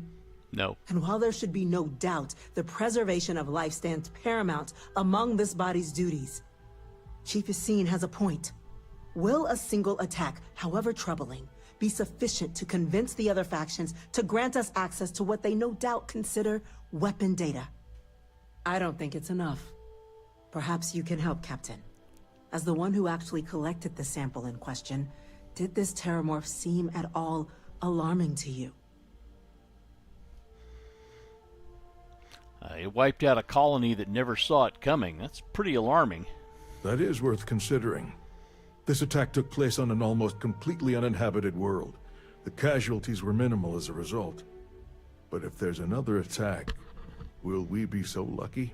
No. And while there should be no doubt, the preservation of life stands paramount among this body's duties. Chief Yassine has a point. Will a single attack, however troubling, be sufficient to convince the other factions to grant us access to what they no doubt consider weapon data? I don't think it's enough. Perhaps you can help, Captain. As the one who actually collected the sample in question, did this Terramorph seem at all alarming to you? It wiped out a colony that never saw it coming. That's pretty alarming. That is worth considering. This attack took place on an almost completely uninhabited world. The casualties were minimal as a result. But if there's another attack, will we be so lucky?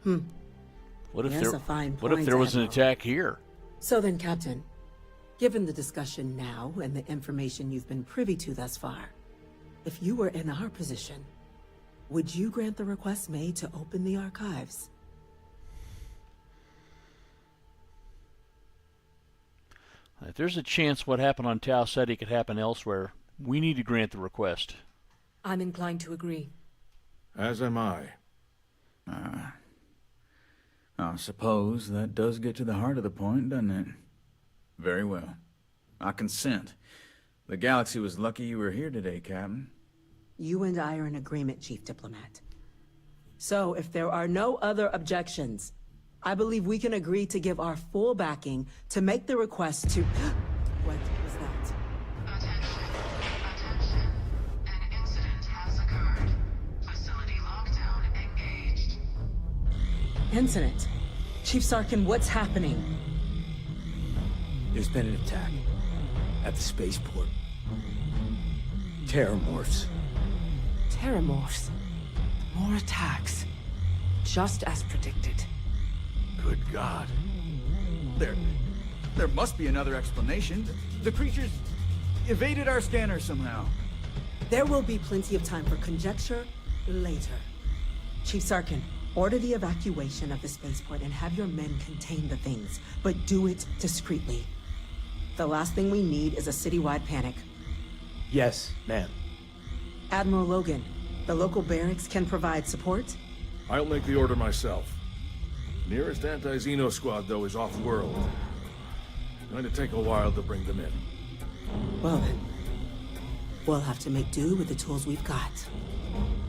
What if Yes, a fine what if point, there was an Admiral. attack here? So then, Captain, Given the discussion now and the information you've been privy to thus far, if you were in our position, would you grant the request made to open the archives? If there's a chance what happened on Tau Ceti could happen elsewhere, we need to grant the request. I'm inclined to agree. As am I. I suppose that does get to the heart of the point, doesn't it? Very well. I consent. The galaxy was lucky you were here today, Captain. You and I are in agreement, Chief Diplomat. So, if there are no other objections, I believe we can agree to give our full backing to make the request to... What was that? Attention. An incident has occurred. Facility lockdown engaged. Incident? Chief Sarkin, what's happening? There's been an attack at the spaceport. Terramorphs. Terramorphs. More attacks. Just as predicted. Good God. There must be another explanation. The creatures evaded our scanner somehow. There will be plenty of time for conjecture later. Chief Sarkin, order the evacuation of the spaceport and have your men contain the things, but do it discreetly. The last thing we need is a citywide panic. Yes, ma'am. Admiral Logan, the local barracks can provide support? I'll make the order myself. Nearest anti-Xeno squad, though, is off-world. Going to take a while to bring them in. Well then, we'll have to make do with the tools we've got.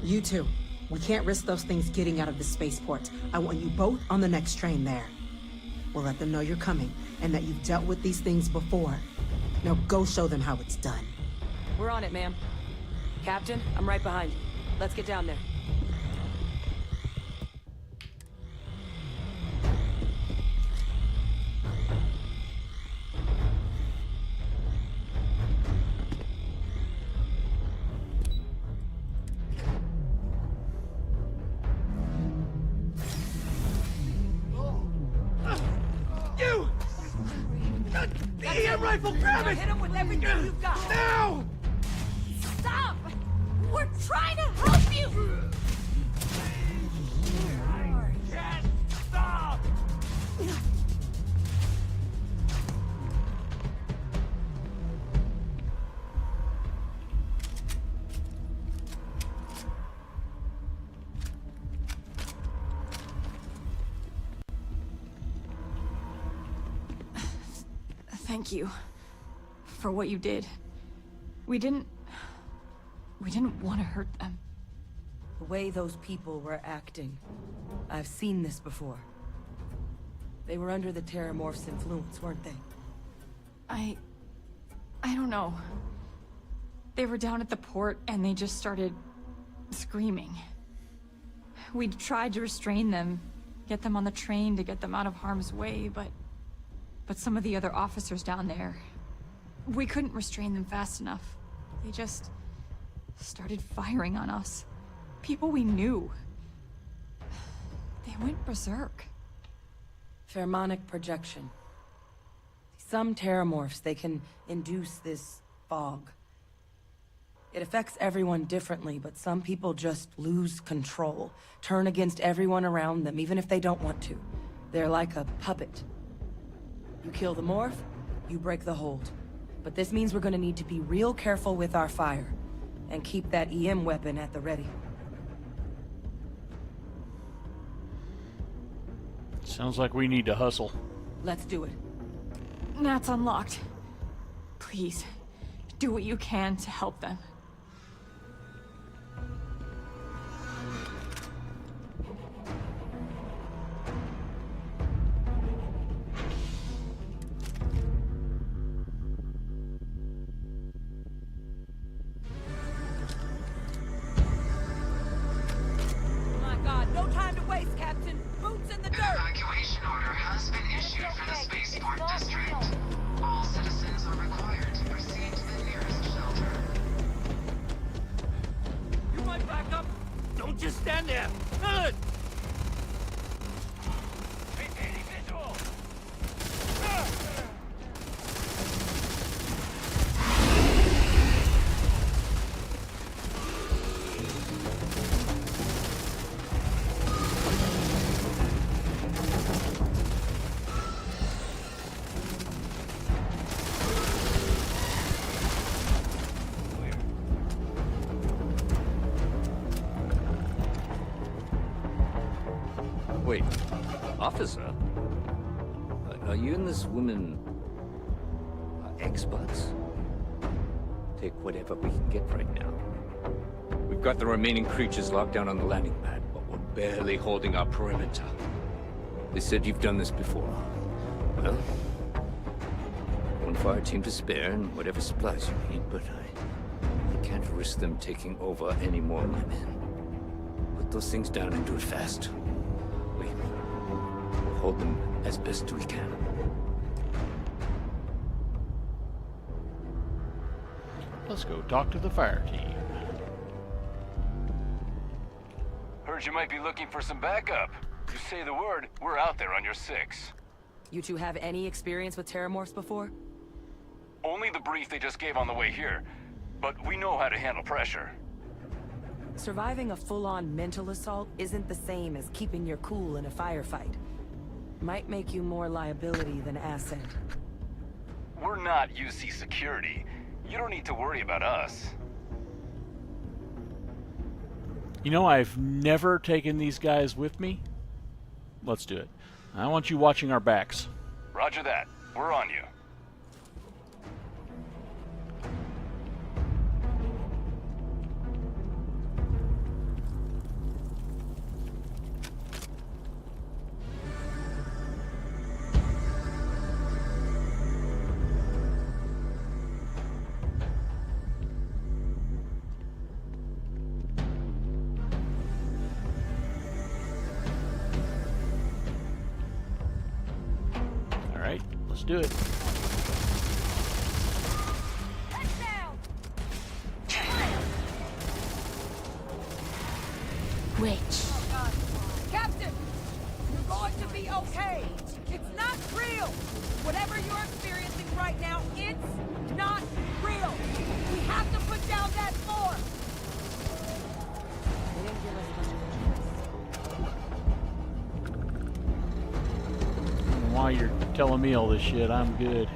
You two, we can't risk those things getting out of the spaceport. I want you both on the next train there. We'll let them know you're coming, and that you've dealt with these things before. Now go show them how it's done. We're on it, ma'am. Captain, I'm right behind you. Let's get down there. You! The EM rifle, grab it! Hit him with everything you've got! Now! Stop! We're trying to help you! I can't stop! Thank you for what you did. We didn't want to hurt them. The way those people were acting, I've seen this before. They were under the Terramorph's influence, weren't they? I don't know. They were down at the port and they just started screaming. We tried to restrain them, get them on the train to get them out of harm's way, but some of the other officers down there, we couldn't restrain them fast enough. They just started firing on us. People we knew. They went berserk. Pheromonic projection. Some Terramorphs, they can induce this fog. It affects everyone differently, but some people just lose control, turn against everyone around them, even if they don't want to. They're like a puppet. You kill the morph, you break the hold. But this means we're gonna need to be real careful with our fire, and keep that EM weapon at the ready. Sounds like we need to hustle. Let's do it. Nat's unlocked. Please, do what you can to help them. My God, no time to waste, Captain! Boots in the dirt! Evacuation order has been issued for the spaceport district. All citizens are required to proceed to the nearest shelter. You might back up. Don't just stand there. Good. Maintaining visual. Wait, officer? Are you and this woman experts? Take whatever we can get right now. We've got the remaining creatures locked down on the landing pad, but we're barely holding our perimeter. They said you've done this before. Well, one fire team to spare and whatever supplies you need, but I can't risk them taking over any more of my men. Put those things down and do it fast. We'll hold them as best we can. Let's go talk to the fire team. Heard you might be looking for some backup. You say the word, we're out there on your 6. You two have any experience with terramorphs before? Only the brief they just gave on the way here. But we know how to handle pressure. Surviving a full-on mental assault isn't the same as keeping your cool in a firefight. Might make you more liability than asset. We're not UC security. You don't need to worry about us. You know, I've never taken these guys with me. Let's do it. I want you watching our backs. Roger that. We're on you. Let's do it. Witch. Captain, you're going to be okay. It's not real. Whatever you're experiencing right now, it's not real. We have to put down that force. Why you're telling me all this shit, I'm good.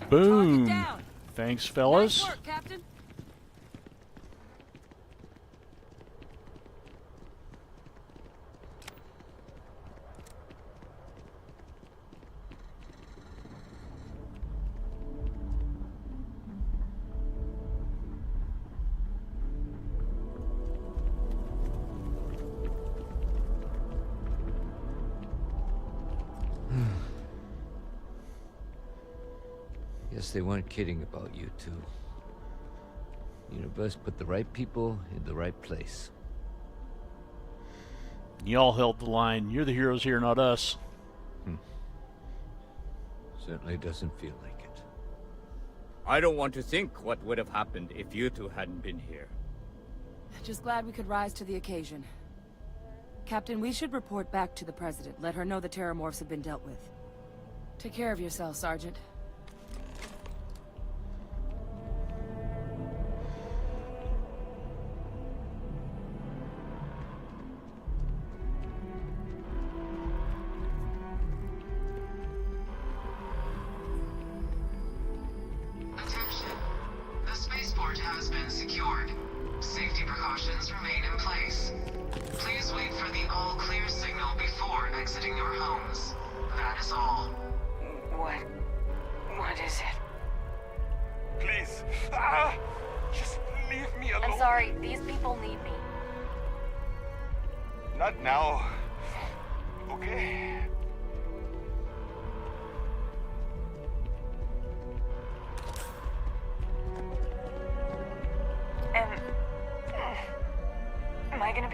Boom. Thanks, fellas. Nice work, Captain. Guess they weren't kidding about you two. Universe put the right people in the right place. Y'all held the line. You're the heroes here, not us. Certainly doesn't feel like it. I don't want to think what would have happened if you two hadn't been here. Just glad we could rise to the occasion. Captain, we should report back to the President. Let her know the terramorphs have been dealt with. Take care of yourself, Sergeant. Has been secured. Safety precautions remain in place. Please wait for the all-clear signal before exiting your homes. That is all. What is it? Please. Just leave me alone. I'm sorry, these people need me. Not now. Okay?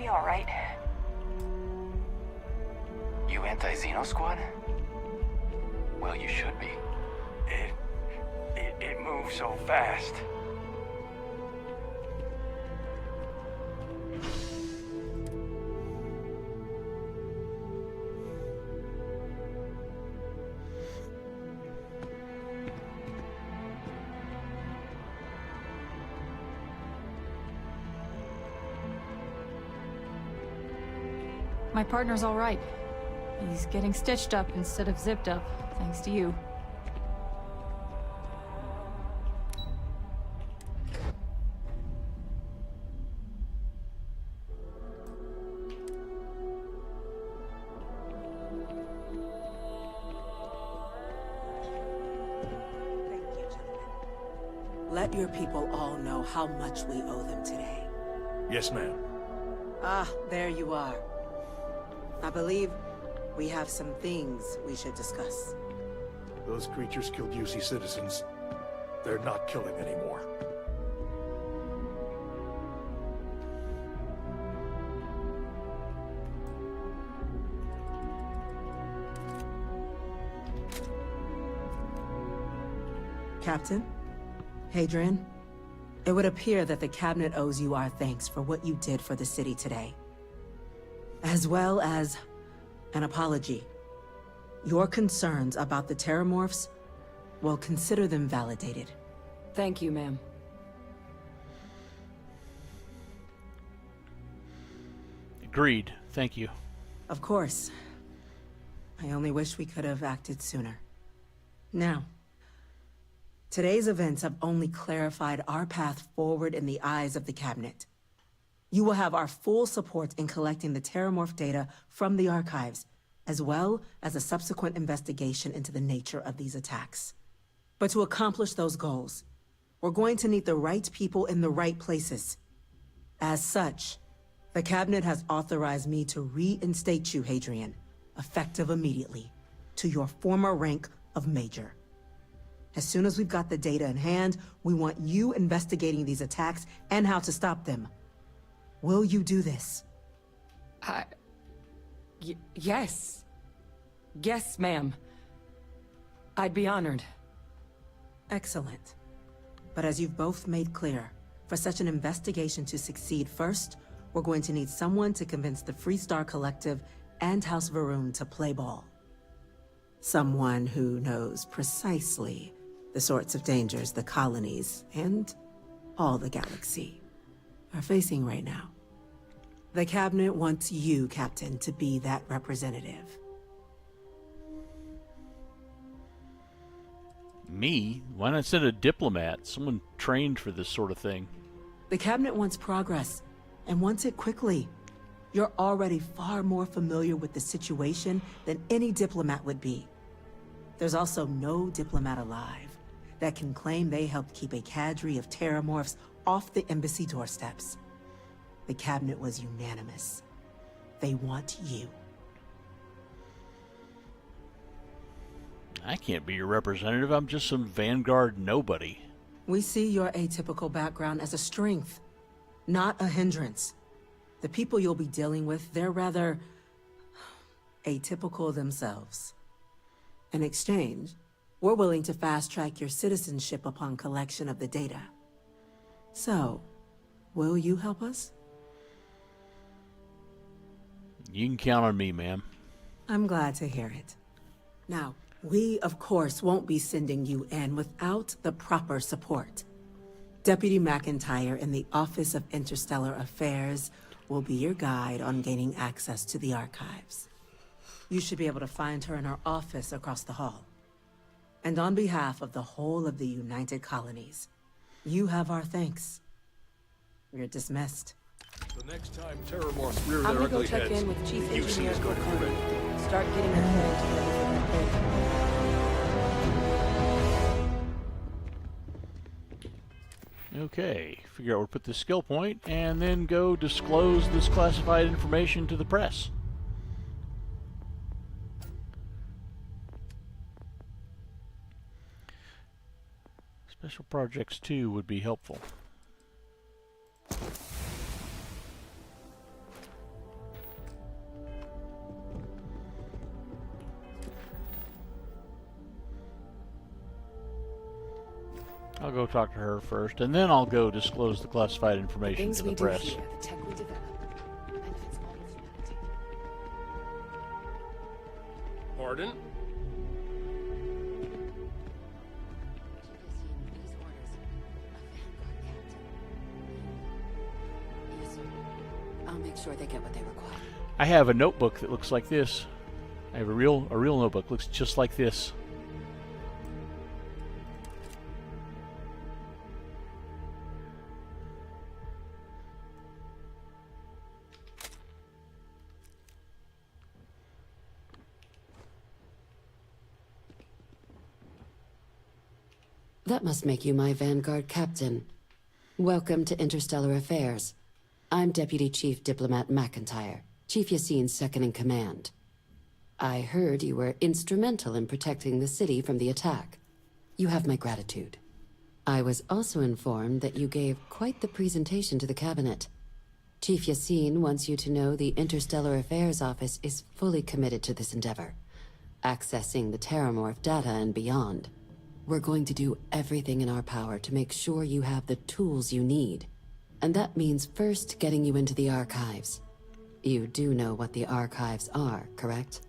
be alright. You anti-Xeno squad? Well, you should be. It moves so fast. My partner's all right. He's getting stitched up instead of zipped up, thanks to you. Let your people all know how much we owe them today. Yes, ma'am. Ah, there you are. I believe we have some things we should discuss. Those creatures killed UC citizens. They're not killing anymore. Captain? Hadrian? It would appear that the Cabinet owes you our thanks for what you did for the city today. As well as an apology. Your concerns about the Terramorphs, well, consider them validated. Thank you, ma'am. Agreed. Thank you. Of course. I only wish we could have acted sooner. Now, today's events have only clarified our path forward in the eyes of the Cabinet. You will have our full support in collecting the Terramorph data from the archives, as well as a subsequent investigation into the nature of these attacks. But to accomplish those goals, we're going to need the right people in the right places. As such, the Cabinet has authorized me to reinstate you, Hadrian, effective immediately, to your former rank of Major. As soon as we've got the data in hand, we want you investigating these attacks and how to stop them. Will you do this? Yes. Yes, ma'am. I'd be honored. Excellent. But as you've both made clear, for such an investigation to succeed first, we're going to need someone to convince the Freestar Collective and House Varun to play ball. Someone who knows precisely the sorts of dangers the colonies and all the galaxy are facing right now. The Cabinet wants you, Captain, to be that representative. Me? Why not send a diplomat? Someone trained for this sort of thing. The Cabinet wants progress, and wants it quickly. You're already far more familiar with the situation than any diplomat would be. There's also no diplomat alive that can claim they helped keep a cadre of Terramorphs off the embassy doorsteps. The Cabinet was unanimous. They want you. I can't be your representative. I'm just some Vanguard nobody. We see your atypical background as a strength, not a hindrance. The people you'll be dealing with, they're rather atypical themselves. In exchange, we're willing to fast-track your citizenship upon collection of the data. So, will you help us? You can count on me, ma'am. I'm glad to hear it. Now, we, of course, won't be sending you in without the proper support. Deputy McIntyre in the Office of Interstellar Affairs will be your guide on gaining access to the archives. You should be able to find her in her office across the hall. And on behalf of the whole of the United Colonies, you have our thanks. You're dismissed. The next time Terramorphs rear I'm their gonna go ugly check heads, in with Chief UC Engineer is going to be ready. Start getting your plan together. Okay, figure out where to put the skill point, and then go disclose this classified information to the press. Special Projects 2 would be helpful. I'll go talk to her first, and then I'll go disclose the classified information to the press. The tech we develop, benefits all of humanity. Pardon? Yes, sir. I'll make sure they get what they require. I have a notebook that looks like this. I have a real notebook, looks just like this. That must make you my Vanguard captain. Welcome to Interstellar Affairs. I'm Deputy Chief Diplomat McIntyre, Chief Yassine's second-in-command. I heard you were instrumental in protecting the city from the attack. You have my gratitude. I was also informed that you gave quite the presentation to the cabinet. Chief Yassine wants you to know the Interstellar Affairs Office is fully committed to this endeavor, accessing the Terramorph data and beyond. We're going to do everything in our power to make sure you have the tools you need. And that means first getting you into the archives. You do know what the archives are, correct?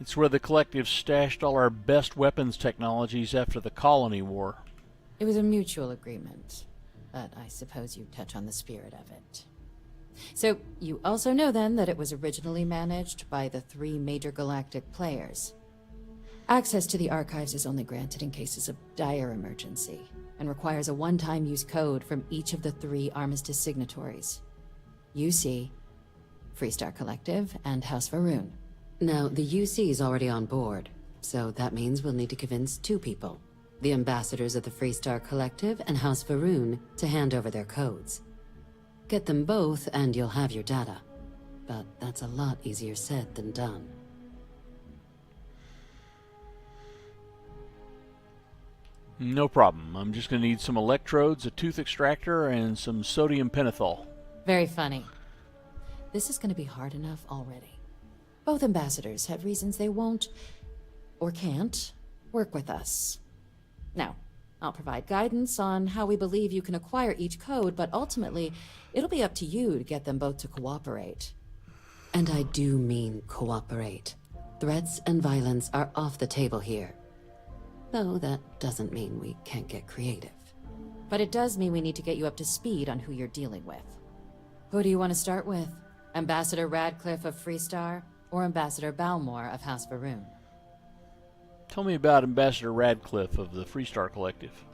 It's where the Collective stashed all our best weapons technologies after the Colony War. It was a mutual agreement, but I suppose you touch on the spirit of it. So, you also know then that it was originally managed by the 3 major galactic players. Access to the archives is only granted in cases of dire emergency, and requires a one-time use code from each of the 3 Armistice signatories. UC, Freestar Collective, and House Varun. Now, the UC is already on board, so that means we'll need to convince 2 people. The ambassadors of the Freestar Collective and House Varun to hand over their codes. Get them both and you'll have your data. But that's a lot easier said than done. No problem. I'm just going to need some electrodes, a tooth extractor, and some sodium pentothal. Very funny. This is going to be hard enough already. Both ambassadors have reasons they won't, or can't, work with us. Now, I'll provide guidance on how we believe you can acquire each code, but ultimately, it'll be up to you to get them both to cooperate. And I do mean cooperate. Threats and violence are off the table here. Though that doesn't mean we can't get creative. But it does mean we need to get you up to speed on who you're dealing with. Who do you want to start with? Ambassador Radcliffe of Freestar, or Ambassador Balmore of House Varun? Tell me about Ambassador Radcliffe of the Freestar Collective.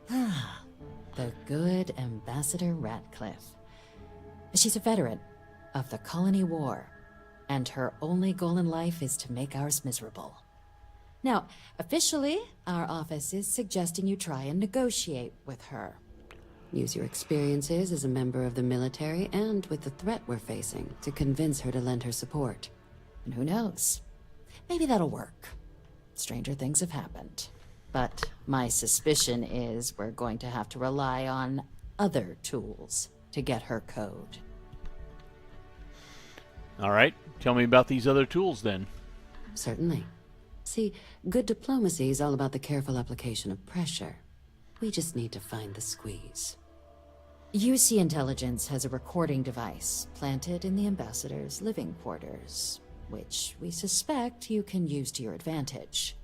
The good Ambassador Radcliffe. She's a veteran of the Colony War, and her only goal in life is to make ours miserable. Now, officially, our office is suggesting you try and negotiate with her. Use your experiences as a member of the military and with the threat we're facing to convince her to lend her support. And who knows? Maybe that'll work. Stranger things have happened. But my suspicion is we're going to have to rely on other tools to get her code. All right. Tell me about these other tools, then. Certainly. See, good diplomacy is all about the careful application of pressure. We just need to find the squeeze. UC Intelligence has a recording device planted in the ambassador's living quarters, which we suspect you can use to your advantage.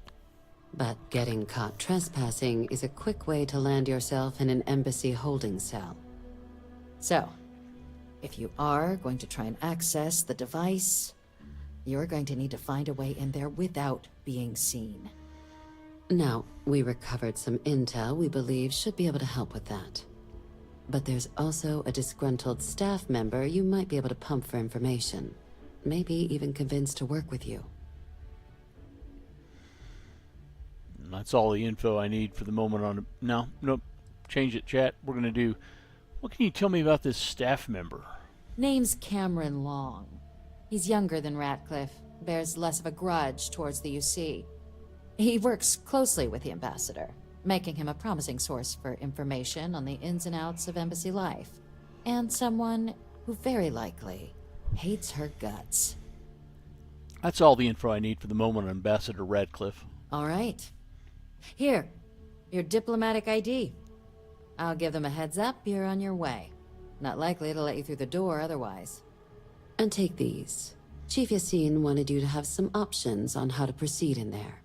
But getting caught trespassing is a quick way to land yourself in an embassy holding cell. So, if you are going to try and access the device, you're going to need to find a way in there without being seen. Now, we recovered some intel we believe should be able to help with that. But there's also a disgruntled staff member you might be able to pump for information. Maybe even convince to work with you. That's all the info I need for the moment on... No, nope. Change it, chat. We're going to do... What can you tell me about this staff member? Name's Cameron Long. He's younger than Ratcliffe, bears less of a grudge towards the UC. He works closely with the ambassador, making him a promising source for information on the ins and outs of embassy life, and someone who very likely hates her guts. That's all the info I need for the moment on Ambassador Radcliffe. All right. Here, Your diplomatic ID. I'll give them a heads up, you're on your way. Not likely to let you through the door otherwise. And take these. Chief Yassine wanted you to have some options on how to proceed in there.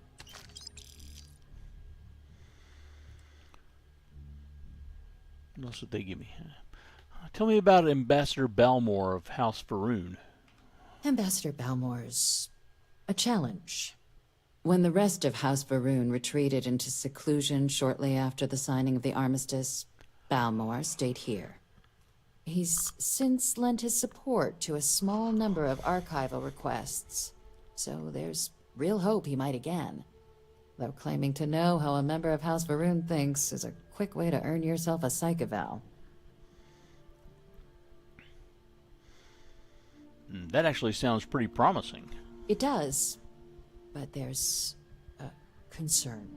What else did they give me? Tell me about Ambassador Balmore of House Faroon. Ambassador Balmore's a challenge. When the rest of House Faroon retreated into seclusion shortly after the signing of the armistice, Balmore stayed here. He's since lent his support to a small number of archival requests, so there's real hope he might again. Though claiming to know how a member of House Faroon thinks is a quick way to earn yourself a psych eval. That actually sounds pretty promising. It does, but there's a concern.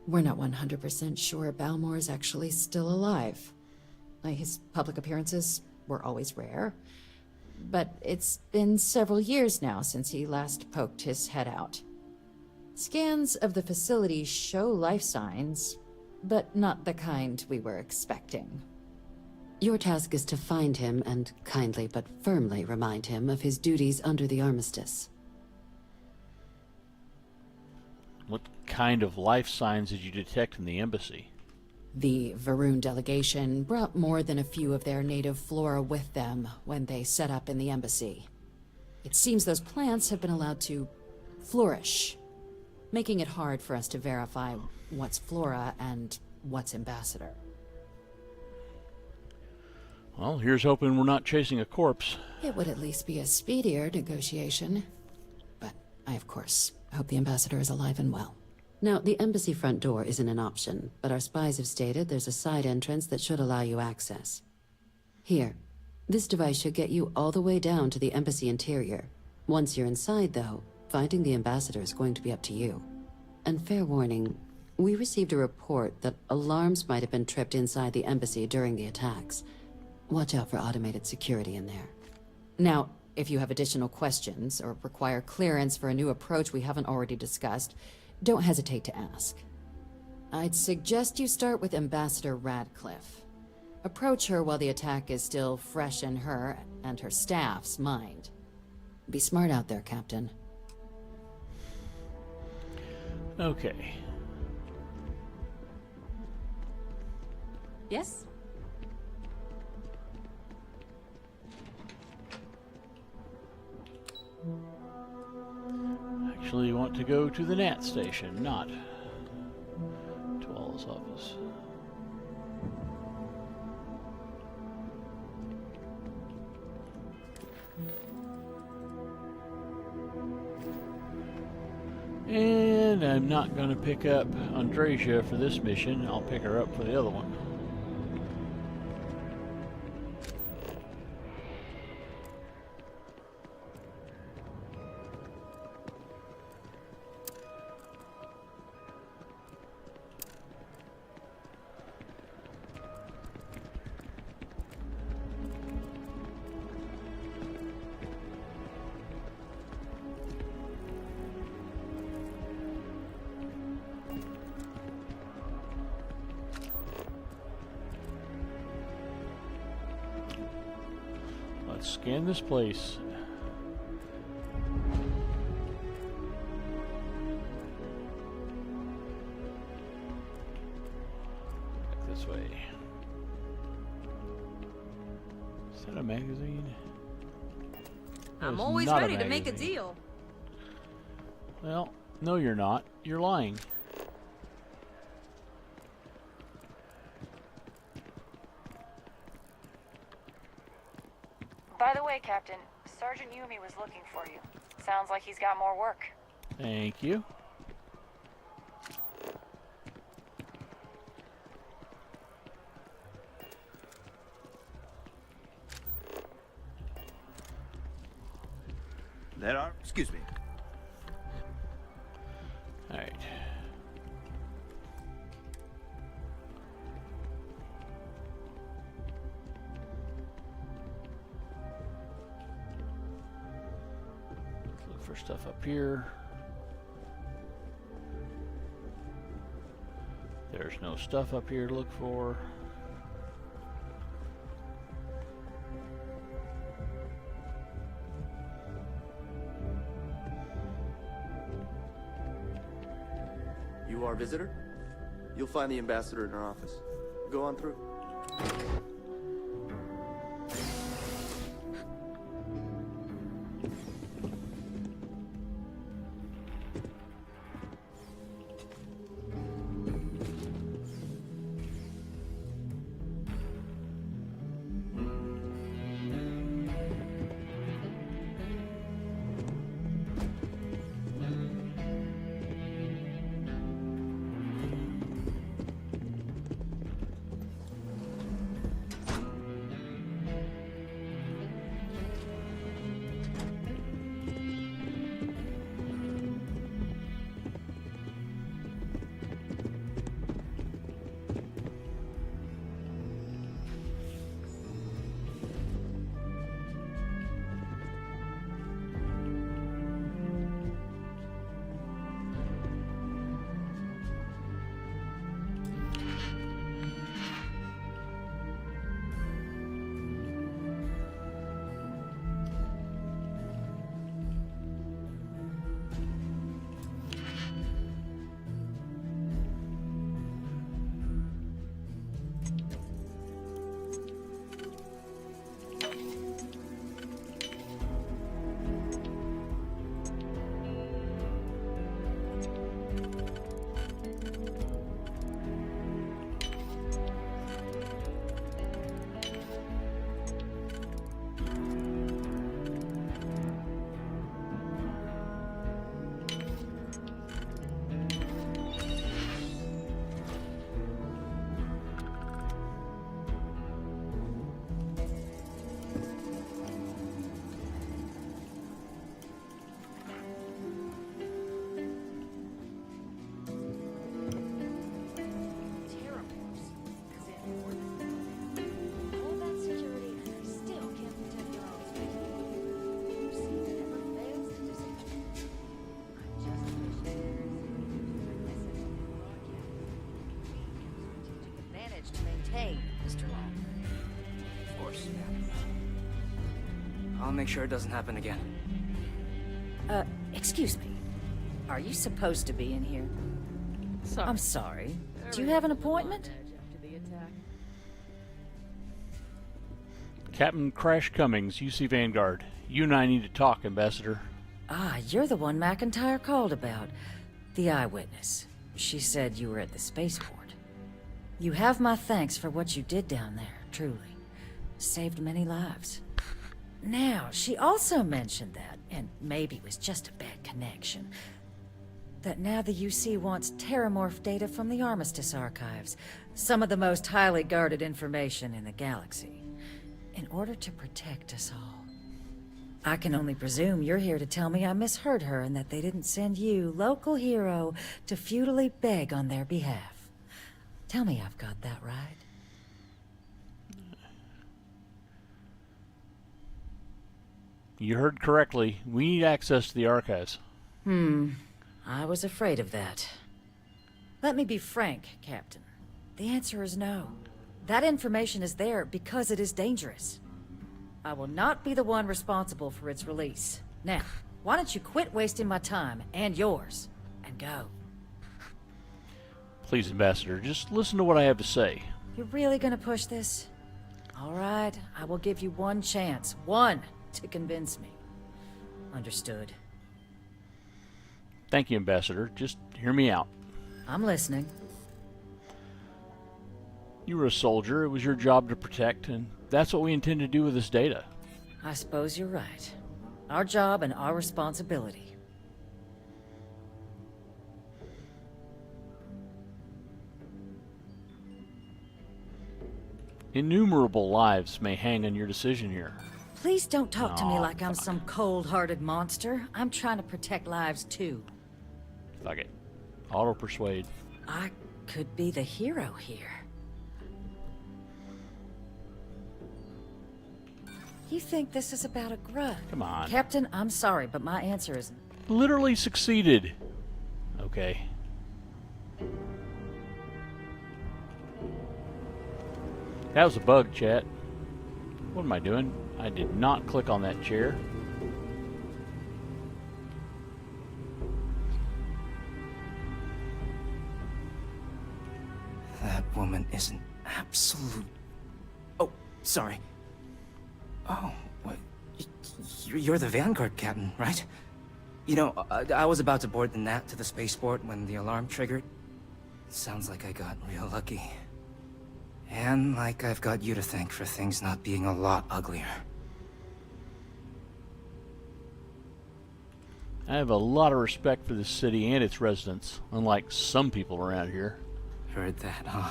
We're not 100% sure Balmore's actually still alive. His public appearances were always rare, but it's been several years now since he last poked his head out. Scans of the facility show life signs, but not the kind we were expecting. Your task is to find him and kindly but firmly remind him of his duties under the armistice. What kind of life signs did you detect in the embassy? The Varun delegation brought more than a few of their native flora with them when they set up in the embassy. It seems those plants have been allowed to flourish, making it hard for us to verify what's flora and what's ambassador. Well, here's hoping we're not chasing a corpse. It would at least be a speedier negotiation. But I, of course, hope the ambassador is alive and well. Now, the embassy front door isn't an option, but our spies have stated there's a side entrance that should allow you access. Here, this device should get you all the way down to the embassy interior. Once you're inside, though, finding the ambassador is going to be up to you. And fair warning, we received a report that alarms might have been tripped inside the embassy during the attacks. Watch out for automated security in there. Now, if you have additional questions or require clearance for a new approach we haven't already discussed, don't hesitate to ask. I'd suggest you start with Ambassador Radcliffe. Approach her while the attack is still fresh in her and her staff's mind. Be smart out there, Captain. Okay. Yes? Actually, you want to go to the Nat station, not to Wallace's office. And I'm not going to pick up Andresia for this mission. I'll pick her up for the other one. Let's scan this place. Back this way. Is that a magazine? That I'm is always not ready to make a magazine. deal. Well, no you're not. You're lying. By the way, Captain, Sergeant Yumi was looking for you. Sounds like he's got more work. Thank you. Excuse me. All right. Look for stuff up here. There's no stuff up here to look for. You our visitor? You'll find the ambassador in her office. Go on through. I'll make sure it doesn't happen again. Excuse me. Are you supposed to be in here? Sorry. I'm sorry. Do you have an appointment? Captain Crash Cummings, UC Vanguard. You and I need to talk, Ambassador. Ah, you're the one McIntyre called about. The eyewitness. She said you were at the spaceport. You have my thanks for what you did down there, truly. Saved many lives. Now, she also mentioned that, and maybe it was just a bad connection, that now the UC wants terramorph data from the Armistice archives, some of the most highly guarded information in the galaxy, in order to protect us all. I can only presume you're here to tell me I misheard her and that they didn't send you, local hero, to futilely beg on their behalf. Tell me I've got that right. You heard correctly. We need access to the archives. I was afraid of that. Let me be frank, Captain. The answer is no. That information is there because it is dangerous. I will not be the one responsible for its release. Now, why don't you quit wasting my time, and yours, and go? Please, Ambassador, just listen to what I have to say. You're really gonna push this? All right, I will give you one chance. One! To convince me. Understood. Thank you, Ambassador. Just hear me out. I'm listening. You were a soldier. It was your job to protect, and that's what we intend to do with this data. I suppose you're right. Our job and our responsibility. Innumerable lives may hang on your decision here. Please don't talk to me like I'm some cold-hearted monster. I'm trying to protect lives, too. Fuck it. Auto-persuade. I could be the hero here. You think this is about a grudge? Come on. Captain, I'm sorry, but my answer is... Literally succeeded. Okay. That was a bug, chat. What am I doing? I did not click on that chair. That woman is an absolute... Oh, sorry. Oh, what? You're the Vanguard captain, right? You know, I was about to board the Nat to the spaceport when the alarm triggered. Sounds like I got real lucky. And like I've got you to thank for things not being a lot uglier. I have a lot of respect for this city and its residents, unlike some people around here. Heard that, huh?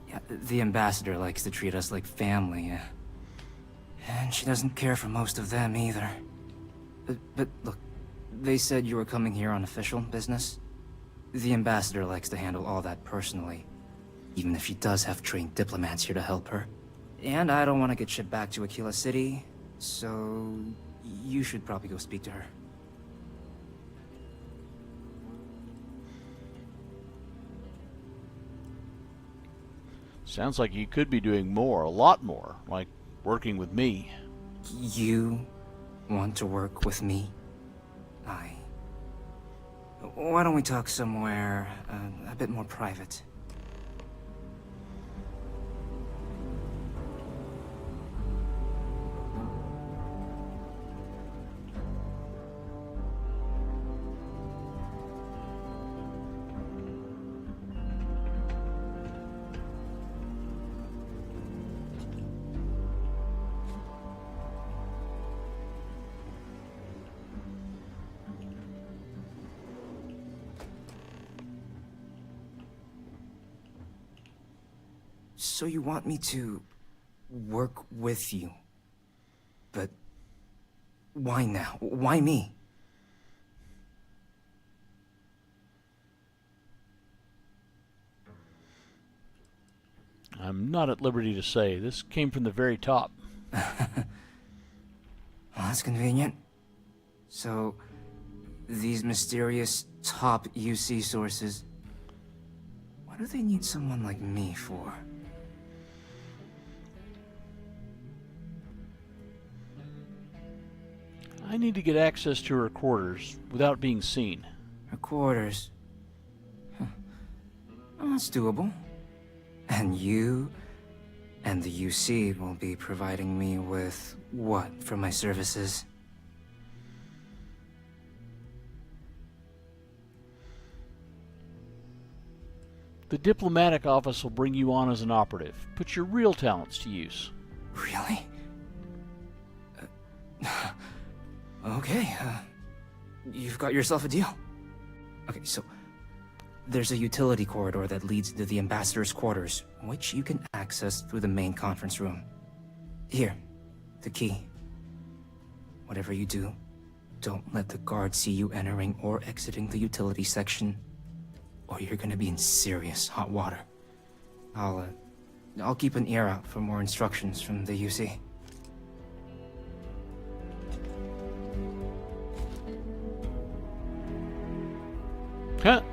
Yeah, the ambassador likes to treat us like family, yeah. And she doesn't care for most of them either. But look, they said you were coming here on official business. The ambassador likes to handle all that personally, even if she does have trained diplomats here to help her. And I don't want to get shipped back to Aquila City, so you should probably go speak to her. Sounds like you could be doing more, a lot more, like working with me. You want to work with me? Why don't we talk somewhere a bit more private? So you want me to work with you? But why now? Why me? I'm not at liberty to say. This came from the very top. Well, that's convenient. So, these mysterious top UC sources, what do they need someone like me for? I need to get access to her quarters without being seen. Her quarters? Huh. Well, that's doable. And you and the UC will be providing me with what for my services? The diplomatic office will bring you on as an operative. Put your real talents to use. Really? Okay, you've got yourself a deal. Okay, so there's a utility corridor that leads to the ambassador's quarters, which you can access through the main conference room. Here, the key. Whatever you do, don't let the guards see you entering or exiting the utility section, or you're gonna be in serious hot water. I'll keep an ear out for more instructions from the UC. Huh?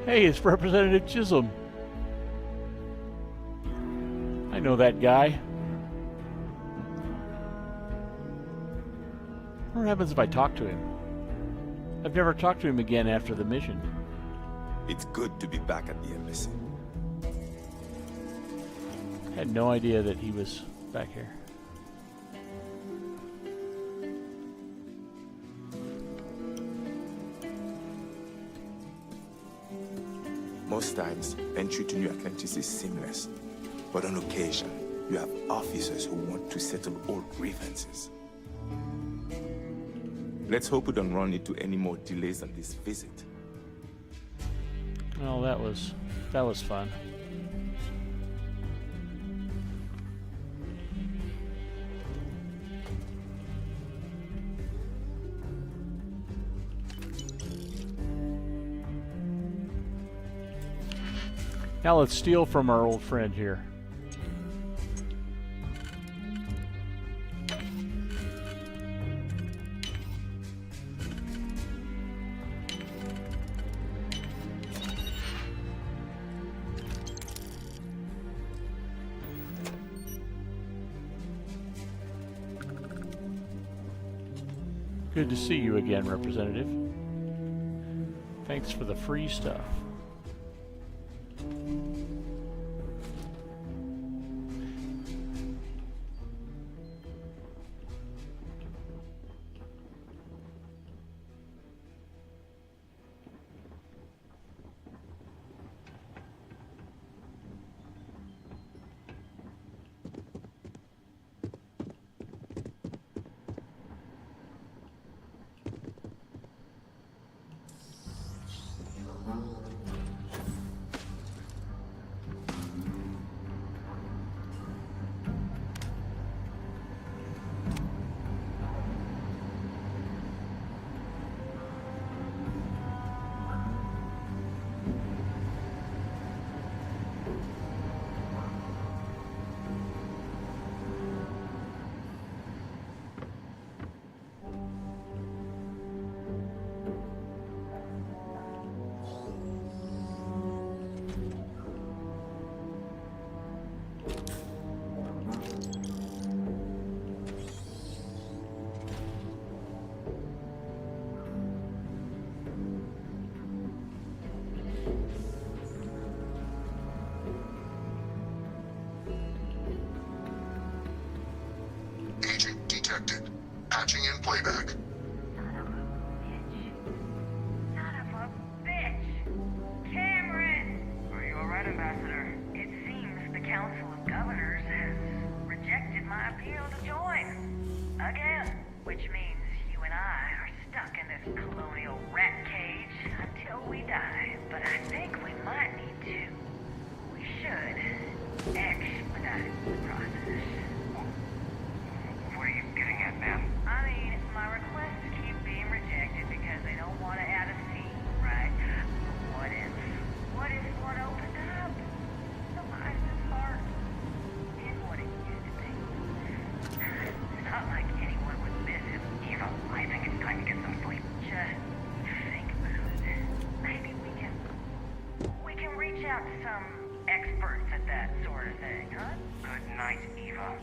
Hey, it's Representative Chisholm. I know that guy. What happens if I talk to him? I've never talked to him again after the mission. It's good to be back at the embassy. I had no idea that he was back here. Most times, entry to New Atlantis is seamless. But on occasion, you have officers who want to settle old grievances. Let's hope we don't run into any more delays on this visit. Well, that was fun. Now let's steal from our old friend here. Good to see you again, Representative. Thanks for the free stuff. Agent detected. Patching in playback. Son of a bitch! Cameron! Are you alright, Ambassador? It seems the Council of Governors has rejected my appeal to join. Again. Which means you and I are stuck in this colonial rat cage until we die. But I think we might need to. We should expedite the process. What are you getting at, ma'am? I mean, my requests keep being rejected because they don't want to add a fee, right? But what if one opened up? The license heart is what it used to be. It's not like anyone would miss him. Eva, I think it's time to get some sleep. Just think about it. Maybe we can reach out to some experts at that sort of thing, huh? Good night, Eva.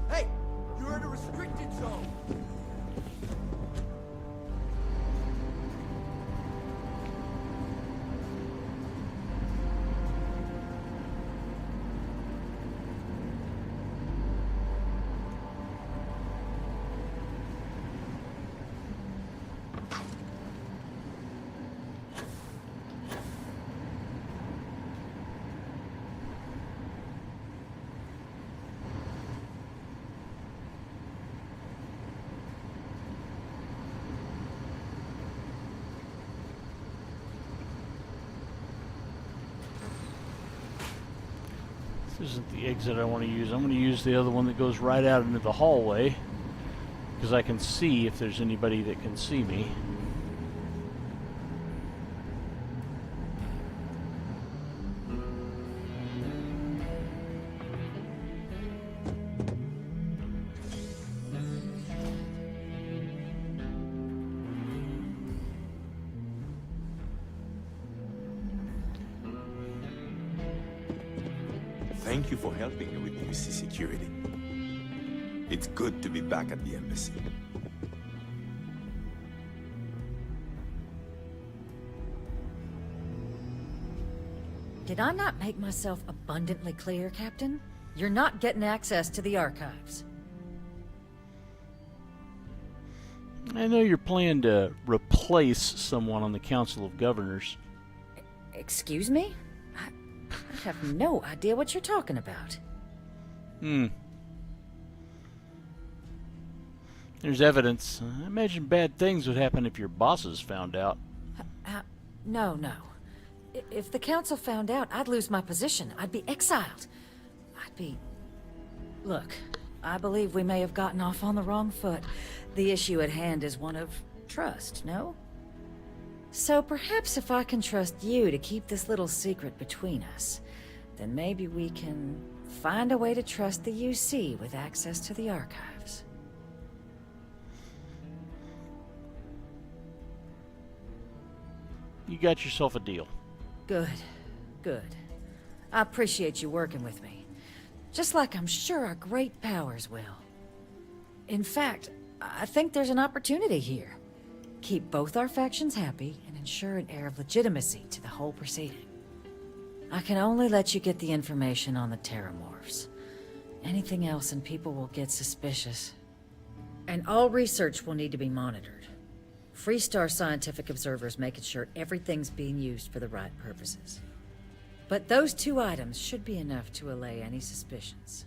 Hey, you're in a restricted zone. This isn't the exit I want to use. I'm going to use the other one that goes right out into the hallway, because I can see if there's anybody that can see me. Thank you for helping me with UC security. It's good to be back at the embassy. Did I not make myself abundantly clear, Captain? You're not getting access to the archives. I know you're planning to replace someone on the Council of Governors. Excuse me? I have no idea what you're talking about. There's evidence. I imagine bad things would happen if your bosses found out. No. If the council found out, I'd lose my position. I'd be exiled. Look, I believe we may have gotten off on the wrong foot. The issue at hand is one of trust, no? So perhaps if I can trust you to keep this little secret between us, then maybe we can find a way to trust the UC with access to the archives. You got yourself a deal. Good. I appreciate you working with me. Just like I'm sure our great powers will. In fact, I think there's an opportunity here. Keep both our factions happy and ensure an air of legitimacy to the whole proceeding. I can only let you get the information on the Terramorphs. Anything else and people will get suspicious. And all research will need to be monitored. Freestar scientific observers making sure everything's being used for the right purposes. But those 2 items should be enough to allay any suspicions.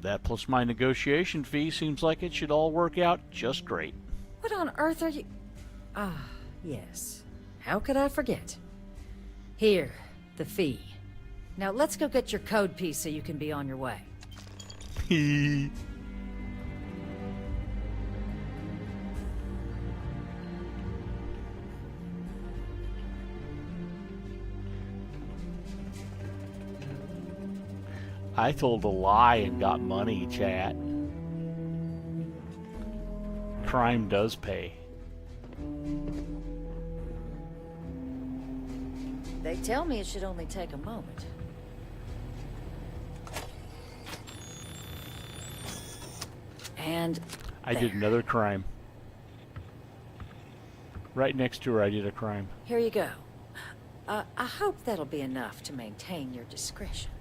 That plus my negotiation fee seems like it should all work out just great. What on earth are you... Ah, yes. How could I forget? Here, the fee. Now let's go get your code piece so you can be on your way. I told a lie and got money, chat. Crime does pay. They tell me it should only take a moment. And I did another crime. Right next to her, I did a crime. here you go. I hope that'll be enough to maintain your discretion.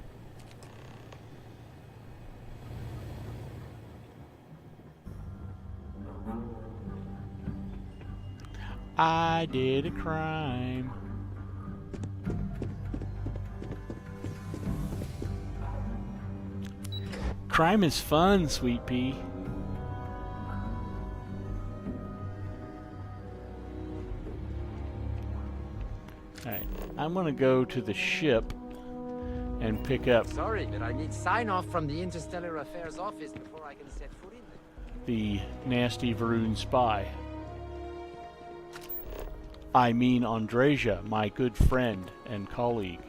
I did a crime. Crime is fun, Sweet Pea. Alright, I'm gonna go to the ship and pick up Sorry, but I need sign-off from the Interstellar Affairs office before I can set foot in there. the nasty Varun spy. I mean Andreja, my good friend and colleague.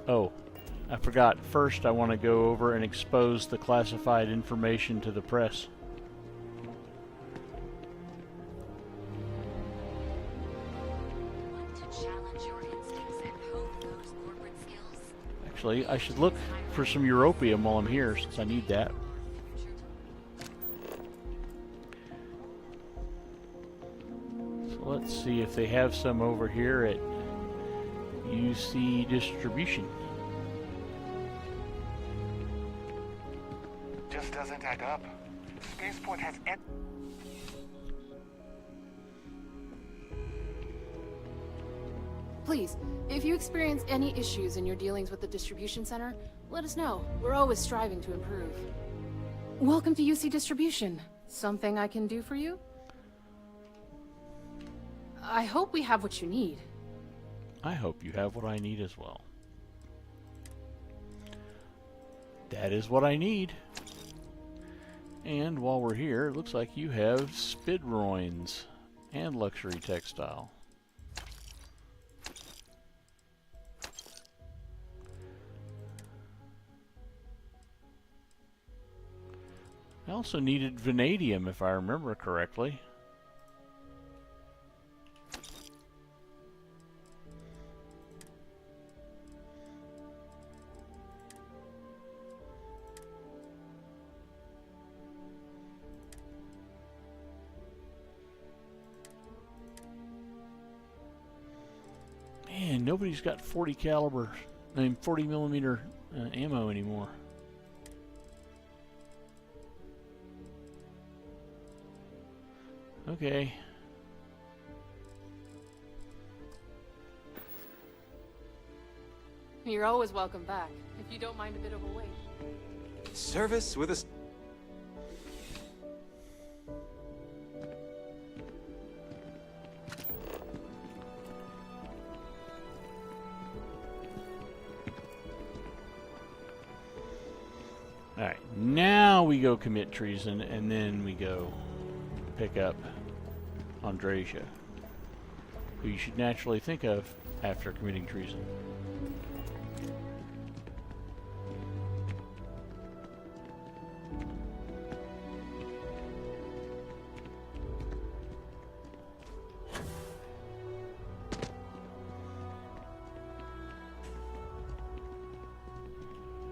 Oh, I forgot. First, I want to go over and expose the classified information to the press. Actually, I should look for some europium while I'm here, since I need that. So let's see if they have some over here at UC Distribution. Just doesn't add up. Spaceport has Please, if you experience any issues in your dealings with the distribution center, let us know. We're always striving to improve. Welcome to UC Distribution. Something I can do for you? I hope we have what you need. I hope you have what I need as well. That is what I need. And while we're here, it looks like you have Spidroins and luxury textile. I also needed vanadium, if I remember correctly. nobody's got 40 caliber, 40 millimeter ammo anymore. Okay. You're always welcome back, if you don't mind a bit of a wait. Service with us. Alright, now we go commit treason, and then we go pick up Andreja, who you should naturally think of after committing treason.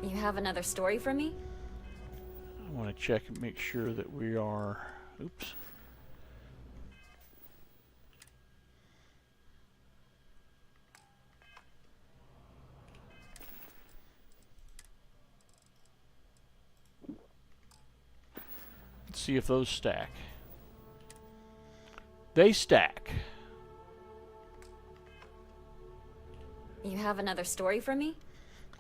You have another story for me? I want to check and make sure that we are... Oops. Let's see if those stack. They stack. You have another story for me?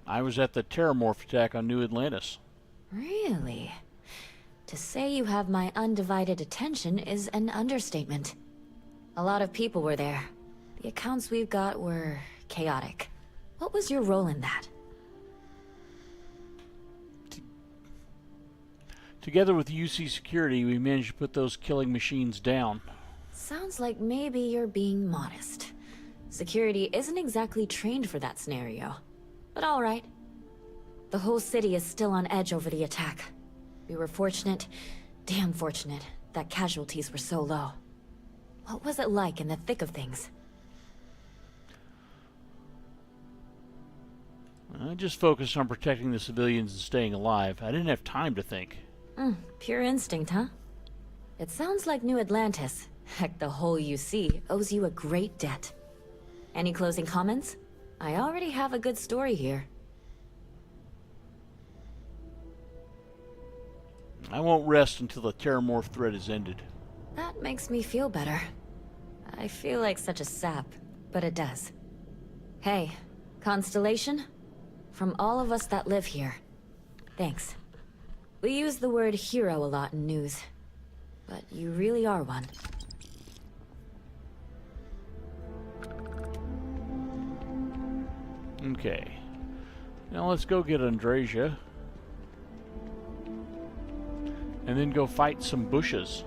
I was at the Terramorph attack on New Atlantis. Really? To say you have my undivided attention is an understatement. A lot of people were there. The accounts we've got were chaotic. What was your role in that? Together with UC Security, we managed to put those killing machines down. Sounds like maybe you're being modest. Security isn't exactly trained for that scenario. But all right. The whole city is still on edge over the attack. We were fortunate, damn fortunate, that casualties were so low. What was it like in the thick of things? I just focused on protecting the civilians and staying alive. I didn't have time to think. Pure instinct, huh? It sounds like New Atlantis, heck, the whole UC, owes you a great debt. Any closing comments? I already have a good story here. I won't rest until the Terramorph threat is ended. That makes me feel better. I feel like such a sap, but it does. Hey, Constellation? From all of us that live here, thanks. We use the word hero a lot in news, but you really are one. Okay. Now let's go get Andreja. And then go fight some bushes.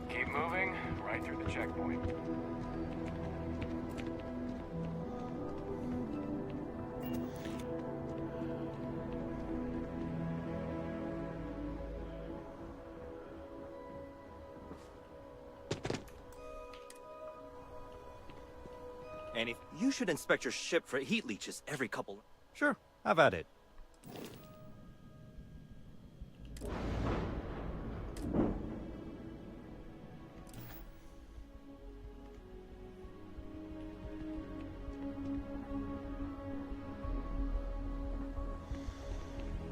Keep moving, right through the checkpoint. And if you should inspect your ship for heat leeches every couple... Sure, have at it.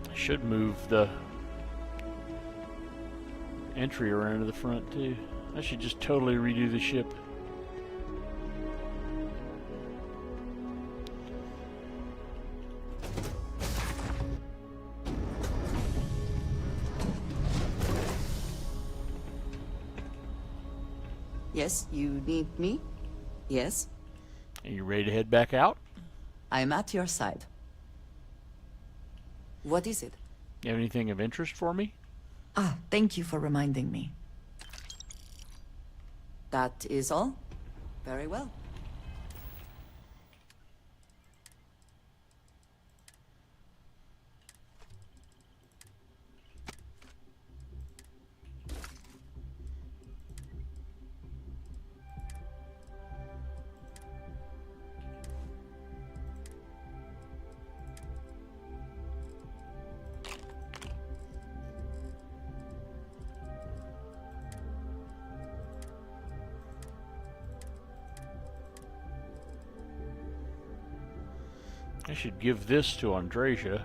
I should move the entry around to the front too. I should just totally redo the ship. Yes, you need me? Yes? Are you ready to head back out? I'm at your side. What is it? You have anything of interest for me? Ah, thank you for reminding me. That is all? Very well. I should give this to Andreja.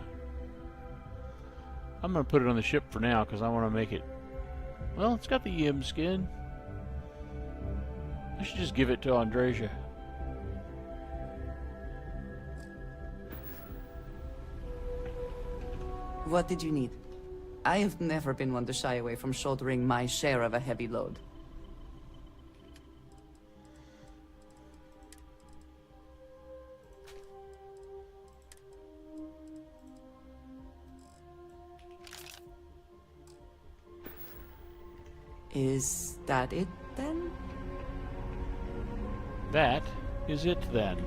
I'm going to put it on the ship for now because I want to make it... Well, it's got the EM skin. I should just give it to Andreja. What did you need? I have never been one to shy away from shouldering my share of a heavy load. Is that it, then? That is it, then.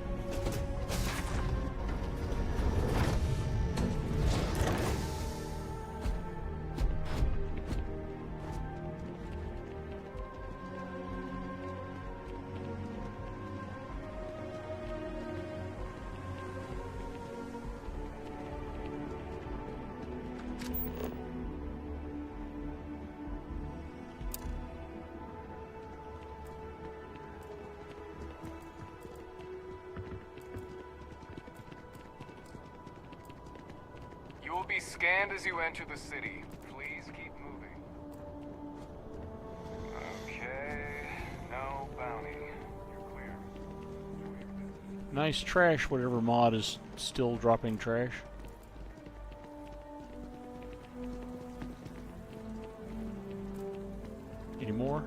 You will be scanned as you enter the city. Please keep moving. Okay, no bounty. You're clear. Nice trash, whatever mod is still dropping trash. Any more?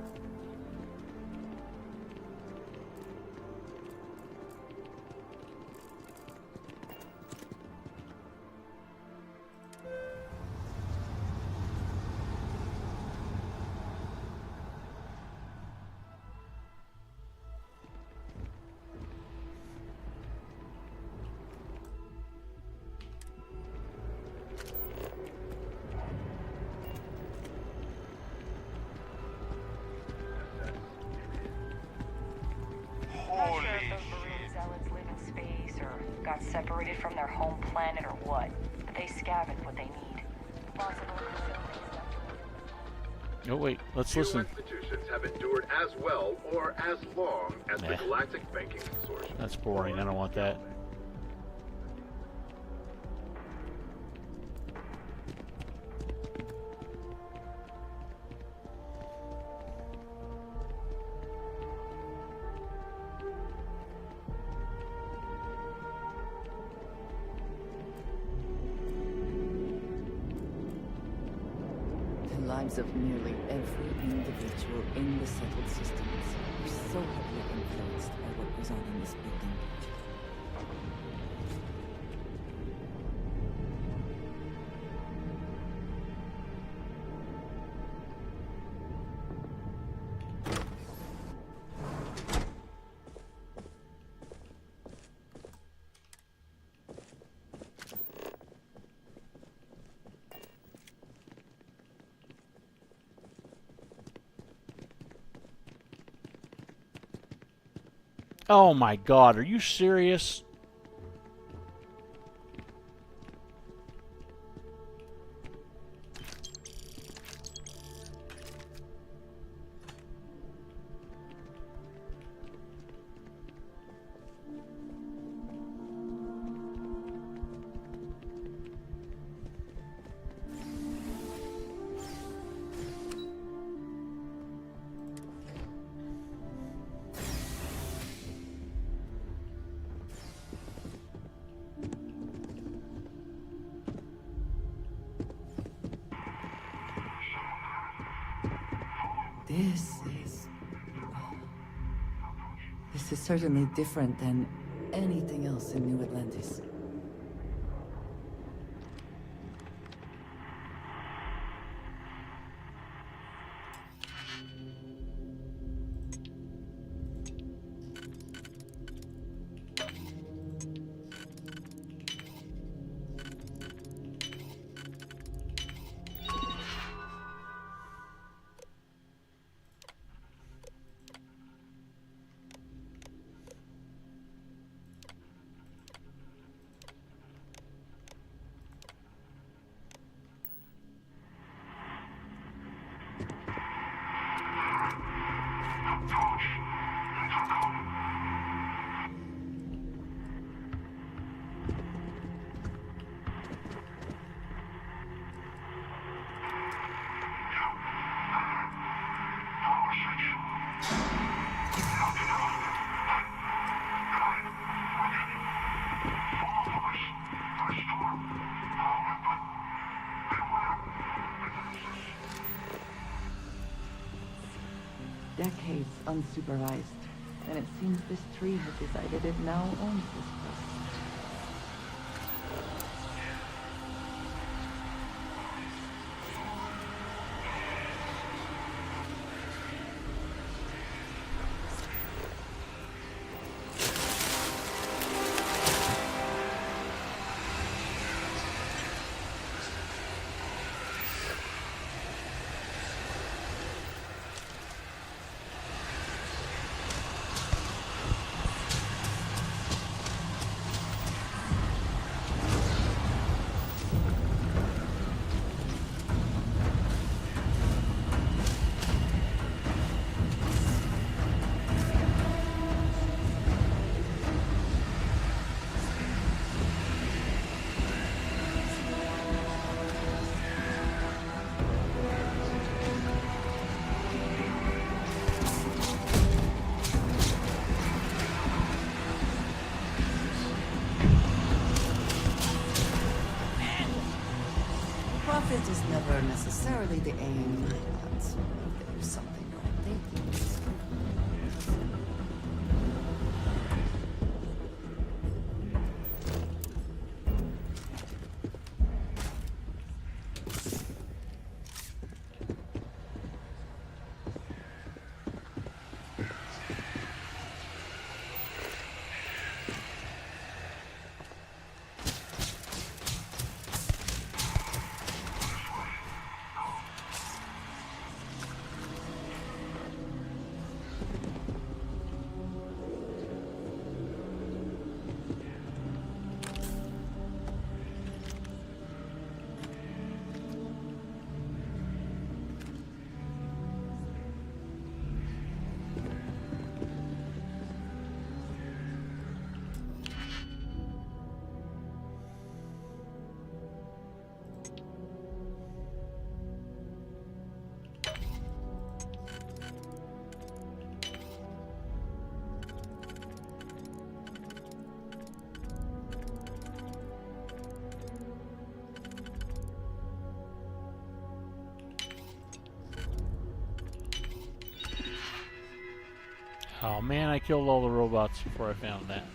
Not sure if those marine zealots live in space or got separated from their home planet or what, but they scavenge what they need. Possible Oh wait, let's listen. Institutions have endured as well or as long as the Galactic Banking Consortium. That's boring. I don't want that. The lives of nearly every individual in the settled systems are so heavily influenced by what goes on in this building. Oh my god, are you serious? This is certainly different than anything else in New Atlantis. Decades unsupervised, and it seems this tree has decided it now owns this place. Profit is never necessarily the aim, but there's something wrong there. Oh man, I killed all the robots before I found that.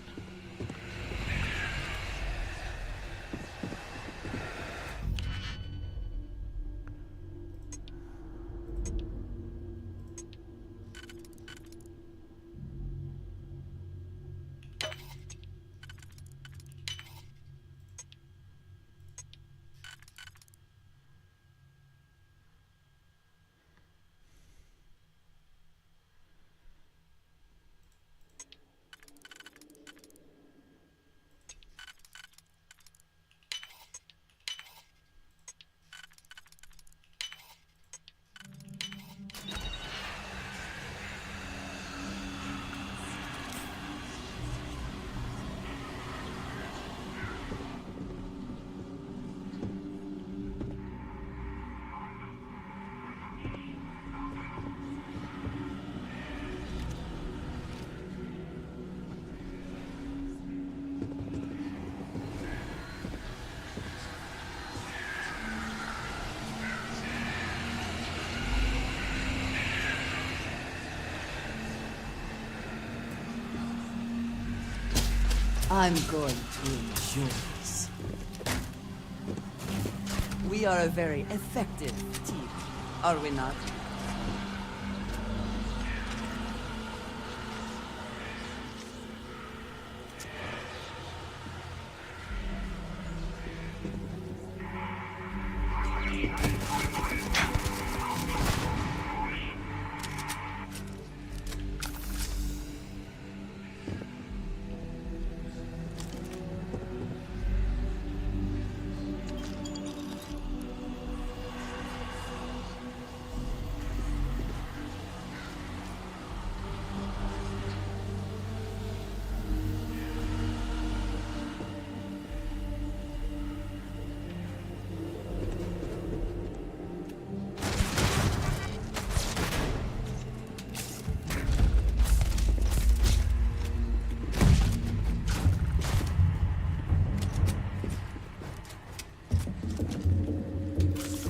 I'm going to enjoy this. We are a very effective team, are we not?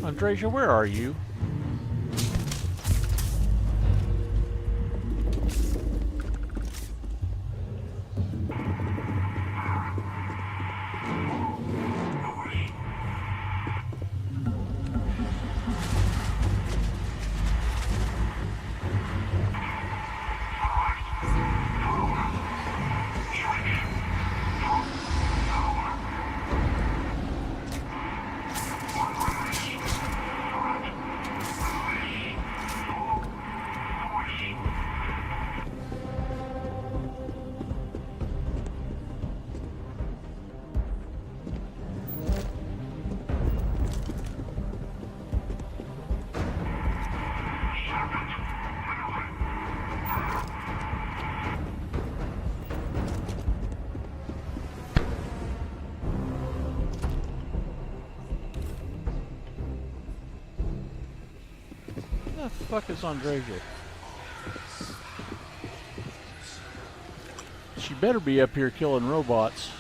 Andreja, where are you? Where the fuck is Andreja? She better be up here killing robots.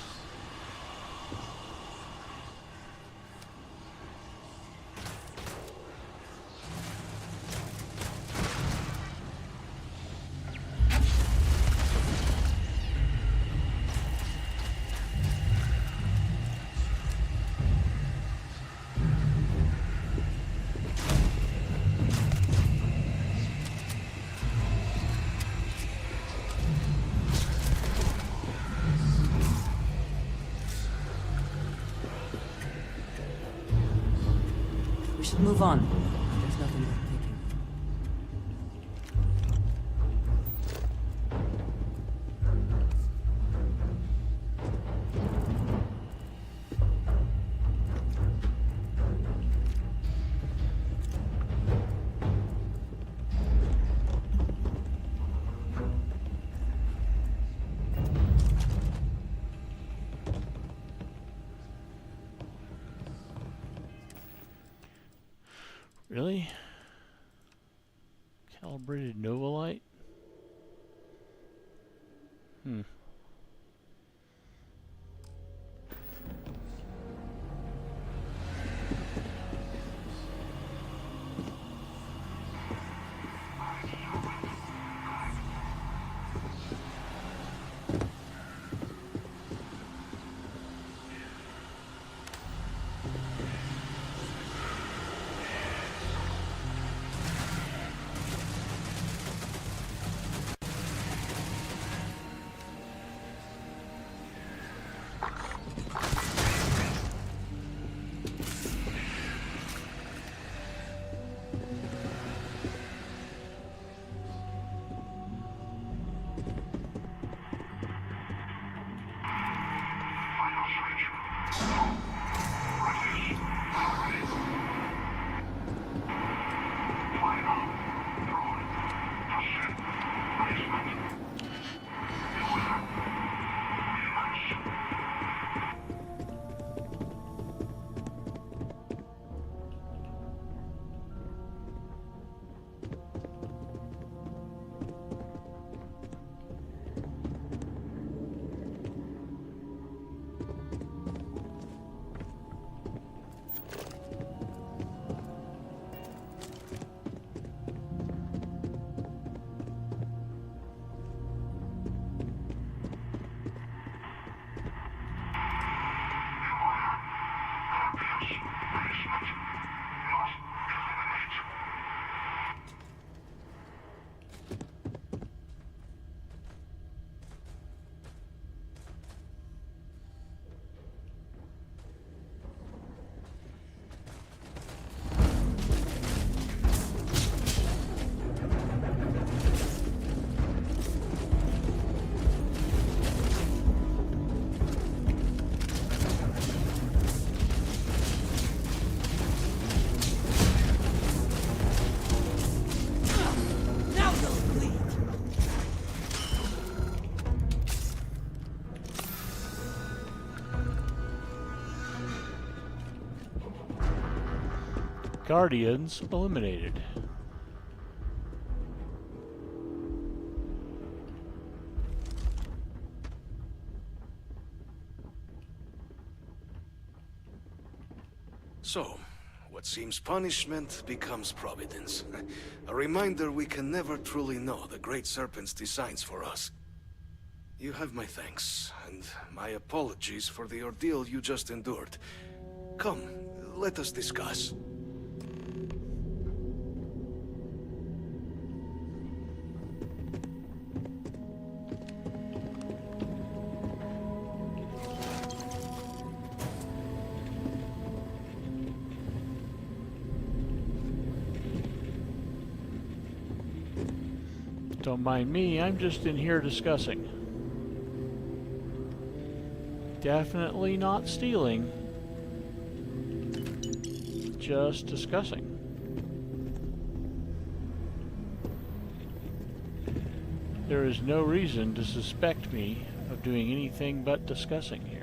We should move on. There's nothing worth taking. Really? Calibrated Novolite? Hmm. Guardians eliminated. So, what seems punishment becomes providence. A reminder we can never truly know the Great Serpent's designs for us. You have my thanks, and my apologies for the ordeal you just endured. Come, let us discuss. Don't mind me, I'm just in here discussing. Definitely not stealing. Just discussing. There is no reason to suspect me of doing anything but discussing here.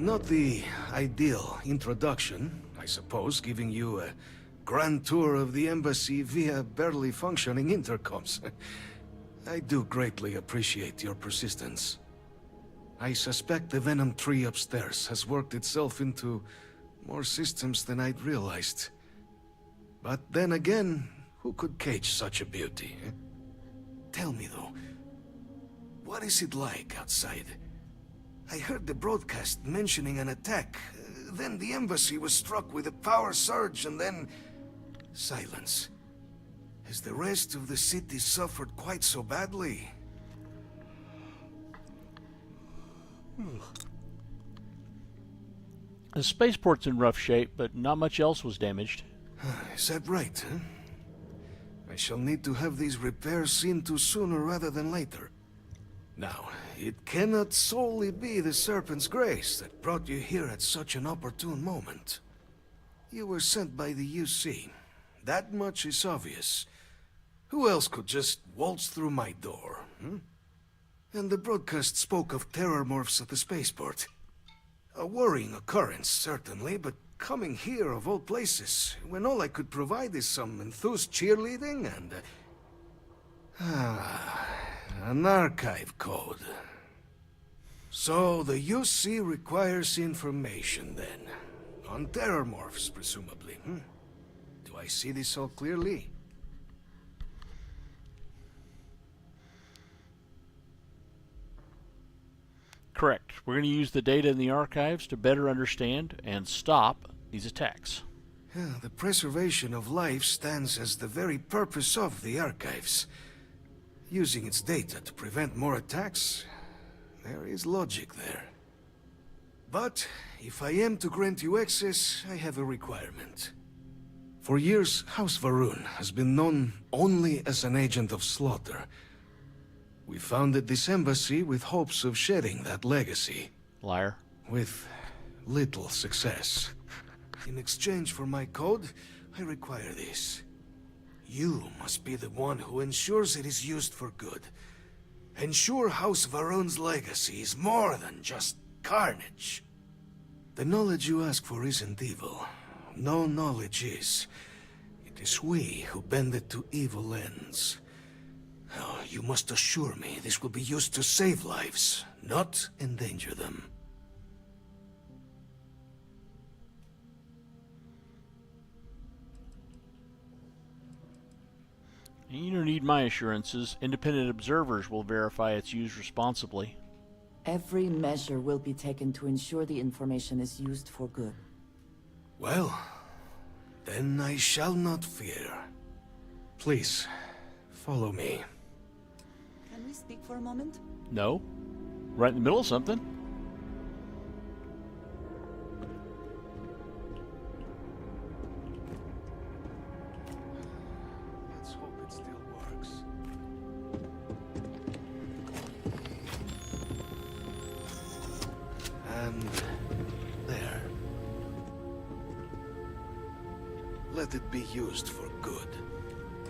Not the ideal introduction, I suppose, giving you a grand tour of the embassy via barely functioning intercoms. I do greatly appreciate your persistence. I suspect the Venom tree upstairs has worked itself into more systems than I'd realized. But then again, who could cage such a beauty? Tell me though, what is it like outside? I heard the broadcast mentioning an attack. Then the embassy was struck with a power surge and then... silence. Has the rest of the city suffered quite so badly? The spaceport's in rough shape, but not much else was damaged. Is that right, huh? I shall need to have these repairs seen to sooner rather than later. Now, it cannot solely be the Serpent's grace that brought you here at such an opportune moment. You were sent by the UC. That much is obvious. Who else could just waltz through my door, hmm? And the broadcast spoke of terror morphs at the spaceport. A worrying occurrence, certainly, but coming here of all places, when all I could provide is some enthused cheerleading and... an archive code. So the UC requires information, then. On terror morphs, presumably, hmm? Do I see this all clearly? Correct. We're going to use the data in the archives to better understand and stop these attacks. Yeah, the preservation of life stands as the very purpose of the archives. Using its data to prevent more attacks, there is logic there. But if I am to grant you access, I have a requirement. For years, House Varun has been known only as an agent of slaughter. We founded this embassy with hopes of shedding that legacy. Liar. With little success. In exchange for my code, I require this. You must be the one who ensures it is used for good. Ensure House Varun's legacy is more than just carnage. The knowledge you ask for isn't evil. No knowledge is. It is we who bend it to evil ends. Oh, you must assure me this will be used to save lives, not endanger them. You don't need my assurances. Independent observers will verify it's used responsibly. Every measure will be taken to ensure the information is used for good. Well, then I shall not fear. Please, follow me. Can we speak for a moment? No. Right in the middle of something. Let's hope it still works. And let it be used for good.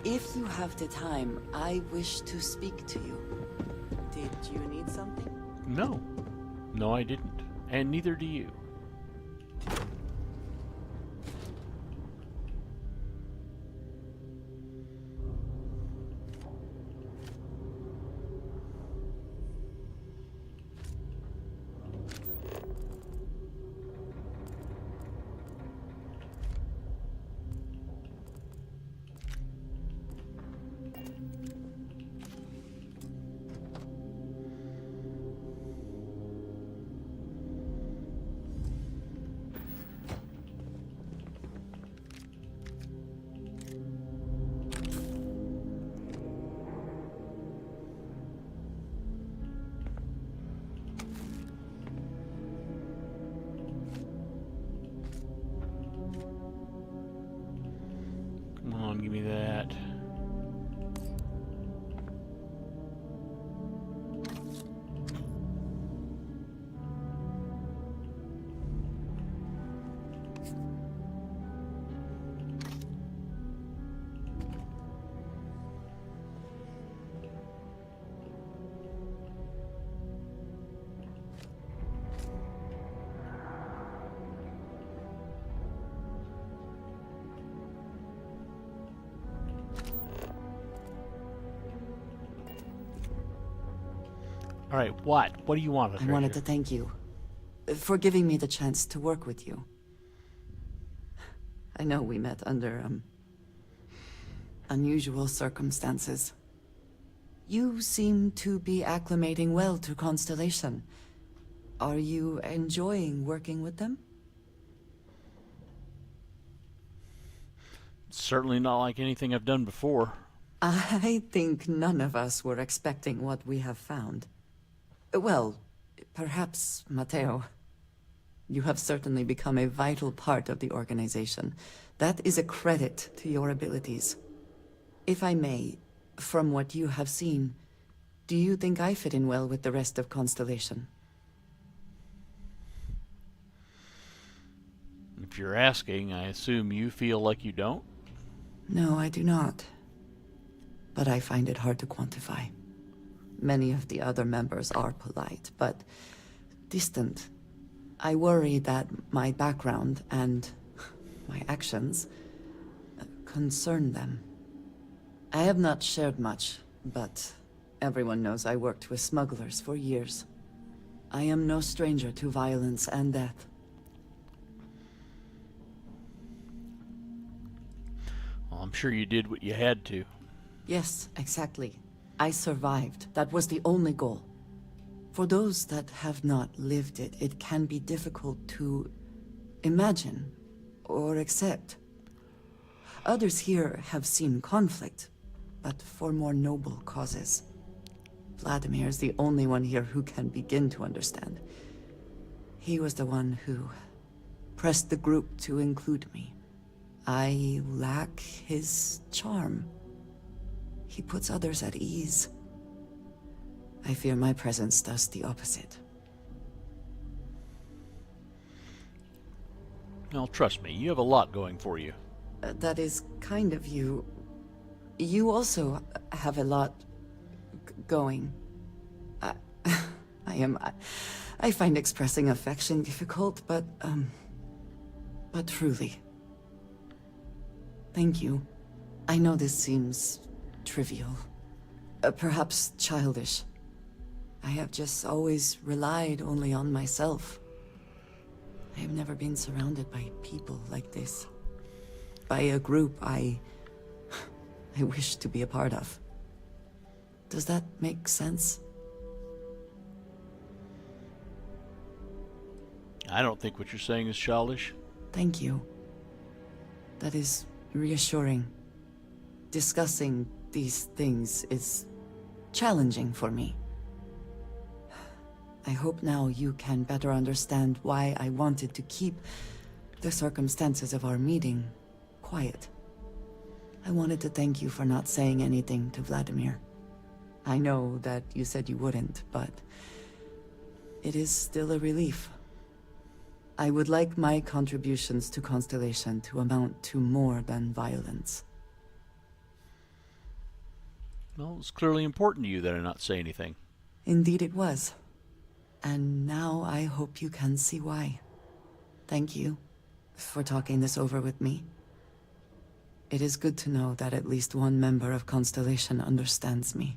If you have the time, I wish to speak to you. Did you need something? No. No, I didn't. And neither do you. Come on, give me that. All right, what? What do you want? I wanted to thank you for giving me the chance to work with you. I know we met under, unusual circumstances. You seem to be acclimating well to Constellation. Are you enjoying working with them? Certainly not like anything I've done before. I think none of us were expecting what we have found. Well, perhaps Matteo. You have certainly become a vital part of the organization. That is a credit to your abilities. If I may, from what you have seen, do you think I fit in well with the rest of Constellation? If you're asking, I assume you feel like you don't? No, I do not. But I find it hard to quantify. Many of the other members are polite, but distant. I worry that my background and my actions concern them. I have not shared much, but everyone knows I worked with smugglers for years. I am no stranger to violence and death. Well, I'm sure you did what you had to. Yes, exactly. I survived. That was the only goal. For those that have not lived it, it can be difficult to imagine or accept. Others here have seen conflict, but for more noble causes. Vladimir is the only one here who can begin to understand. He was the one who pressed the group to include me. I lack his charm. He puts others at ease. I fear my presence does the opposite. Now, trust me, you have a lot going for you. That is kind of you. You also have a lot going. I find expressing affection difficult, but truly. Thank you. I know this seems trivial. Perhaps childish. I have just always relied only on myself. I have never been surrounded by people like this. By a group I wish to be a part of. Does that make sense? I don't think what you're saying is childish. Thank you. That is reassuring. Discussing these things is challenging for me. I hope now you can better understand why I wanted to keep the circumstances of our meeting quiet. I wanted to thank you for not saying anything to Vladimir. I know that you said you wouldn't, but it is still a relief. I would like my contributions to Constellation to amount to more than violence. Well, it's clearly important to you that I not say anything. Indeed it was. And now I hope you can see why. Thank you for talking this over with me. It is good to know that at least one member of Constellation understands me.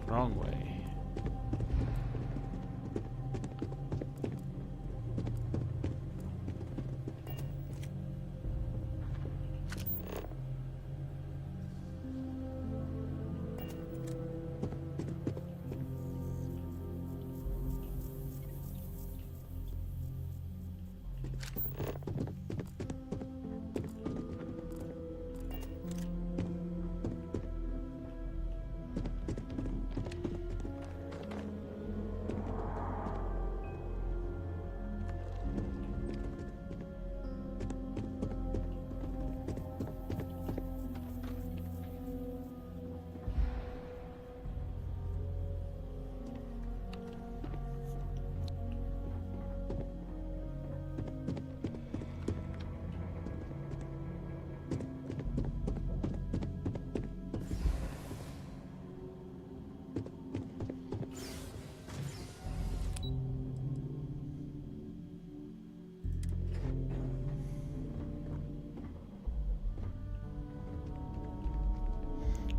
Wrong way.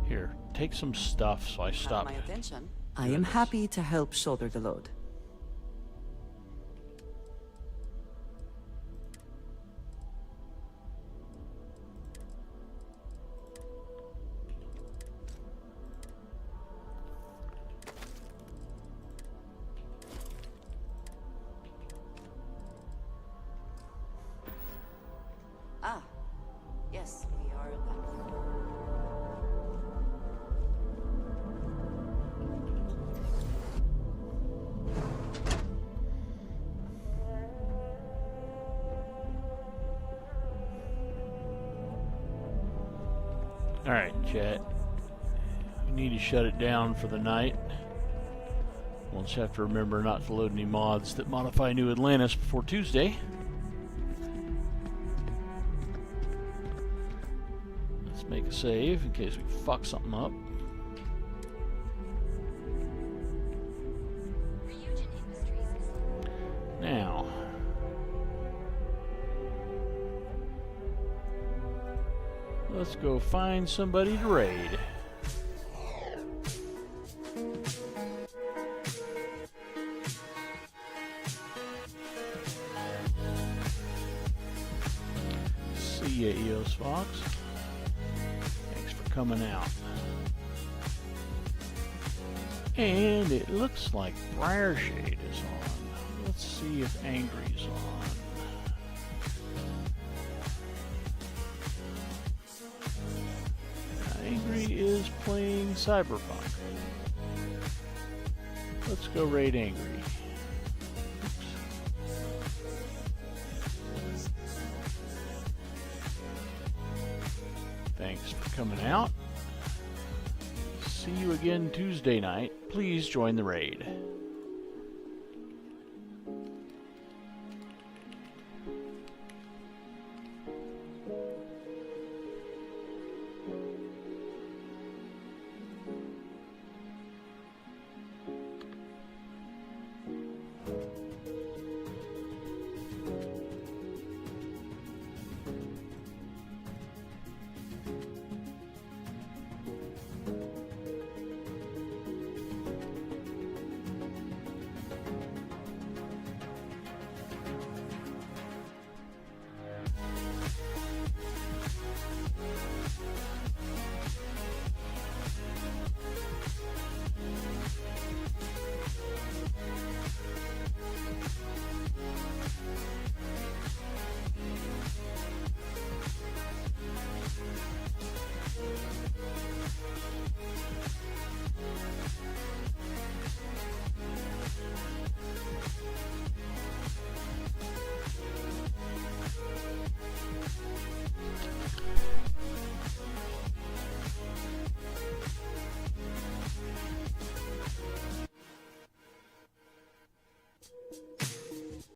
Here, take some stuff so I stop. My attention. I am happy to help shoulder the load. Ah, yes, we are back. Alright, chat. We need to shut it down for the night. We'll just have to remember not to load any mods that modify New Atlantis before Tuesday. Let's make a save in case we fuck something up. Now, let's go find somebody to raid. See ya, EOS Fox. Thanks for coming out. And it looks like Briarshade is on. Let's see if Angry's on. Angry is playing Cyberpunk. Let's go raid Angry. Thanks for coming out. See you again Tuesday night. Please join the raid.